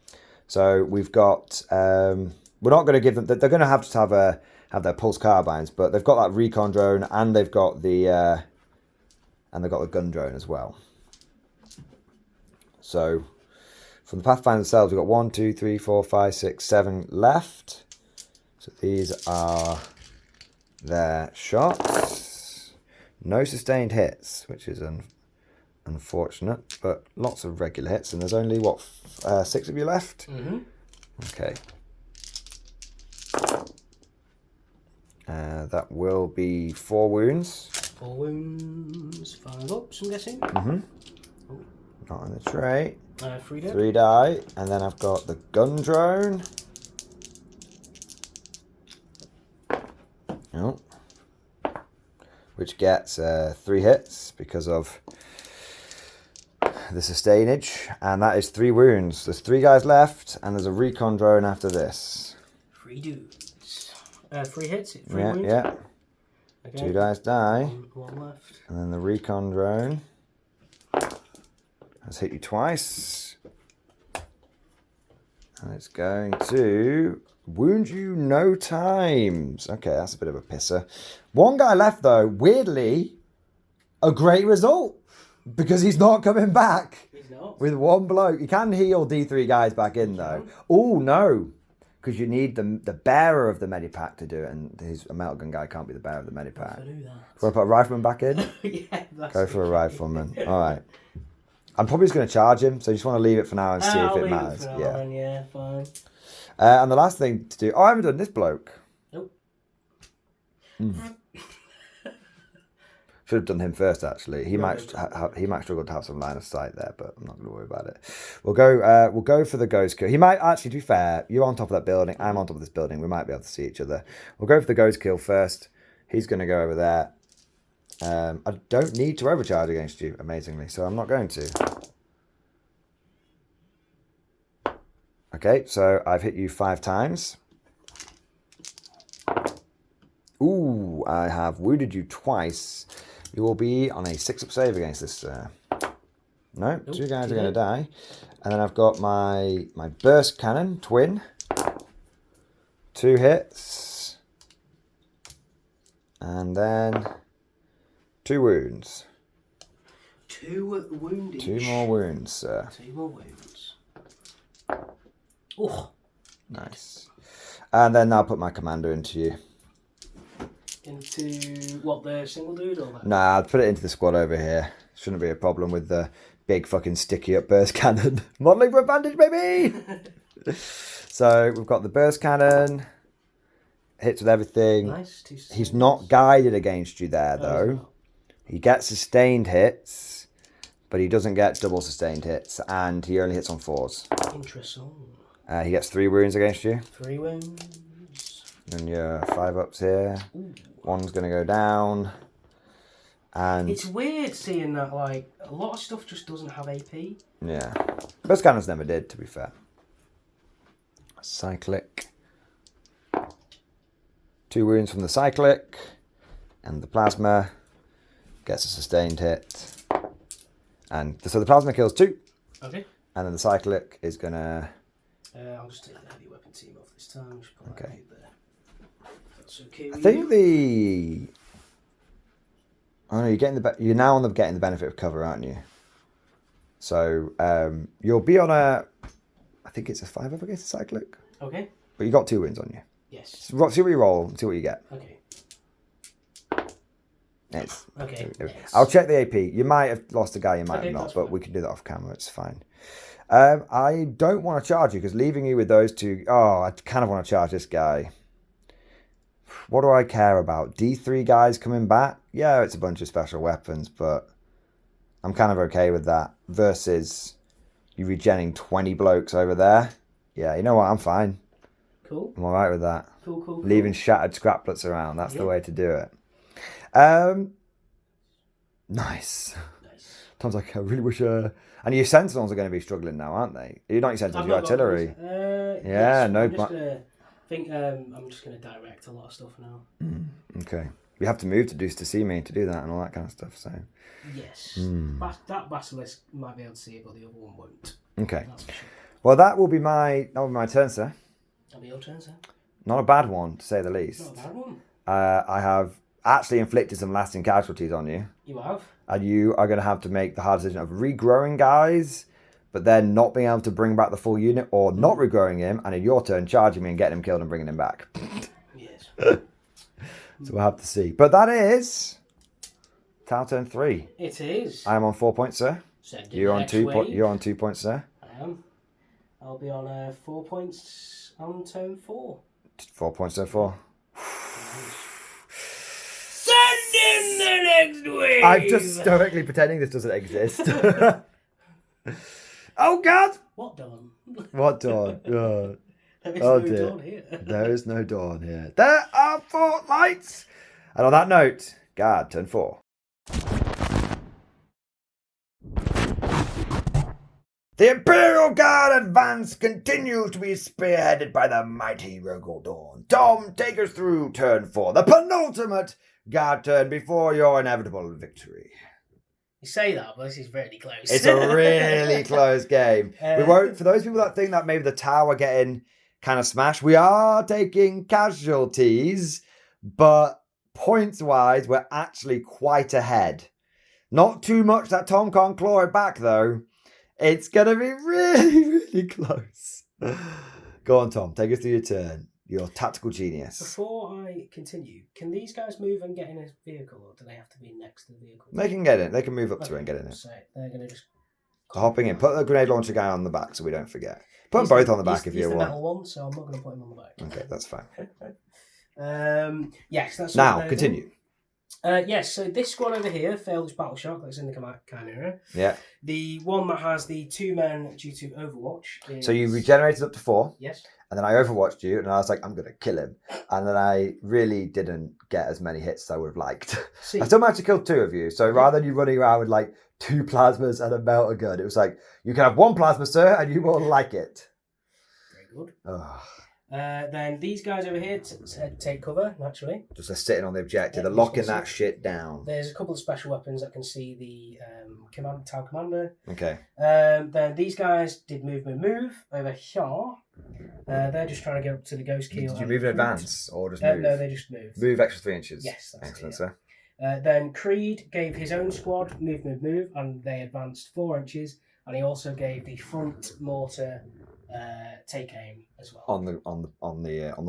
So we've got we're not going to give them. They're going to have their pulse carbines, but they've got that recon drone and they've got the gun drone as well. So from the pathfinders themselves, we've got 1, 2, 3, 4, 5, 6, 7 left. So these are their shots. No sustained hits, which is unfortunate, but lots of regular hits. And there's only, 6 of you left? Mm-hmm. Okay. That will be 4 wounds. 4 wounds, 5 ups, I'm guessing. Mm-hmm. Oh. Not on the tray. 3 dead. 3 die. And then I've got the gun drone. Oh. Which gets 3 hits because of the sustainage. And that is 3 wounds. There's 3 guys left, and there's a recon drone after this. 3 dudes. 3 hits, 3 Yeah, wounds. yeah. Okay. 2 guys die. 1 left. And then the recon drone has hit you twice. And it's going to wound you no times. Okay, that's a bit of a pisser. 1 guy left though. Weirdly, a great result. Because he's not coming back. He's not. With 1 bloke. You can heal D3 guys back in though. Oh no. Because you need the bearer of the medipack to do it. And a metal gun guy can't be the bearer of the medipack. I do that. Do you want to put a rifleman back in? Yeah, that's Go for a rifleman. Alright. I'm probably just going to charge him, so I just want to leave it for now and see if it matters. Yeah, fine. And the last thing to do... Oh, I haven't done this bloke. Nope. Should have done him first, actually. He might struggle to have some line of sight there, but I'm not going to worry about it. We'll go for the Ghostkeel. He might actually, to be fair, you're on top of that building, I'm on top of this building. We might be able to see each other. We'll go for the Ghostkeel first. He's going to go over there. I don't need to overcharge against you, amazingly, so I'm not going to. Okay, so I've hit you 5 times. Ooh, I have wounded you twice. You will be on a 6-up save against this. No, 2 guys are going to die. And then I've got my burst cannon, twin. 2 hits. And then 2 wounds. 2 wounded. 2 more wounds, sir. 2 more wounds. Oh. Nice. And then I'll put my commander into you. Into what, the single dude or that? Nah, I'll put it into the squad over here. Shouldn't be a problem with the big fucking sticky up burst cannon. Modelling for advantage, baby! So we've got the burst cannon. Hits with everything. Nice. He's not guided against you there, though. He gets sustained hits, but he doesn't get double sustained hits, and he only hits on 4s. Interesting. He gets 3 wounds against you. 3 wounds. And your 5-ups here. Ooh. 1's going to go down. And it's weird seeing that, like, a lot of stuff just doesn't have AP. yeah. Burst cannons never did, to be fair. Cyclic. 2 wounds from the cyclic. And the plasma gets a sustained hit. And so the plasma kills 2. Okay. And then the cyclic is going to... I'll just take the heavy weapon team off this time. Just put that Okay. right there. That's okay. I think the... Oh no, you're getting you're now on the getting the benefit of cover, aren't you? So you'll be on a... I think it's a 5-up against the cyclic. Okay. But you got 2 wounds on you. Yes. See what you roll and see what you get. Okay. It's, Okay. Yes. I'll check the AP. You might have lost a guy, you might Okay, have not, that's but fine. we can do that off camera. It's fine. I don't want to charge you because leaving you with those 2... Oh, I kind of want to charge this guy. What do I care about? D3 guys coming back? Yeah, it's a bunch of special weapons, but I'm kind of okay with that. Versus you regenning 20 blokes over there. Yeah, you know what? I'm fine. Cool. I'm alright with that. Cool. Leaving shattered scraplets around. That's the way to do it. Nice. Tom's like, I really wish... And your sentinels are going to be struggling now, aren't they? You're not your sentinels, your artillery. Yes, no... I'm just gonna direct a lot of stuff now. Okay. We have to move to see me to do that and all that kind of stuff, so... Yes. That basilisk might be able to see it, but the other one won't. Okay. That's for sure. Well, that will be my turn, sir. That'll be your turn, sir. Not a bad one, to say the least. Not a bad one. I have actually inflicted some lasting casualties on you. You have? And you are going to have to make the hard decision of regrowing guys, but then not being able to bring back the full unit, or not regrowing him, and in your turn, charging me and getting him killed and bringing him back. Yes. So we'll have to see. But that is... Tau turn 3. It is. I am on 4 points, sir. You're on 2 points. You're on 2 points, sir. I am. I'll be on 4 points on turn 4. 4 points, turn 4. Send in the next wave! I'm just stoically pretending this doesn't exist. Oh, God! What dawn? What dawn? Oh, There is oh no dear. dawn here. There is no dawn here. There are 4 lights! And on that note, guard, turn 4. The Imperial Guard advance continues to be spearheaded by the mighty Rogal Dorn. Tom, take us through turn 4, the penultimate guard turn before your inevitable victory. You say that, but this is very close. It's a really close game. We won't, for those people that think that maybe the tower getting kind of smashed, we are taking casualties, but points-wise, we're actually quite ahead. Not too much that Tom can't claw it back, though. It's going to be really, really close. Go on, Tom. Take us through your turn. Your tactical genius. Before I continue, can these guys move and get in a vehicle, or do they have to be next to the vehicle? They can get in. They can move up to it and get in it. So they're going to just... Hopping in. Put the grenade launcher guy on the back so we don't forget. Put them both on the back if you want. He's the want. metal one, so I'm not going to put him on the back. Okay, that's fine. Yes, that's Now, what continue. Yes, so this squad over here failed its battle shock that's in the chimera. Yeah. The one that has the 2 men due to Overwatch is... So you regenerated up to 4. Yes. And then I overwatched you, and I was like, I'm going to kill him. And then I really didn't get as many hits as I would have liked. See. I still managed to kill 2 of you. So rather than you running around with like 2 plasmas and a melter gun, it was like, you can have 1 plasma, sir, and you will like it. Very good. Oh. Then these guys over here take cover, naturally. Just they're sitting on the objective. Yeah, they're locking that shit down. There's a couple of special weapons that can see the town commander. Okay. Then these guys did move over here. They're just trying to get up to the Ghostkeel. Did you move in advance or just move? No, they just moved. Move extra 3 inches. Yes, that's excellent, it, sir. Then Kreed gave his own squad move, and they advanced 4 inches. And he also gave the front mortar take aim as well. On the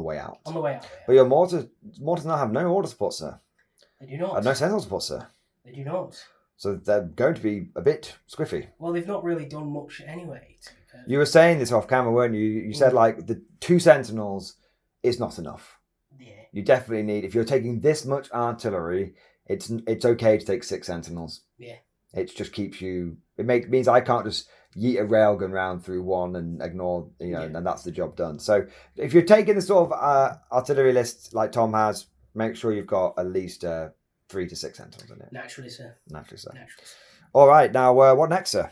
way out. On the way out. Yeah. But your mortars now have no order support, sir. They do not. And no sentinel support, sir. They do not. So they're going to be a bit squiffy. Well, they've not really done much anyway. You were saying this off camera, weren't you? You said like the 2 sentinels is not enough. Yeah. You definitely need, if you're taking this much artillery, it's okay to take 6 sentinels. Yeah. It just keeps you. It means I can't just yeet a railgun round through one and ignore, and that's the job done. So if you're taking the sort of artillery list like Tom has, make sure you've got at least 3 to 6 sentinels in it. Naturally, sir. Naturally, sir. Naturally, sir. All right, now what next, sir?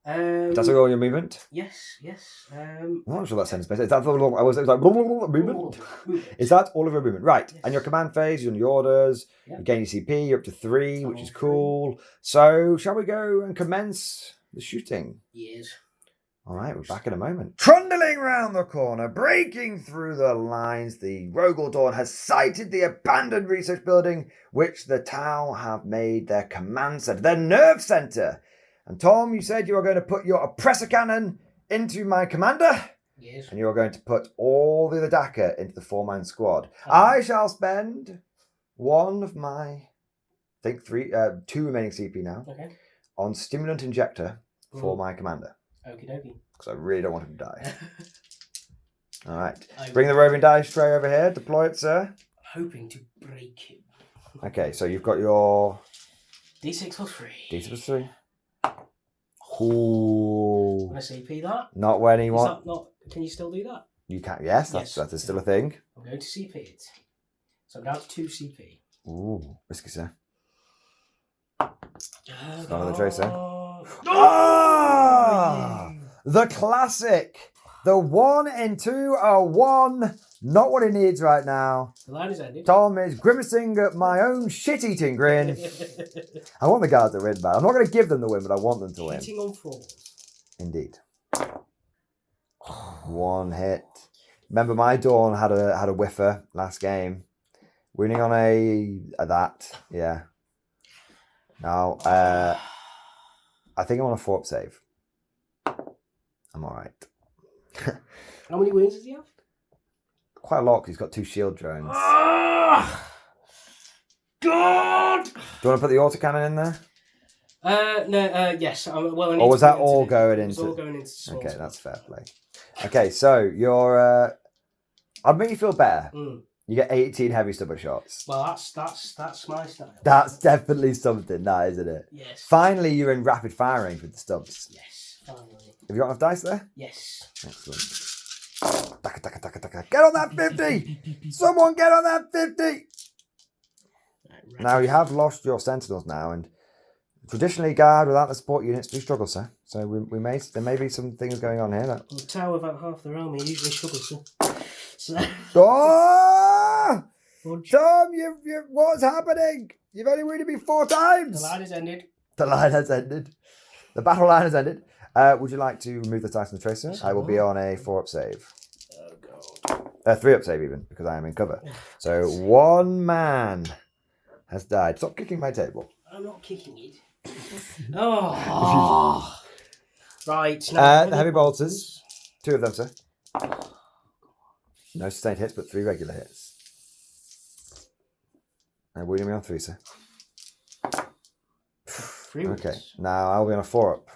That's all your movement? Yes. I'm not sure that's sentence. Is that all? I was like movement. Is that all of your movement? Right. Yes. And your command phase, you're on your orders. Yep. You gain your CP. You're up to 3, which is cool. So, shall we go and commence the shooting? Yes. All right, we're back in a moment. Trundling round the corner, breaking through the lines, the Rogal Dorn has sighted the abandoned research building, which the Tau have made their command center, their nerve center. And Tom, you said you were going to put your oppressor cannon into my commander? Yes. And you are going to put all the other Daka into the 4-man squad. I shall spend 1 of my, 2 remaining CP now, on stimulant injector for my commander. Okie dokie. Because I really don't want him to die. All right. Bring the roving dice tray over here. Deploy it, sir. Hoping to break him. Okay, so you've got your... D6 plus 3. D6 plus 3. Ooh. Want to CP that? Not when he wants. Can you still do that? You can. Yes, that's still a thing. I'm going to CP it. So I'm down to 2 CP. Ooh, risky, sir. Start of the tray, sir. Ah! The classic. The 1 into a 1. Not what he needs right now. The line is ended. Tom is grimacing at my own shit-eating grin. I want the guards to win, man. I'm not going to give them the win, but I want them to win. Hitting on 4s. Indeed. 1 hit. Remember, my Dorn had a whiffer last game. Winning on a that. Yeah. Now, I think I'm on a 4-up save. I'm all right. How many wounds does he have? Quite a lot, because he's got 2 shield drones. God! Do you want to put the autocannon in there? No, yes. Well, I need or was to that all going into... It's all going into Okay, that's fair play. Okay, so you're... I'll make you feel better. You get 18 heavy stubber shots. Well, that's my style. That's definitely something, that, isn't it? Yes. Finally, you're in rapid fire range with the stubs. Yes, finally. Have you got enough dice there? Yes. Excellent. Get on that 50! Someone get on that 50! Right, now, you have lost your sentinels now, and traditionally, guard without the support units do struggle, sir. So there may be some things going on here. Well, the tower about half their army usually struggles, sir. So... Oh! Tom, what's happening? You've only wounded me 4 times. The line has ended. The line has ended. The battle line has ended. Would you like to remove the dice from the tracer? I will be on a 4-up save. Oh, God. 3-up save even, because I am in cover. So 1 man has died. Stop kicking my table. I'm not kicking it. Oh. Right. Now the heavy bolters. 2 of them, sir. No sustained hits, but 3 regular hits. And wounding me on 3, sir. 3 okay, now I'll be on a 4-up.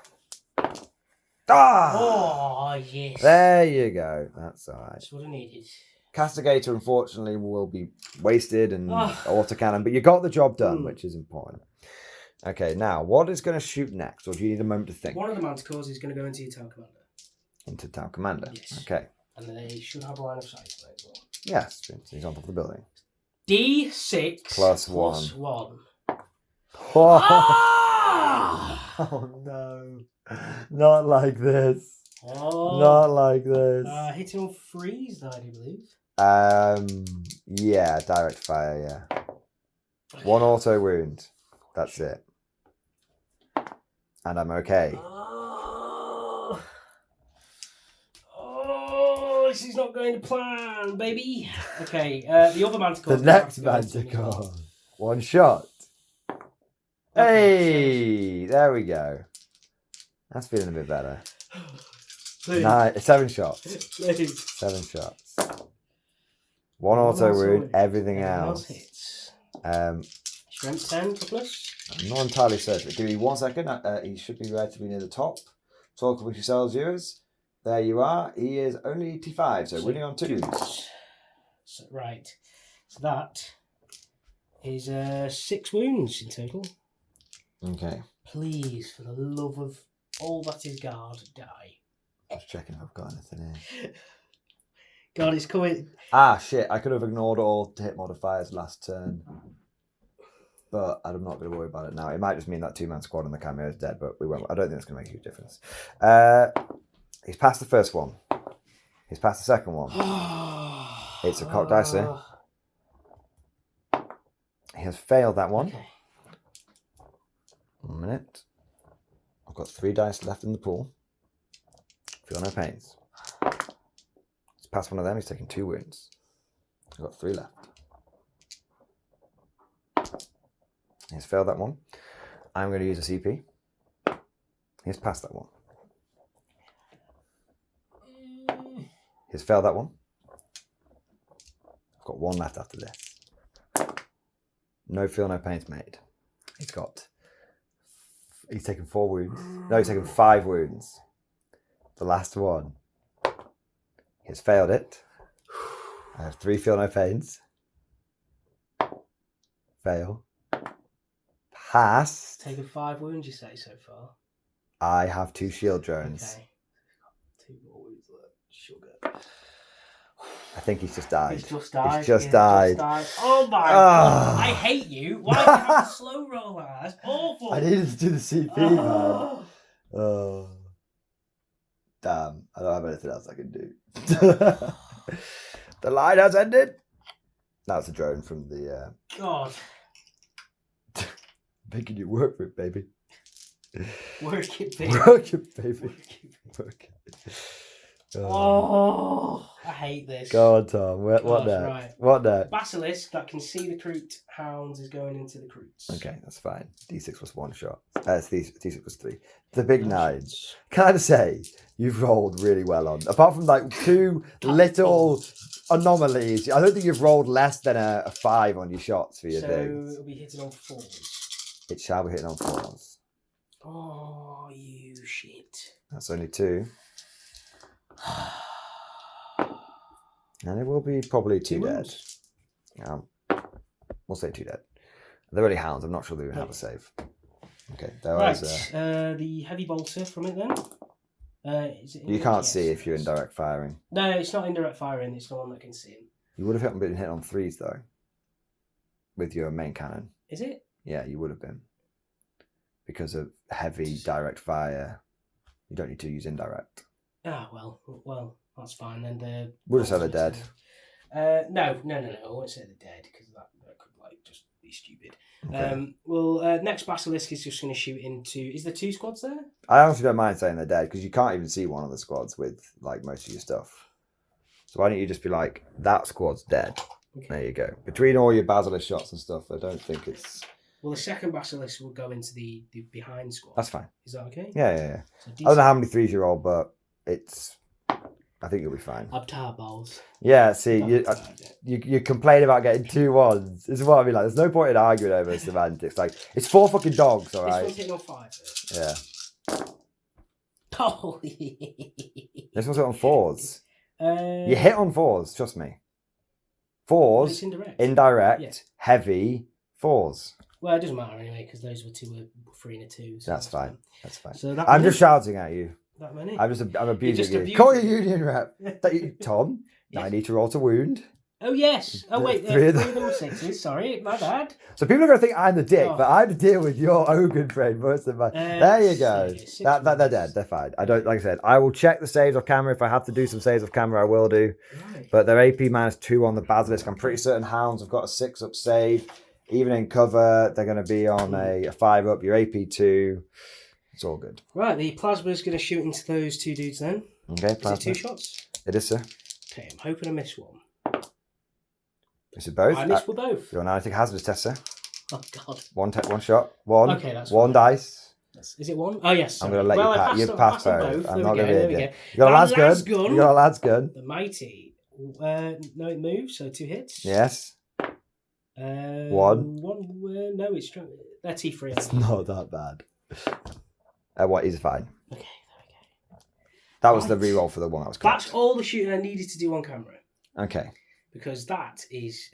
Ah! Oh, yes. There you go. That's all right. That's what I needed. Castigator, unfortunately, will be wasted and autocannon, but you got the job done, which is important. Okay, now, what is going to shoot next, or do you need a moment to think? One of the manticores is going to go into your town commander. Into town commander? Yes. Okay. And they should have a line of sight to it as well. Yes, he's on top of the building. D6 plus 1. Oh no. Not like this. Oh. Not like this. Hitting on freeze, I do believe. Yeah, direct fire, yeah. 1 auto wound. That's it. And I'm okay. Oh, this is not going to plan, baby. Okay, the other manticore. The next manticore. 1 shot. Hey, there we go. That's feeling a bit better. 7 shots. Please. 7 shots. 1 auto wound, everything else. Hits. Strength 10 plus. I'm not entirely certain. Give me 1 second. He should be relatively near the top. Talk with yourselves, viewers. There you are. He is only T5, so winning on 2s. So, right. So that is 6 wounds in total. Okay. Please, for the love of all that is guard, die. Just checking if I've got anything here. God, it's coming. Ah, shit. I could have ignored all to hit modifiers last turn. But I'm not going to worry about it now. It might just mean that 2-man squad and the cameo is dead, but we won't. I don't think it's going to make a huge difference. He's passed the first one. He's passed the second one. It's a cocked dicer. He has failed that one. Okay. 1 minute. I've got 3 dice left in the pool. Feel no pains. He's passed one of them. He's taken 2 wounds. I've got 3 left. He's failed that one. I'm going to use a CP. He's passed that one. He's failed that one. I've got 1 left after this. No feel, no pains made. He's taken 4 wounds. No, he's taken 5 wounds. The last one. He's failed it. I have 3 feel, no pains. Fail. Passed. Taken 5 wounds, you say, so far? I have 2 shield drones. Okay. 2 more wounds left. Sugar. I think he's just died. He's just died. He's just died. Oh my god. I hate you. Why do you have a slow roller? That's awful. I needed to do the CP, man. Oh. Damn. I don't have anything else I can do. The line has ended. That's a drone from the... God. Making you work for it, baby. Work it, baby. Work it, baby. Work it. Oh, I hate this. Go on, Tom. What Gosh, next? right. What next? Basilisk that can see the kroot hounds is going into the kroots. Okay, that's fine. D6 was 1 shot. D6 was 3. The big 9. Can I just say, you've rolled really well on. Apart from like 2 little anomalies, I don't think you've rolled less than a 5 on your shots for your things. So it'll be hitting on 4s. It shall be hitting on 4s. Oh, you shit. That's only 2. And it will be probably 2 dead. We'll say 2 dead. They're only hounds. I'm not sure they even have a save. Okay, there Right, was. the heavy bolter from it then. Is it You can't see if you're in direct firing. No, it's not indirect firing. It's the one that can see him. You would have been hit on 3s though, with your main cannon. Is it? Yeah, you would have been. Because of heavy direct fire, you don't need to use indirect. Ah, well, that's fine then. We'll just say they're dead. No, I won't say they're dead because that could just be stupid. Okay. Next basilisk is just going to shoot into. Is there 2 squads there? I honestly don't mind saying they're dead because you can't even see one of the squads with like most of your stuff. So why don't you just be like, that squad's dead? Okay. There you go. Between all your basilisk shots and stuff, I don't think it's. Well, the second basilisk will go into the behind squad. That's fine. Is that okay? Yeah. So I don't know how many 3s you roll, but it's. I think you'll be fine. Uptar balls. Yeah, see, you complain about getting 2 1s. This is what I mean. Like, there's no point in arguing over semantics. Like, it's 4 fucking dogs, all right? This one's hitting on 5. Yeah. Oh, This one's hit on 4s. You hit on 4s, trust me. 4s, It's indirect. indirect, Yeah. heavy, 4s. Well, it doesn't matter anyway, because those were 3 and a 2. So That's fine. That's fine. So that I'm many? just shouting at you. That many? I'm abusing just you. abusing Call your me. union rep. Tom, Yes. I need to roll to wound. Oh, yes. Oh, wait. 3 3 of of them were 6s. Sorry, my bad. So people are going to think I'm the dick, Oh. but I have to deal with your Ogun brain most of my. There you go. 6 They're wounds. dead. They're fine. I don't, like I said, I will check the saves off camera. If I have to do some saves off camera, I will do. Right. But they're AP -2 on the basilisk. I'm pretty certain hounds have got a 6 up save. Even in cover, they're going to be on a 5 up. Your AP 2. It's all good. Right, the plasma's going to shoot into those 2 dudes then. Okay, Is it 2 shots? It is, sir. Okay, I'm hoping I miss one. Is it both? I missed for both. You're an analytic hazardous test, sir. Oh, God. One shot. One. Okay, that's one fine. dice. Is it one? Oh, yes. I'm sorry. going to let well, you I pass. You passed pass them both. both. I'm There not we going to go, be there we a go. You got a That lad's las gun. gun. You got a lad's gun. The mighty. No, it moves, so 2 hits. Yes. One. No, it's strong. They're T3. It's not that bad. What is fine. Okay, there we go. That was the Right. reroll for the one that was close. That's all the shooting I needed to do on camera. Okay. Because that is...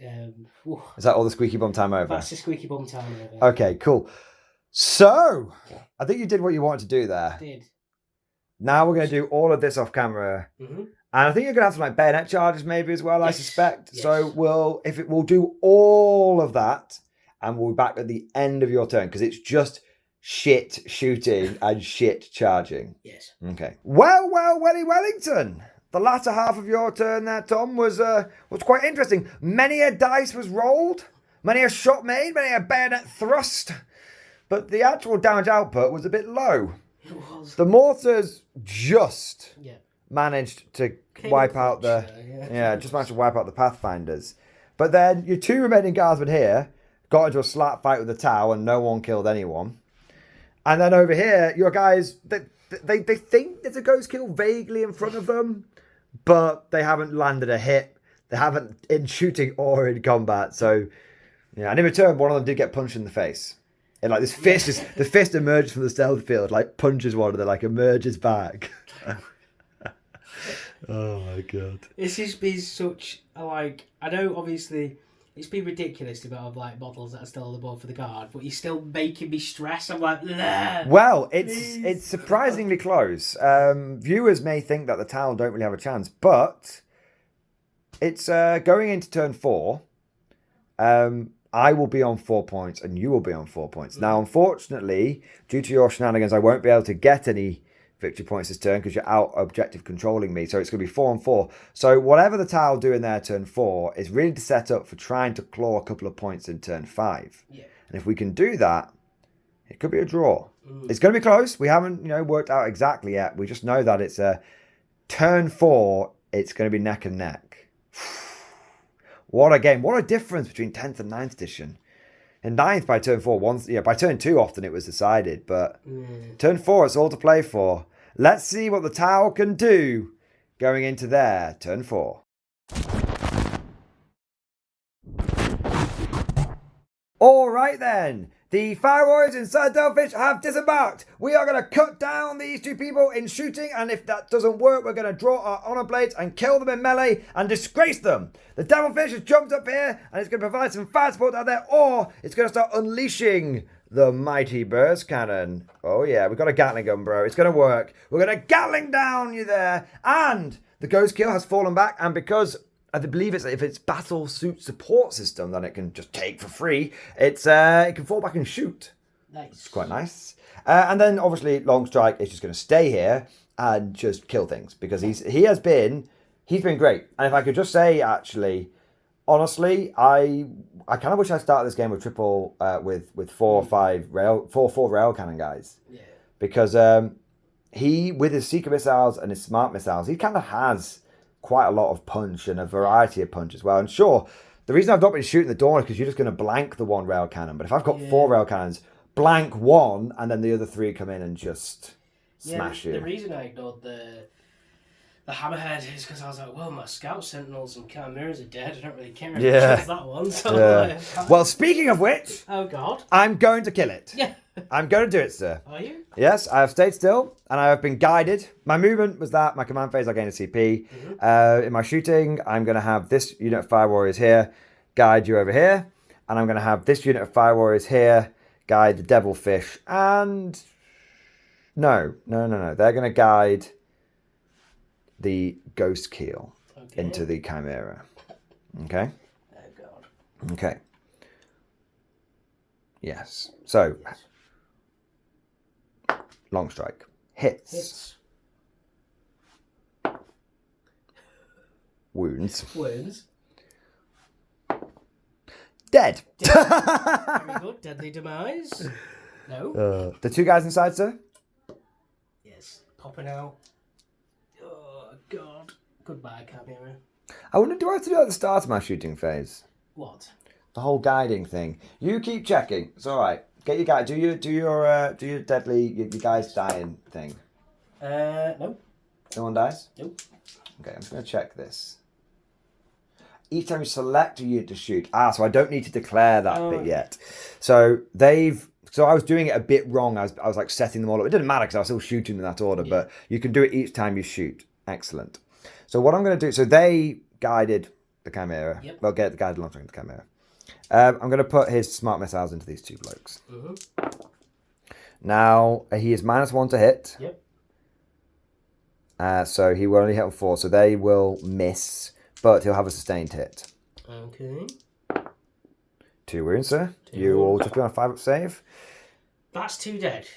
Is that all the squeaky bum time over? that's the squeaky bum time over. Okay, cool. So, I think you did what you wanted to do there. Did. Now we're going to do all of this off camera. Mm-hmm. And I think you're going to have some like bayonet charges maybe as well, I Yes, suspect. yes. So we'll do all of that and we'll be back at the end of your turn because it's just shit shooting and shit charging. Yes. Okay. Well, Wellington. The latter half of your turn there, Tom, was quite interesting. Many a dice was rolled, many a shot made, many a bayonet thrust, but the actual damage output was a bit low. It was. The mortars just Yeah. managed to Came wipe up out the close, just managed to wipe out the pathfinders. But then your 2 remaining guardsmen here got into a slap fight with the Tau and no one killed anyone. And then over here, your guys they think there's a Ghostkeel vaguely in front of them, but they haven't landed a hit. They haven't in shooting or in combat. So yeah, and in return, one of them did get punched in the face. And like this fist the fist emerges from the stealth field, like punches one and then like emerges back. Oh my god. This has been such a I know obviously it's been ridiculous to have like models that are still on the board for the guard, but you're still making me stress. I'm like, nah. Well, it's surprisingly close. Viewers may think that the Tau don't really have a chance, but it's going into turn 4. I will be on 4 points and you will be on 4 points. Now, unfortunately, due to your shenanigans, I won't be able to get any victory points this turn because you're out objective controlling me. So it's going to be 4 and 4. So whatever the Tau do in their turn 4 is really to set up for trying to claw a couple of points in turn 5. Yeah. And if we can do that, it could be a draw. It's going to be close. We haven't, worked out exactly yet. We just know that it's a turn 4. It's going to be neck and neck. What a game. What a difference between 10th and 9th edition. In 9th by turn 4, by turn 2 often it was decided, but turn 4 it's all to play for. Let's see what the Tau can do going into their turn 4. All right then. The firewarriors inside Devilfish have disembarked. We are going to cut down these 2 people in shooting, and if that doesn't work, we're going to draw our honor blades and kill them in melee and disgrace them. The Devilfish has jumped up here, and it's going to provide some fire support out there, or it's going to start unleashing the mighty burst cannon. Oh yeah, we've got a Gatling gun, bro. It's going to work. We're going to Gatling down you there, and the Ghostkeel has fallen back, and because I believe if it's battle suit support system, then it can just take for free. It can fall back and shoot. Nice. It's quite nice. And then obviously Longstrike is just going to stay here and just kill things because he's been great. And if I could just say, actually, honestly, I kind of wish I started this game with triple with 4 or 5 4 rail cannon guys. Yeah. Because he with his seeker missiles and his smart missiles, he kind of has quite a lot of punch and a variety of punch as well. And sure, the reason I've not been shooting the Dorn is because you're just going to blank the 1 rail cannon. But if I've got 4 rail cannons, blank 1 and then the other 3 come in and just smash you. The reason I ignored the Hammerhead is because I was like, well, my scout sentinels and chimeras are dead. I don't really care if I kill that one. So Well, speaking of which, oh god, I'm going to kill it. yeah. I'm going to do it, sir. Are you? Yes, I have stayed still, and I have been guided. My movement was that. My command phase, I gain a CP. In my shooting, I'm going to have this unit of fire warriors here guide you over here, and I'm going to have this unit of fire warriors here guide the Devilfish, and... No. They're going to guide the Ghostkeel into the chimera. Okay? Oh, God. Okay. Yes. So, Longstrike. Hits. Wounds. Dead. Very good. Deadly demise. No. The two guys inside, sir? Yes. Popping out. Oh, God. Goodbye, chimera. I wonder, do I have to do it at the start of my shooting phase? What? The whole guiding thing. You keep checking. It's all right. Get your guy. Do your deadly your guys dying thing. No. No one dies. Nope. Okay, I'm just gonna check this. Each time you select a unit to shoot. So I don't need to declare that bit yet. So I was doing it a bit wrong. I was like setting them all up. It didn't matter because I was still shooting in that order. But you can do it each time you shoot. Excellent. So what I'm gonna do. So they guided the chimera. Yep. Well, get the guided Longstrike into the chimera. I'm going to put his smart missiles into these two blokes. Now, he is -1 to hit. Yep. So he will only hit on 4, so they will miss, but he'll have a sustained hit. Okay. 2 wounds, sir. You will just be on a 5-up save. That's 2 dead.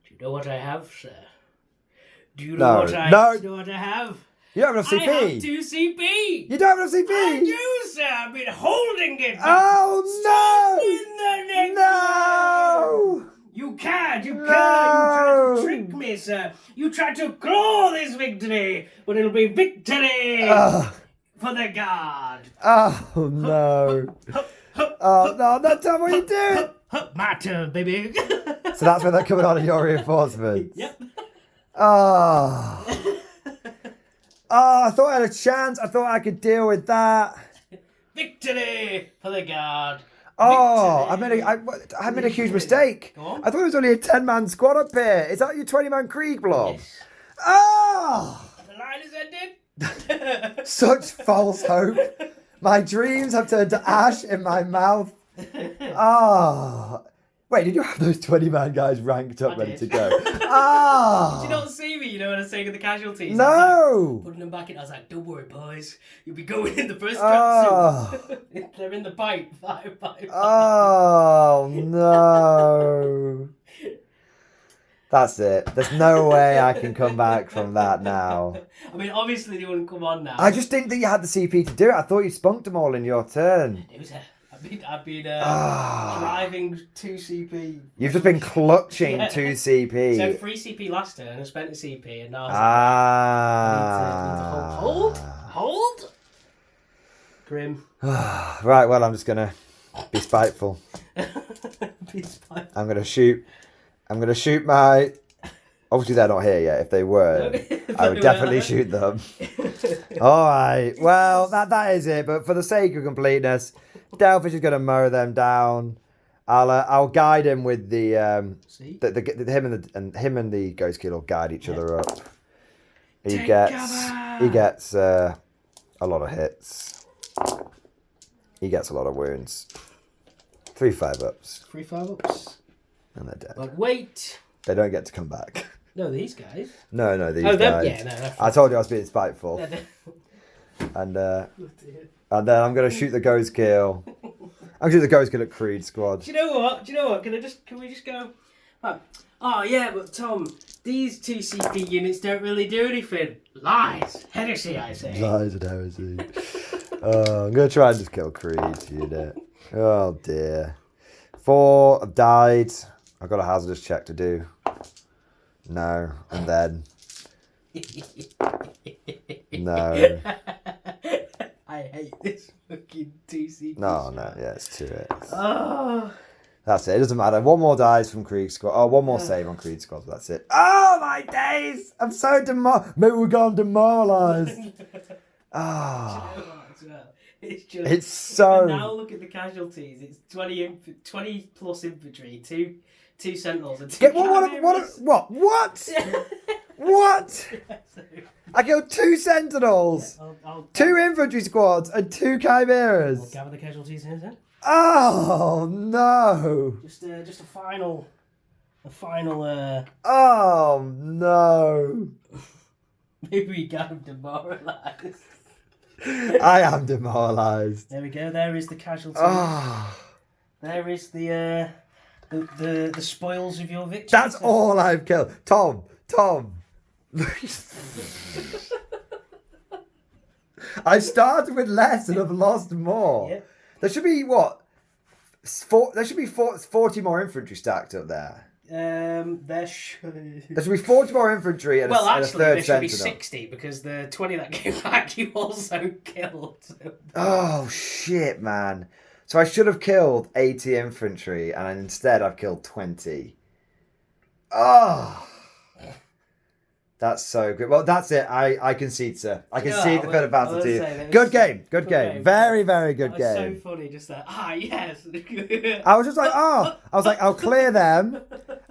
Do you know what I have, sir? Do you know what I have? You don't have enough CP. I have 2 CP. You don't have enough CP. I do, sir. I've been holding it. Oh, no. In the neck. No. You can't. You No. tried to trick me, sir. You tried to claw this victory, but it'll be victory for the guard. Oh, no. Oh, no. That's not what you do. My turn, baby. So that's when they're coming on in your reinforcements. Yep. Oh. I thought I had a chance. I thought I could deal with that. Victory for the guard. Oh, Victory. I made a huge mistake. Go on. I thought it was only a 10-man squad up here. Is that your 20-man Krieg blob? Yes. Oh! The line is ended. Such false hope. My dreams have turned to ash in my mouth. Oh. Wait, did you have those 20-man guys ranked up ready to go? Did you not see me, when I was saying the casualties? No! I was like, putting them back in. I was like, don't worry, boys. You'll be going in the first track soon. They're in the pipe. 5. Oh, no. That's it. There's no way I can come back from that now. I mean, obviously they wouldn't come on now. I just didn't think you had the CP to do it. I thought you spunked them all in your turn. I've been driving 2 CP. You've just been clutching 2 CP. So 3 CP last turn, I spent a CP, and now I was like, hold. Grim. Right, well, I'm just going to be spiteful. I'm going to shoot my... Obviously, they're not here yet. If they were, I would definitely shoot them. All right. Well, that is it. But for the sake of completeness, Devilfish is going to mow them down. I'll guide him with the him and the Ghostkeel will guide each other up. He gets a lot of hits. He gets a lot of wounds. 3 5-ups. 3 5-ups. And they're dead. But wait. They don't get to come back. No, these guys. No, these guys. guys. Yeah, no. I told you I was being spiteful. And then I'm going to shoot the Ghostkeel. I'm going to shoot the Ghostkeel at Krieg Squad. Do you know what? Can we just go? Right. Oh yeah, but Tom, these 2 CP units don't really do anything. Lies, heresy, I say. Lies and heresy. I'm going to try and just kill Krieg's unit. Oh dear. 4 have died. I've got a hazardous check to do. No, and then no. I hate this fucking 2 CP. No, yeah, it's 2 hits. Oh. That's it. It doesn't matter. 1 more dies from Krieg Squad. Oh, 1 more save on Krieg Squad. That's it. Oh my days! I'm so maybe we're gone demoralised. Ah. It's just. It's so. And now look at the casualties. It's 20 plus infantry, two sentinels, and two chimeras. What? What? I killed 2 sentinels, I'll 2 infantry squads, and 2 chimeras. I'll gather the casualties here then. Oh no! Just a final. Oh no! Maybe we got him demoralised. I am demoralised. There we go. There is the casualty. Oh, There is the spoils of your victory. that's all I've killed. Tom. I started with less and have lost more. Yep. There should be there should be 40 more infantry stacked up there. There should be 40 more infantry and, well, and a actually, third there should be sentinel. 60 because the 20 that came back you also killed. Oh shit, man! So I should have killed 80 infantry, and instead I've killed 20. Oh, that's so good. Well, that's it. I concede, sir. I concede the bit of battle to you. Good game. Very, very good game. It's so funny, just that. Yes. I was just like, I'll clear them.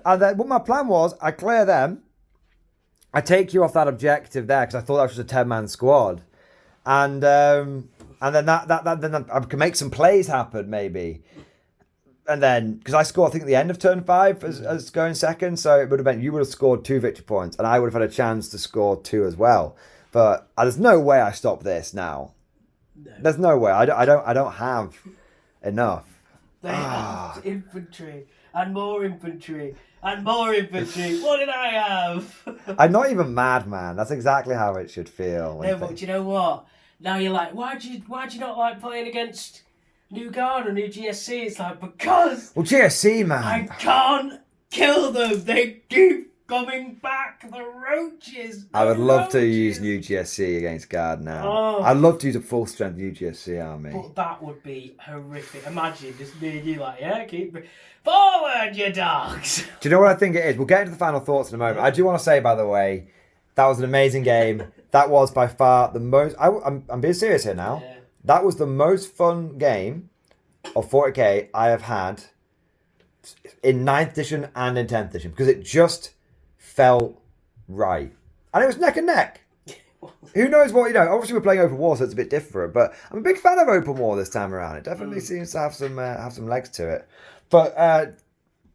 And then what my plan was, I clear them. I take you off that objective there because I thought that was just a 10-man squad. And then then I can make some plays happen maybe. And then, because I scored, I think, at the end of turn 5 as going second, so it would have been, you would have scored 2 victory points, and I would have had a chance to score 2 as well. But there's no way I stop this now. No. There's no way. I don't have enough. They have infantry, and more infantry, and more infantry. What did I have? I'm not even mad, man. That's exactly how it should feel. No, but do you know what? Now you're like, why'd you not like playing against New Guard or New GSC? It's like, because GSC, man, I can't kill them. They keep coming back. The roaches. I would love to use New GSC against Guard now. Oh. I'd love to use a full strength New GSC army. But that would be horrific. Imagine just me and you like, yeah, keep forward, you dogs. Do you know what I think it is? We'll get into the final thoughts in a moment. I do want to say, by the way, that was an amazing game. That was by far the most. I'm being serious here now. Yeah. That was the most fun game of 40k I have had in 9th edition and in 10th edition because it just felt right. And it was neck and neck. Who knows what, obviously we're playing open war, so it's a bit different, but I'm a big fan of open war this time around. It definitely seems to have some legs to it. But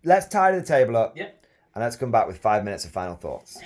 let's tidy the table up. Yep. And let's come back with 5 minutes of final thoughts.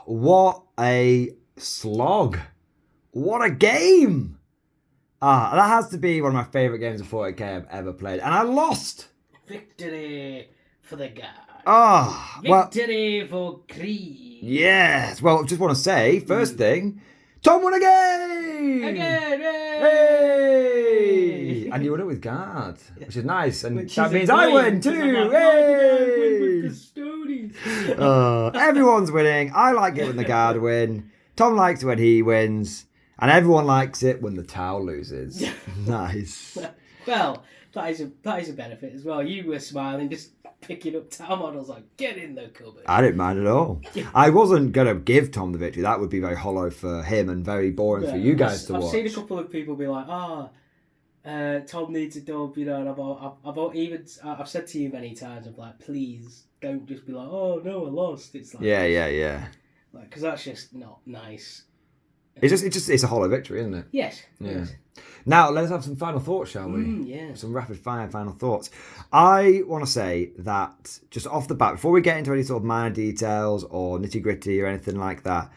What a slog. What a game. That has to be one of my favourite games of 40k I've ever played. And I lost. Victory for the guard. Victory for Krieg. Yes. Well, I just want to say, first thing, Tom won a game! Again! Hey! And you won it with guard, which is nice. And that means I win too! Hey! Everyone's winning. I like it when the guard win. Tom likes it when he wins. And everyone likes it when the Tau loses. Nice. Well, that is a benefit as well. You were smiling, just picking up Tau models like, get in the cupboard. I didn't mind at all. I wasn't going to give Tom the victory. That would be very hollow for him and very boring for you guys to watch. I've seen a couple of people be like, Tom needs a dub, and I've said to you many times, I'm like, please don't just be like, oh no, I lost. It's like, yeah. Like, because that's just not nice. It's a hollow victory, isn't it? Yes. Yeah. Yes. Now let's have some final thoughts, shall we? Yeah. Some rapid fire final thoughts. I want to say that just off the bat, before we get into any sort of minor details or nitty gritty or anything like that,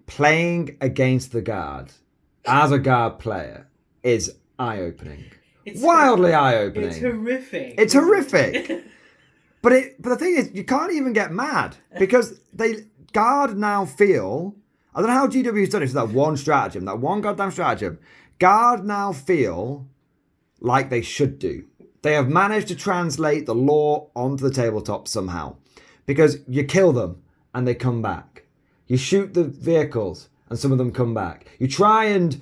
playing against the guard as a guard player is eye-opening. Wildly eye-opening. It's horrific. It's horrific. But the thing is, you can't even get mad because guard now feel. I don't know how GW's done it. It's that one stratagem, that one goddamn stratagem. Guard now feel like they should do. They have managed to translate the lore onto the tabletop somehow. Because you kill them and they come back. You shoot the vehicles and some of them come back. You try and,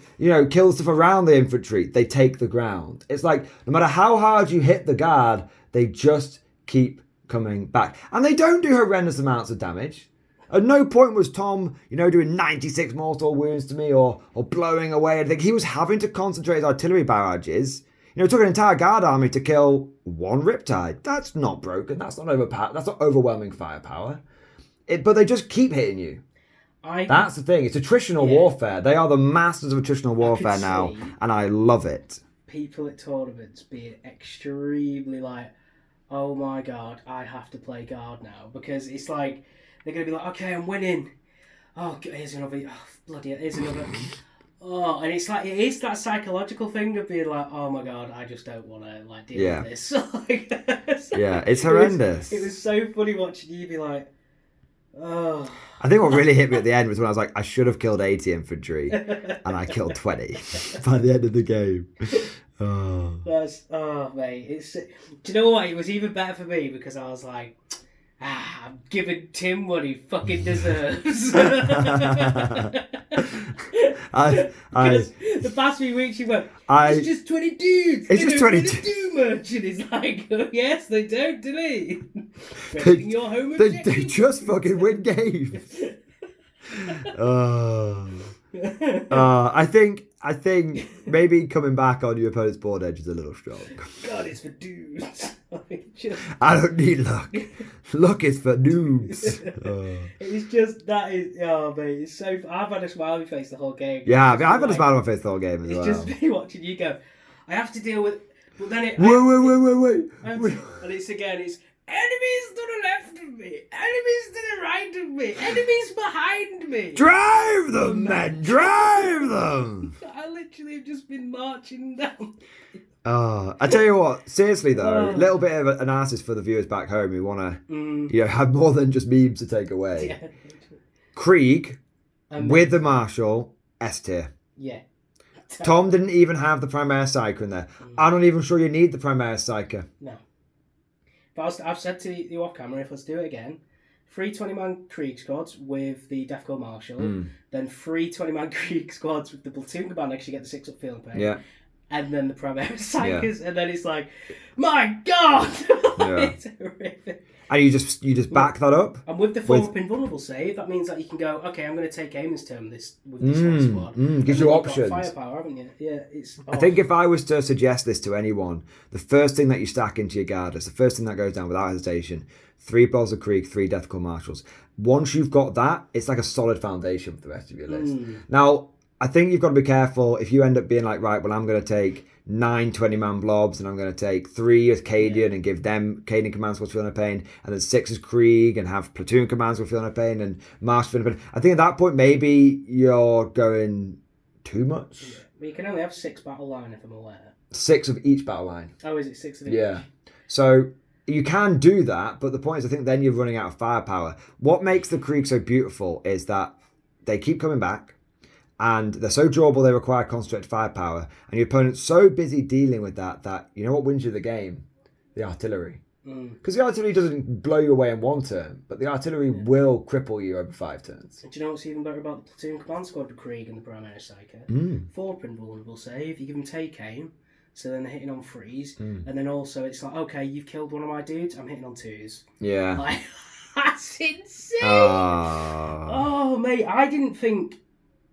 kill stuff around the infantry, they take the ground. It's like, no matter how hard you hit the guard, they just keep coming back. And they don't do horrendous amounts of damage. At no point was Tom, doing 96 mortal wounds to me or blowing away anything. He was having to concentrate his artillery barrages. It took an entire guard army to kill one Riptide. That's not broken. That's not That's not overwhelming firepower. But they just keep hitting you. That's the thing. It's attritional warfare. They are the masters of attritional warfare now, and I love it. People at tournaments being extremely like, oh my god, I have to play guard now. Because it's like, they're going to be like, okay, I'm winning. Oh, here's another. Oh, bloody hell, here's another. Oh, and it's like, it is that psychological thing of being like, oh my god, I just don't want to deal with this. It's horrendous. It was so funny watching you be like, oh. I think what really hit me at the end was when I was like, I should have killed 80 infantry, and I killed 20 by the end of the game. Oh, Mate. Do you know what? It was even better for me because I was like, I'm giving Tim what he fucking deserves. The past few weeks you went, it's just 20 dudes. It's just 20 dudes. Do much. And he's like, oh, yes, they don't, do they? Your home they just fucking win games. I think maybe coming back on your opponent's board edge is a little strong. God, it's for dudes. I don't need luck. Luck is for noobs. It's just, that is, mate, it's so, I've had a smile on my face the whole game. Yeah, I've had a smile on my face the whole game as well. It's just me watching you go, I have to deal with, but then it... Wait. And it's enemies to the left of me, enemies to the right of me, enemies behind me. Drive them, men! Drive them! I literally have just been marching down. I tell you what, seriously though, a little bit of an assist for the viewers back home who want to have more than just memes to take away. Yeah. Krieg, with the Marshal, S tier. Yeah. Tom didn't even have the Primaire Psyker in there. I'm not even sure you need the Primaire Psyker. No. But I've said to you off camera, if let's do it again, 3 20-man Krieg squads with the Deathcore Marshal, then 3 20-man Krieg squads with the platoon commander because you get the 6 up field pay. Yeah. And then the Primaire Psykers, and then it's like, my God! It's horrific. And you just back that up. And with the 4-up invulnerable save, that means that you can go, okay, I'm going to take aim this turn with this squad. Gives you options. Got firepower, haven't you? Yeah, it's. I think if I was to suggest this to anyone, the first thing that you stack into your guard is the first thing that goes down without hesitation. 3 Balls of Krieg, 3 Deathcore Marshals. Once you've got that, it's like a solid foundation for the rest of your list. Now, I think you've got to be careful if you end up being like, right, well, I'm going to take 9 20-man blobs and I'm going to take 3 as Cadian and give them Cadian command squads feeling no pain, and then 6 as Krieg and have platoon commands with feeling no pain and Marshal feeling no pain. I think at that point, maybe you're going too much. Yeah. But you can only have 6 battle line if I'm aware. 6 of each battle line. Oh, is it 6 of each? Yeah. So you can do that, but the point is I think then you're running out of firepower. What makes the Krieg so beautiful is that they keep coming back. And they're so durable, they require concentrated firepower. And your opponent's so busy dealing with that you know what wins you the game? The artillery. Because the artillery doesn't blow you away in one turn, but the artillery will cripple you over 5 turns. And do you know what's even better about the platoon command squad with Krieg and the Primaire Psyker? 4 invulnerable save, you give them take aim, so then they're hitting on 3s. And then also it's like, okay, you've killed one of my dudes, I'm hitting on 2s. Yeah. Like, that's insane! Oh, mate, I didn't think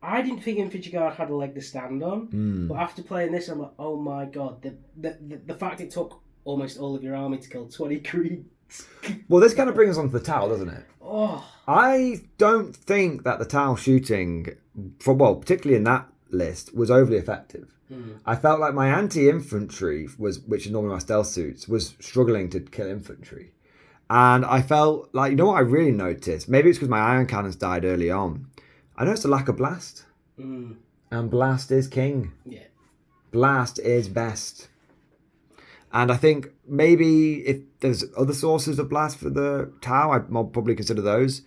Infantry Guard had a leg to stand on, but after playing this, I'm like, oh my god, the fact it took almost all of your army to kill 20 Kriegs. Well, this kind of brings us on to the Tau, doesn't it? Oh. I don't think that the Tau shooting, particularly in that list, was overly effective. I felt like my anti-infantry, which is normally my stealth suits, was struggling to kill infantry. And I felt like, you know what I really noticed? Maybe it's because my iron cannons died early on. I noticed a lack of blast. And blast is king. Yeah. Blast is best. And I think maybe if there's other sources of blast for the Tau, I'd probably consider those.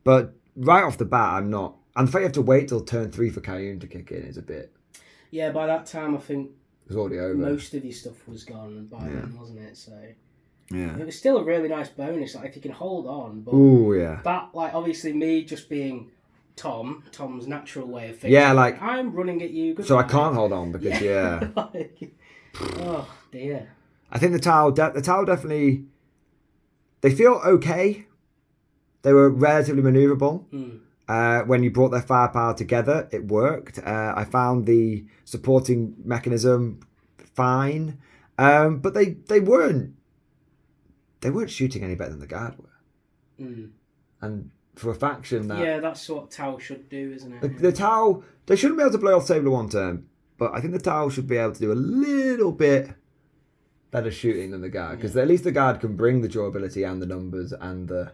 But right off the bat, I'm not. And the fact you have to wait till turn 3 for Cayenne to kick in is a bit... Yeah, by that time, I think was already over. Most of your stuff was gone by then, wasn't it? So yeah. it was still a really nice bonus, like if you can hold on. But Ooh, yeah. that, like, obviously me just being Tom's natural way of thinking. Yeah, like, I'm running at you. So I can't hold on because like, oh dear. I think the towel definitely. They feel okay. They were relatively maneuverable. When you brought their firepower together, it worked. I found the supporting mechanism fine, but they weren't shooting any better than the guard were. And for a faction that that's what Tau should do, isn't it? the Tau, they shouldn't be able to blow off Saber one turn, but I think the Tau should be able to do a little bit better shooting than the guard, because at least the guard can bring the durability and the numbers and a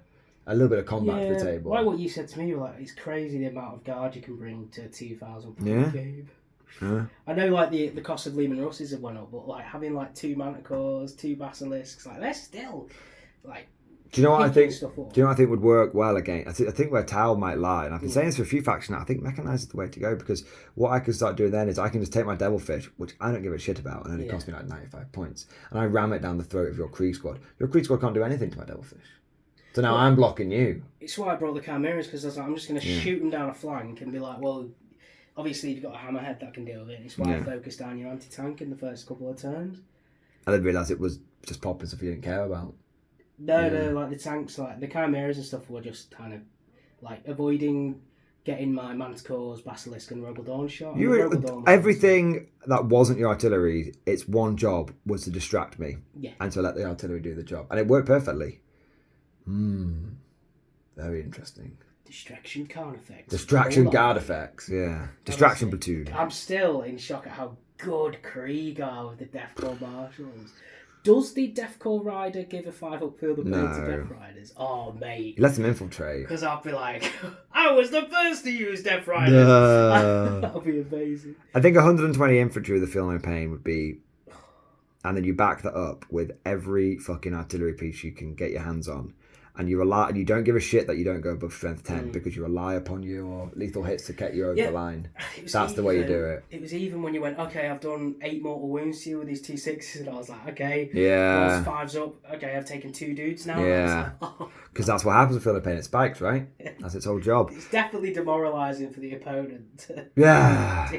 little bit of combat to the table. Like what you said to me, you were like, it's crazy the amount of guard you can bring to a 2,000 game. I know, like, the cost of Lehman Russes have went up, but like having like 2 manticores, 2 basilisks, like they're still like. Do you know what I think? Do you know what I think would work well again? I think where Tau might lie, and I've been saying this for a few factions now, I think mechanized is the way to go, because what I can start doing then is I can just take my Devilfish, which I don't give a shit about, and only costs me like 95 points, and I ram it down the throat of your Krieg squad. Your Krieg squad can't do anything to my Devilfish. So now I'm blocking you. It's why I brought the chimeras, because I was like, I'm just going to shoot them down a flank and be like, well, obviously you've got a hammerhead that can deal with it. It's why I focused down your anti-tank in the first couple of turns. I didn't realise it was just popping stuff you didn't care about. No, like the tanks, like the chimeras and stuff were just kind of like avoiding getting my manticores, basilisk and Rogal Dorn shot. Everything that wasn't your artillery, its one job was to distract me. Yeah. And to let the artillery do the job. And it worked perfectly. Very interesting. Distraction card effects. Distraction guard effects, yeah. Distraction platoon. I'm still in shock at how good Krieg are with the Deathcore Marshals. Does the Deathcore Rider give a 5 upfield ability to Death Riders? Oh, mate. He lets them infiltrate. Because I'll be like, I was the first to use Death Riders. That'll be amazing. I think 120 infantry with the Feel No Pain would be... And then you back that up with every fucking artillery piece you can get your hands on. And you don't give a shit that you don't go above strength 10 because you rely upon your lethal hits to get you over the line. That's the way you do it. It was even when you went, okay, I've done 8 mortal wounds to you with these 2/6s, and I was like, okay, yeah, 5's up. Okay, I've taken 2 dudes now. Yeah, because that's what happens with Feel No Pain. It spikes, right? That's its whole job. It's definitely demoralising for the opponent. Yeah,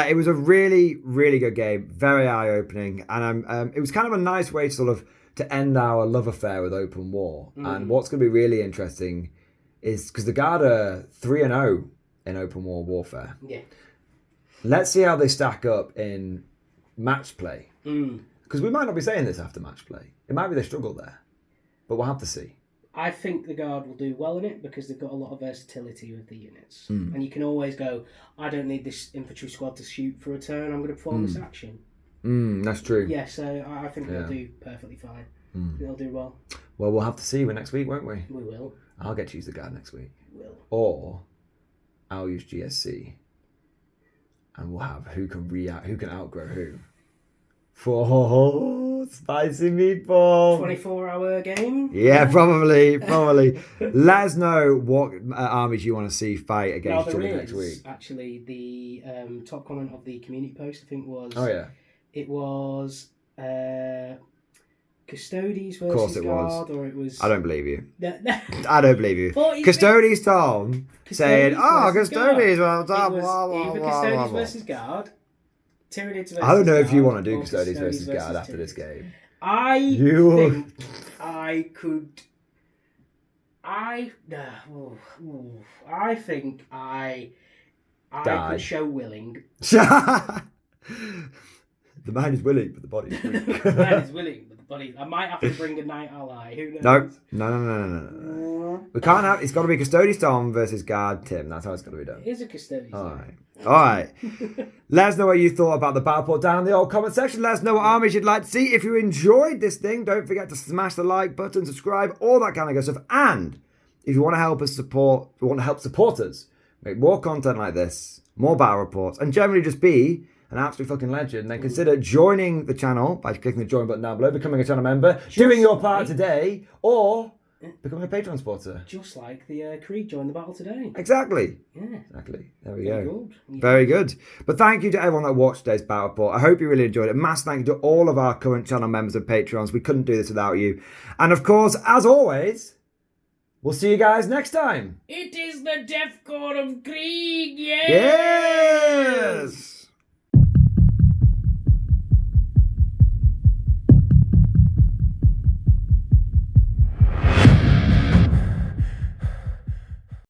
it was a really, really good game. Very eye-opening, and it was kind of a nice way to sort of to end our love affair with open war. And what's going to be really interesting is, because the Guard are 3-0 in open war warfare. Yeah. Let's see how they stack up in match play. Because we might not be saying this after match play. It might be they struggle there. But we'll have to see. I think the Guard will do well in it because they've got a lot of versatility with the units. And you can always go, I don't need this infantry squad to shoot for a turn, I'm going to perform this action. That's true. Yeah, so I think they'll do perfectly fine. They'll do well. Well, we'll have to see next week, won't we? We will. I'll get to use the Guard next week. We will. Or I'll use GSC. And we'll have who can outgrow who. For spicy meatball. 24-hour game? Yeah, probably. Let us know what armies you want to see fight against each other next week. Actually, the top comment of the community post, I think, was... Oh, yeah. It was... Custodes versus Guard, or it was... I don't believe you. I don't believe you. Custodes Tom saying, Custodes, well done. It was either Custodes versus Guard, Tyranids versus I don't know if you want to do Custodes versus Guard after this game. I think I could... I think I could show willing. The man is willing, but the body is weak. The man is willing, but the body... I might have to bring a Knight Ally. Who knows? No. We can't have... It's got to be Custodes Tom versus Guard Tim. That's how it's going to be done. It is a Custodes. All right. Let us know what you thought about the Battleport down in the old comment section. Let us know what armies you'd like to see. If you enjoyed this thing, don't forget to smash the like button, subscribe, all that kind of good stuff. And if you want to help support us, make more content like this, more battle reports, and generally just be an absolute fucking legend, then consider joining the channel by clicking the join button down below, becoming a channel member, doing your part today, or becoming a Patreon supporter. Just like the Krieg joined the battle today. Exactly. Yeah. Exactly. There we Very go. good. Very good. But thank you to everyone that watched today's battle report. I hope you really enjoyed it. Massive thank you to all of our current channel members and Patreons. We couldn't do this without you. And of course, as always, we'll see you guys next time. It is the Death Korp of Krieg, yes! Yes!